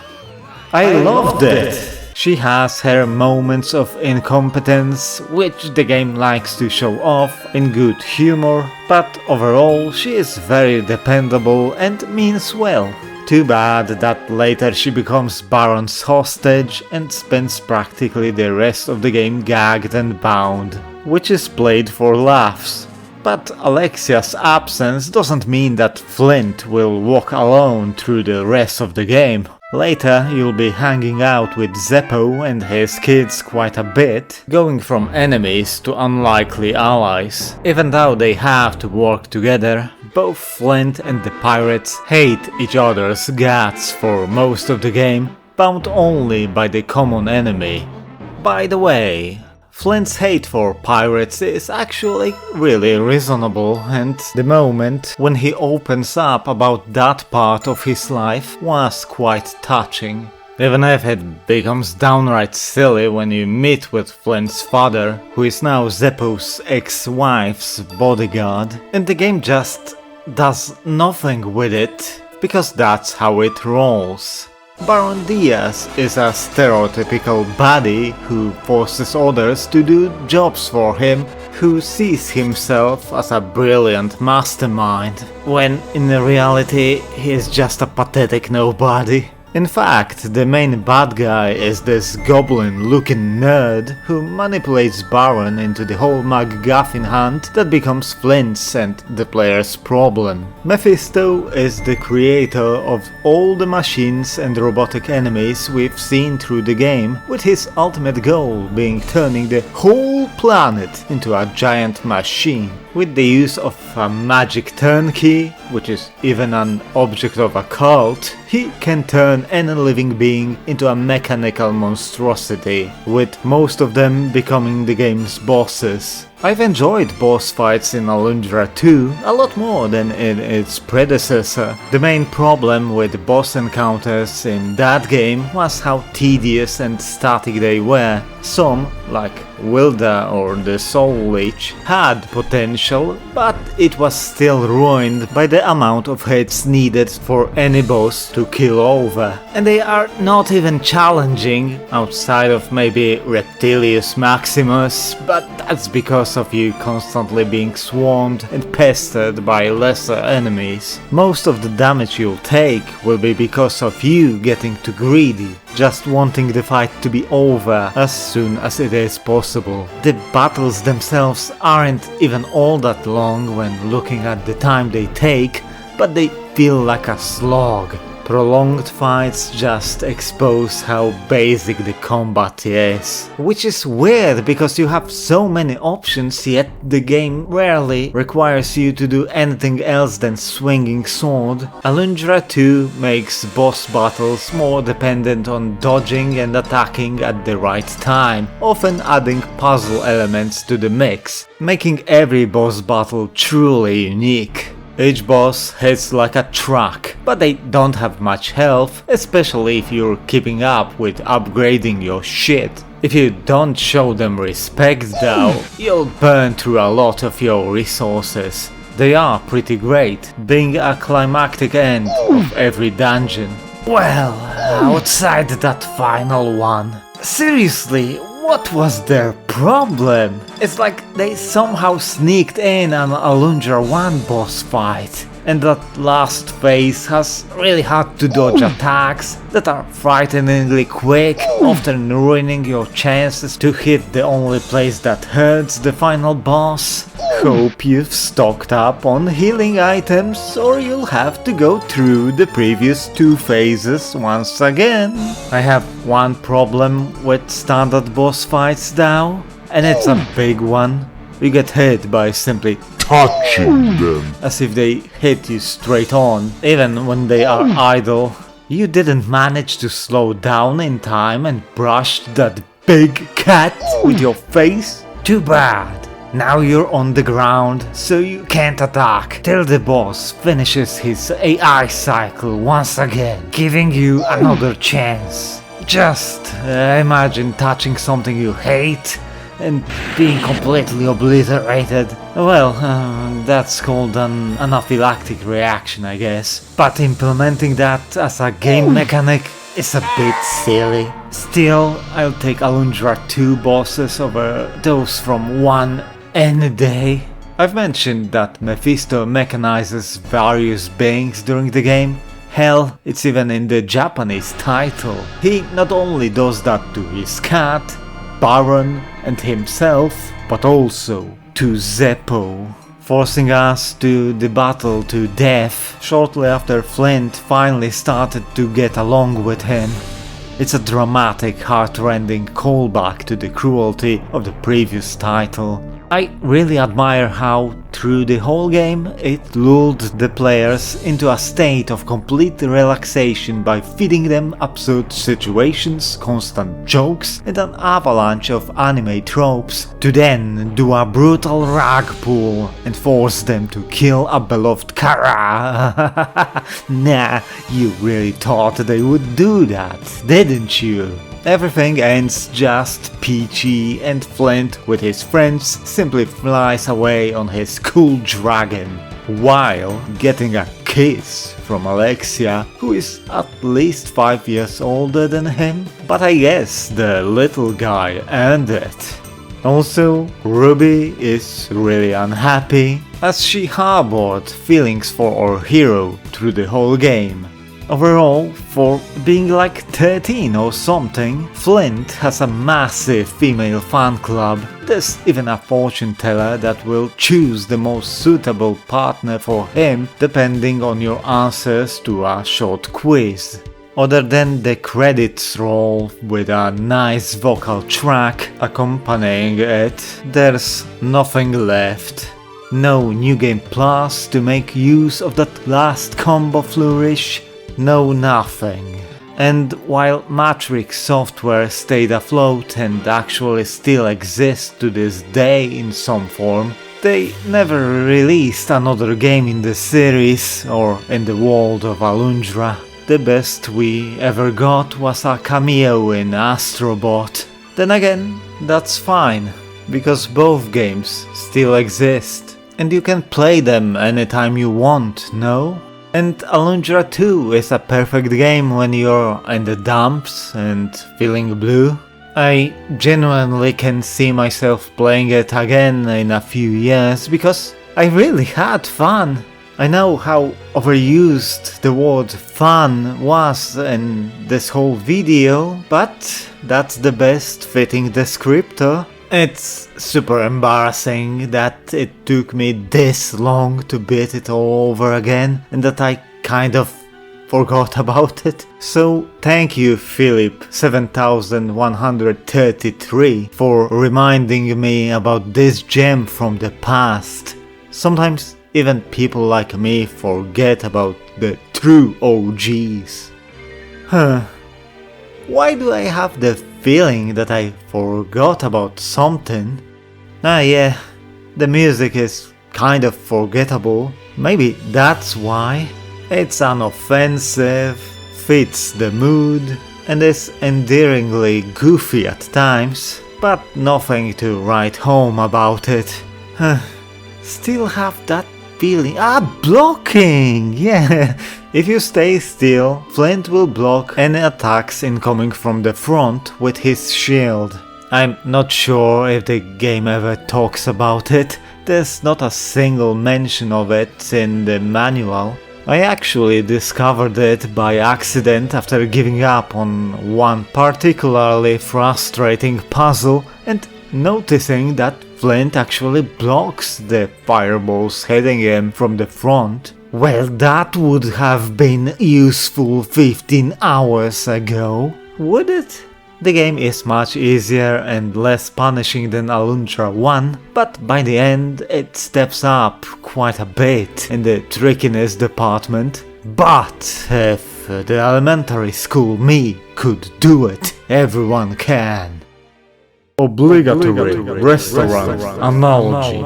I loved it! She has her moments of incompetence, which the game likes to show off in good humor, but overall she is very dependable and means well. Too bad that later she becomes Baron's hostage and spends practically the rest of the game gagged and bound, which is played for laughs. But Alexia's absence doesn't mean that Flint will walk alone through the rest of the game. Later you'll be hanging out with Zeppo and his kids quite a bit, going from enemies to unlikely allies. Even though they have to work together, both Flint and the pirates hate each other's guts for most of the game, bound only by the common enemy. By the way, Flint's hate for pirates is actually really reasonable, and the moment when he opens up about that part of his life was quite touching. Even if it becomes downright silly when you meet with Flint's father, who is now Zeppo's ex-wife's bodyguard, and the game just does nothing with it, because that's how it rolls. Baron Diaz is a stereotypical baddie who forces others to do jobs for him, who sees himself as a brilliant mastermind, when in reality he is just a pathetic nobody. In fact, the main bad guy is this goblin-looking nerd who manipulates Baron into the whole MacGuffin hunt that becomes Flint's and the player's problem. Mephisto is the creator of all the machines and robotic enemies we've seen through the game, with his ultimate goal being turning the whole planet into a giant machine. With the use of a magic turnkey, which is even an object of a cult, he can turn any living being into a mechanical monstrosity, with most of them becoming the game's bosses. I've enjoyed boss fights in Alundra 2 a lot more than in its predecessor. The main problem with boss encounters in that game was how tedious and static they were. Some, like Wilda or the Soul Leech, had potential, but it was still ruined by the amount of hits needed for any boss to kill over. And they are not even challenging, outside of maybe Reptilius Maximus, but that's because of you constantly being swarmed and pestered by lesser enemies. Most of the damage you'll take will be because of you getting too greedy, just wanting the fight to be over as soon as it is possible. The battles themselves aren't even all that long when looking at the time they take, but they feel like a slog. Prolonged fights just expose how basic the combat is. Which is weird because you have so many options, yet the game rarely requires you to do anything else than swinging sword. Alundra 2 makes boss battles more dependent on dodging and attacking at the right time, often adding puzzle elements to the mix, making every boss battle truly unique. Each boss hits like a truck, but they don't have much health, especially if you're keeping up with upgrading your shit. If you don't show them respect though, you'll burn through a lot of your resources. They are pretty great, being a climactic end of every dungeon. Well, outside that final one. Seriously, what was their problem? It's like they somehow sneaked in an Alundra 1 boss fight, and that last phase has really hard to dodge attacks that are frighteningly quick, often ruining your chances to hit the only place that hurts the final boss. Hope you've stocked up on healing items, or you'll have to go through the previous 2 phases once again. I have one problem with standard boss fights though, and it's a big one. You get hit by simply touching them, as if they hit you straight on, even when they are idle. You didn't manage to slow down in time and brush that big cat with your face? Too bad. Now you're on the ground, so you can't attack till the boss finishes his AI cycle once again, giving you another chance. Just imagine touching something you hate and being completely obliterated. Well, that's called an anaphylactic reaction, I guess. But implementing that as a game mechanic is a bit silly. Still, I'll take Alundra 2 bosses over those from 1 any day. I've mentioned that Mephisto mechanizes various beings during the game. Hell, it's even in the Japanese title. He not only does that to his cat, Baron, and himself, but also to Zeppo, forcing us to the battle to death shortly after Flint finally started to get along with him. It's a dramatic, heart-rending callback to the cruelty of the previous title. I really admire how, through the whole game, it lulled the players into a state of complete relaxation by feeding them absurd situations, constant jokes, and an avalanche of anime tropes, to then do a brutal rag pull and force them to kill a beloved Kara. Nah, you really thought they would do that, didn't you? Everything ends just peachy, and Flint with his friends simply flies away on his cool dragon, while getting a kiss from Alexia, who is at least 5 years older than him, but I guess the little guy earned it. Also, Ruby is really unhappy, as she harbored feelings for our hero through the whole game. Overall, for being like 13 or something, Flint has a massive female fan club. There's even a fortune teller that will choose the most suitable partner for him depending on your answers to a short quiz. Other than the credits roll with a nice vocal track accompanying it, there's nothing left. No New Game Plus to make use of that last combo flourish. No nothing. And while Matrix software stayed afloat and actually still exists to this day in some form, they never released another game in the series or in the world of Alundra. The best we ever got was a cameo in Astrobot. Then again, that's fine, because both games still exist, and you can play them anytime you want, no? And Alundra 2 is a perfect game when you're in the dumps and feeling blue. I genuinely can see myself playing it again in a few years because I really had fun. I know how overused the word fun was in this whole video, but that's the best fitting descriptor. It's super embarrassing that it took me this long to beat it all over again and that I kind of forgot about it. So thank you Philip 7133 for reminding me about this gem from the past. Sometimes even people like me forget about the true OGs. Why do I have the feeling that I forgot about something? Yeah, the music is kind of forgettable. Maybe that's why. It's unoffensive, fits the mood, and is endearingly goofy at times, but nothing to write home about it. Still have that feeling. Blocking! Yeah! If you stay still, Flint will block any attacks incoming from the front with his shield. I'm not sure if the game ever talks about it. There's not a single mention of it in the manual. I actually discovered it by accident after giving up on one particularly frustrating puzzle and noticing that Flint actually blocks the fireballs hitting him from the front. Well, that would have been useful 15 hours ago, would it? The game is much easier and less punishing than Alundra 1, but by the end it steps up quite a bit in the trickiness department. But if the elementary school me could do it, everyone can. Obligatory restaurant analogy.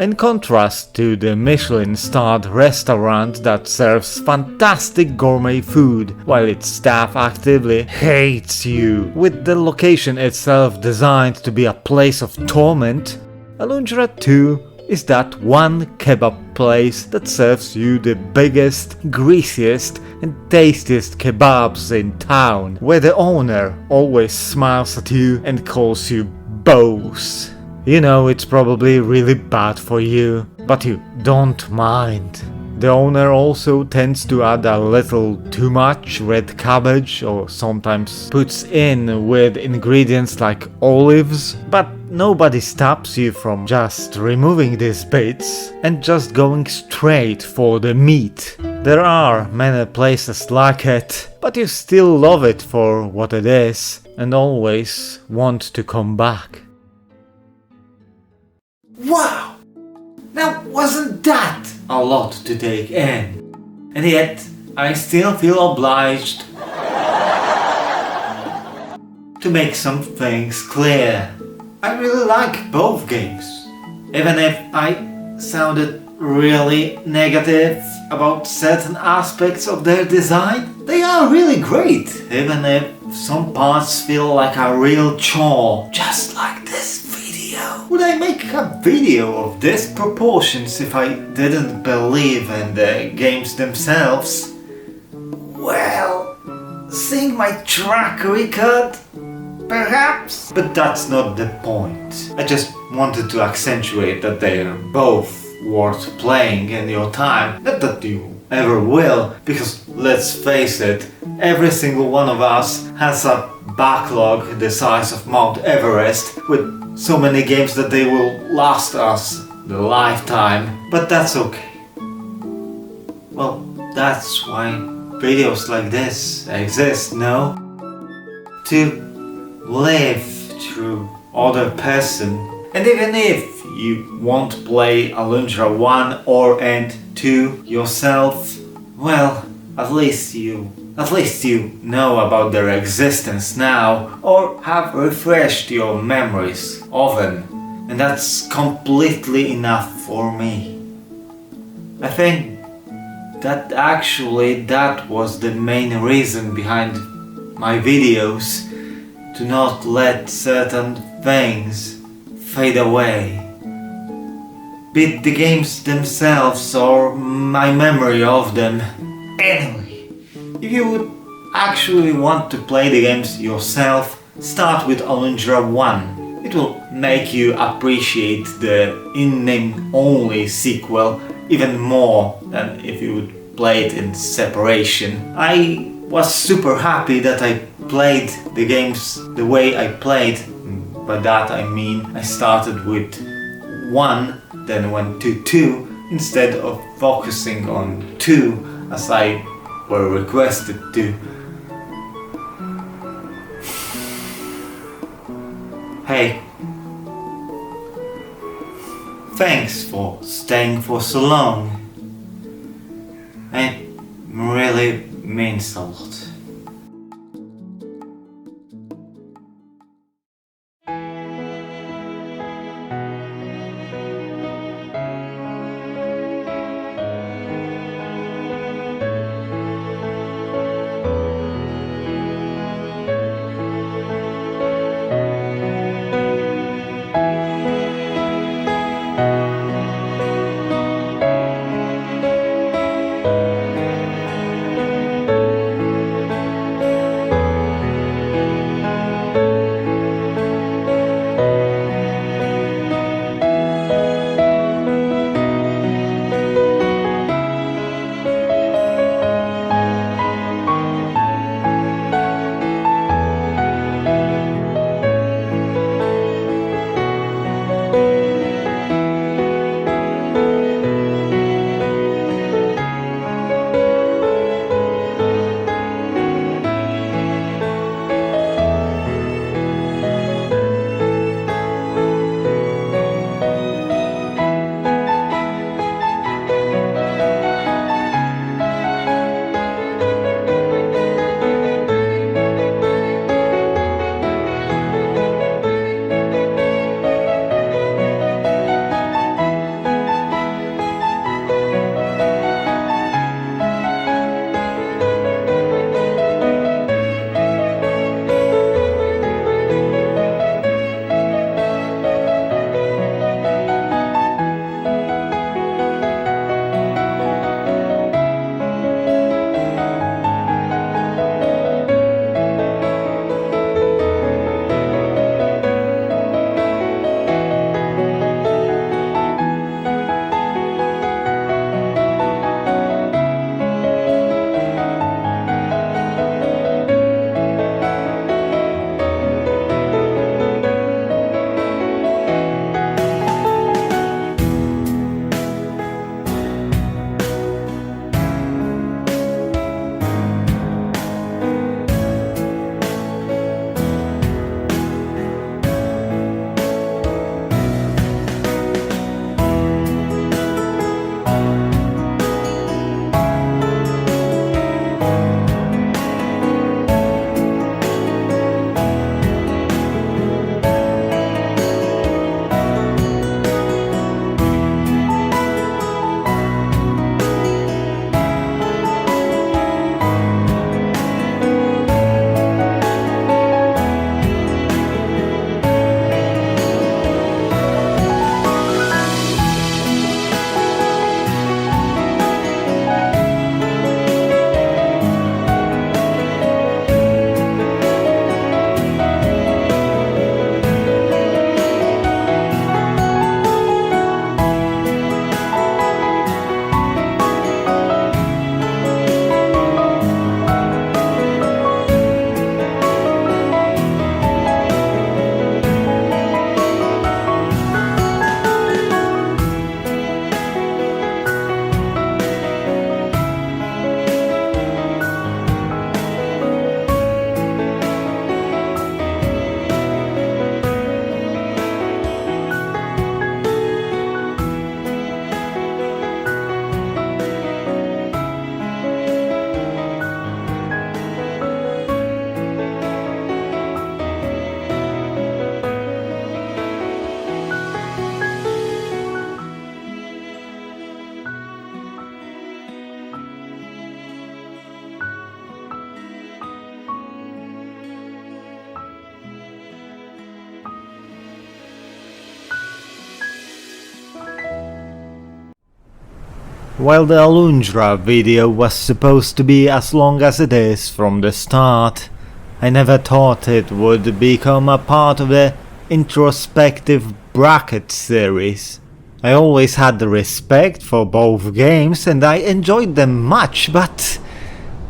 in contrast to the Michelin-starred restaurant that serves fantastic gourmet food, while its staff actively hates you, with the location itself designed to be a place of torment. Alundra 2 is that one kebab place that serves you the biggest, greasiest and tastiest kebabs in town, where the owner always smiles at you and calls you boss. You know it's probably really bad for you, but you don't mind. The owner also tends to add a little too much red cabbage, or sometimes puts in weird ingredients like olives, but nobody stops you from just removing these bits and just going straight for the meat. There are many places like it, but you still love it for what it is and always want to come back. Wow! Now wasn't that a lot to take in? And yet I still feel obliged to make some things clear. I really like both games, even if I sounded really negative about certain aspects of their design. They are really great, even if some parts feel like a real chore, just like this video. Would I make a video of these proportions if I didn't believe in the games themselves? Well, seeing my track record, perhaps? But that's not the point. I just wanted to accentuate that they are both worth playing in your time. Not that you ever will, because let's face it, every single one of us has a backlog the size of Mount Everest, with so many games that they will last us the lifetime. But that's okay. Well, that's why videos like this exist, no? To live through other person. And even if you won't play Alundra 1 or 2 yourself, well, at least you know about their existence now, or have refreshed your memories of them, and that's completely enough for me. I think that actually that was the main reason behind my videos, to not let certain things fade away. Be it the games themselves or my memory of them. Anyway, if you would actually want to play the games yourself, start with Alundra 1. It will make you appreciate the in-name only sequel even more than if you would play it in separation. I was super happy that I played the games the way I played. By that I mean I started with 1, then went to 2, instead of focusing on 2 as I were requested to. Hey, thanks for staying for so long. It really means a lot. While the Alundra video was supposed to be as long as it is from the start, I never thought it would become a part of the introspective bracket series. I always had the respect for both games and I enjoyed them much, but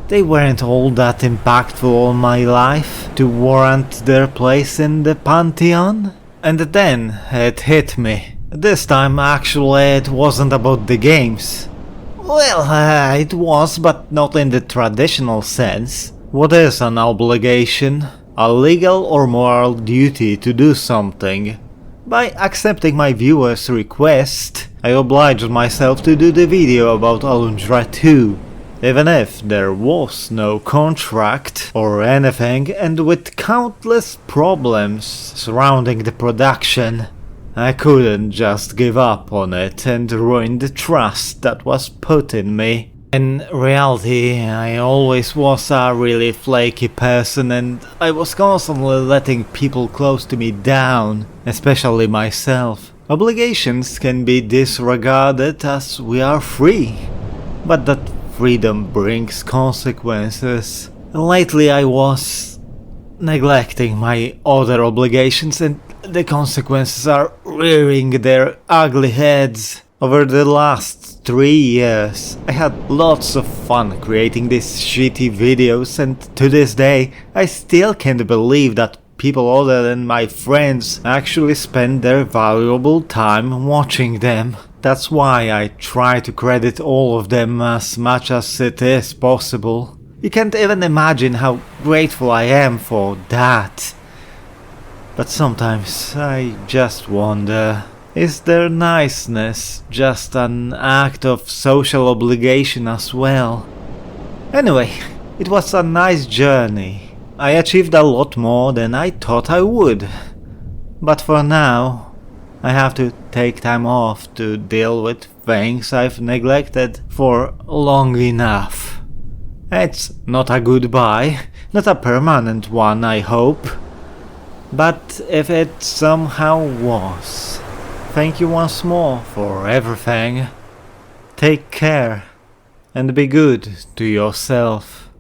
they weren't all that impactful on my life to warrant their place in the pantheon. And then it hit me. This time actually it wasn't about the games. Well, it was, but not in the traditional sense. What is an obligation? A legal or moral duty to do something. By accepting my viewer's request, I obliged myself to do the video about Alundra 2. Even if there was no contract or anything, and with countless problems surrounding the production, I couldn't just give up on it and ruin the trust that was put in me. In reality, I always was a really flaky person and I was constantly letting people close to me down, especially myself. Obligations can be disregarded as we are free, but that freedom brings consequences. Lately I was neglecting my other obligations and the consequences are rearing their ugly heads. Over the last 3 years, I had lots of fun creating these shitty videos and to this day, I still can't believe that people other than my friends actually spend their valuable time watching them. That's why I try to credit all of them as much as it is possible. You can't even imagine how grateful I am for that. But sometimes I just wonder, is their niceness just an act of social obligation as well? Anyway, it was a nice journey. I achieved a lot more than I thought I would. But for now, I have to take time off to deal with things I've neglected for long enough. It's not a goodbye, not a permanent one, I hope. But if it somehow was, thank you once more for everything. Take care and be good to yourself.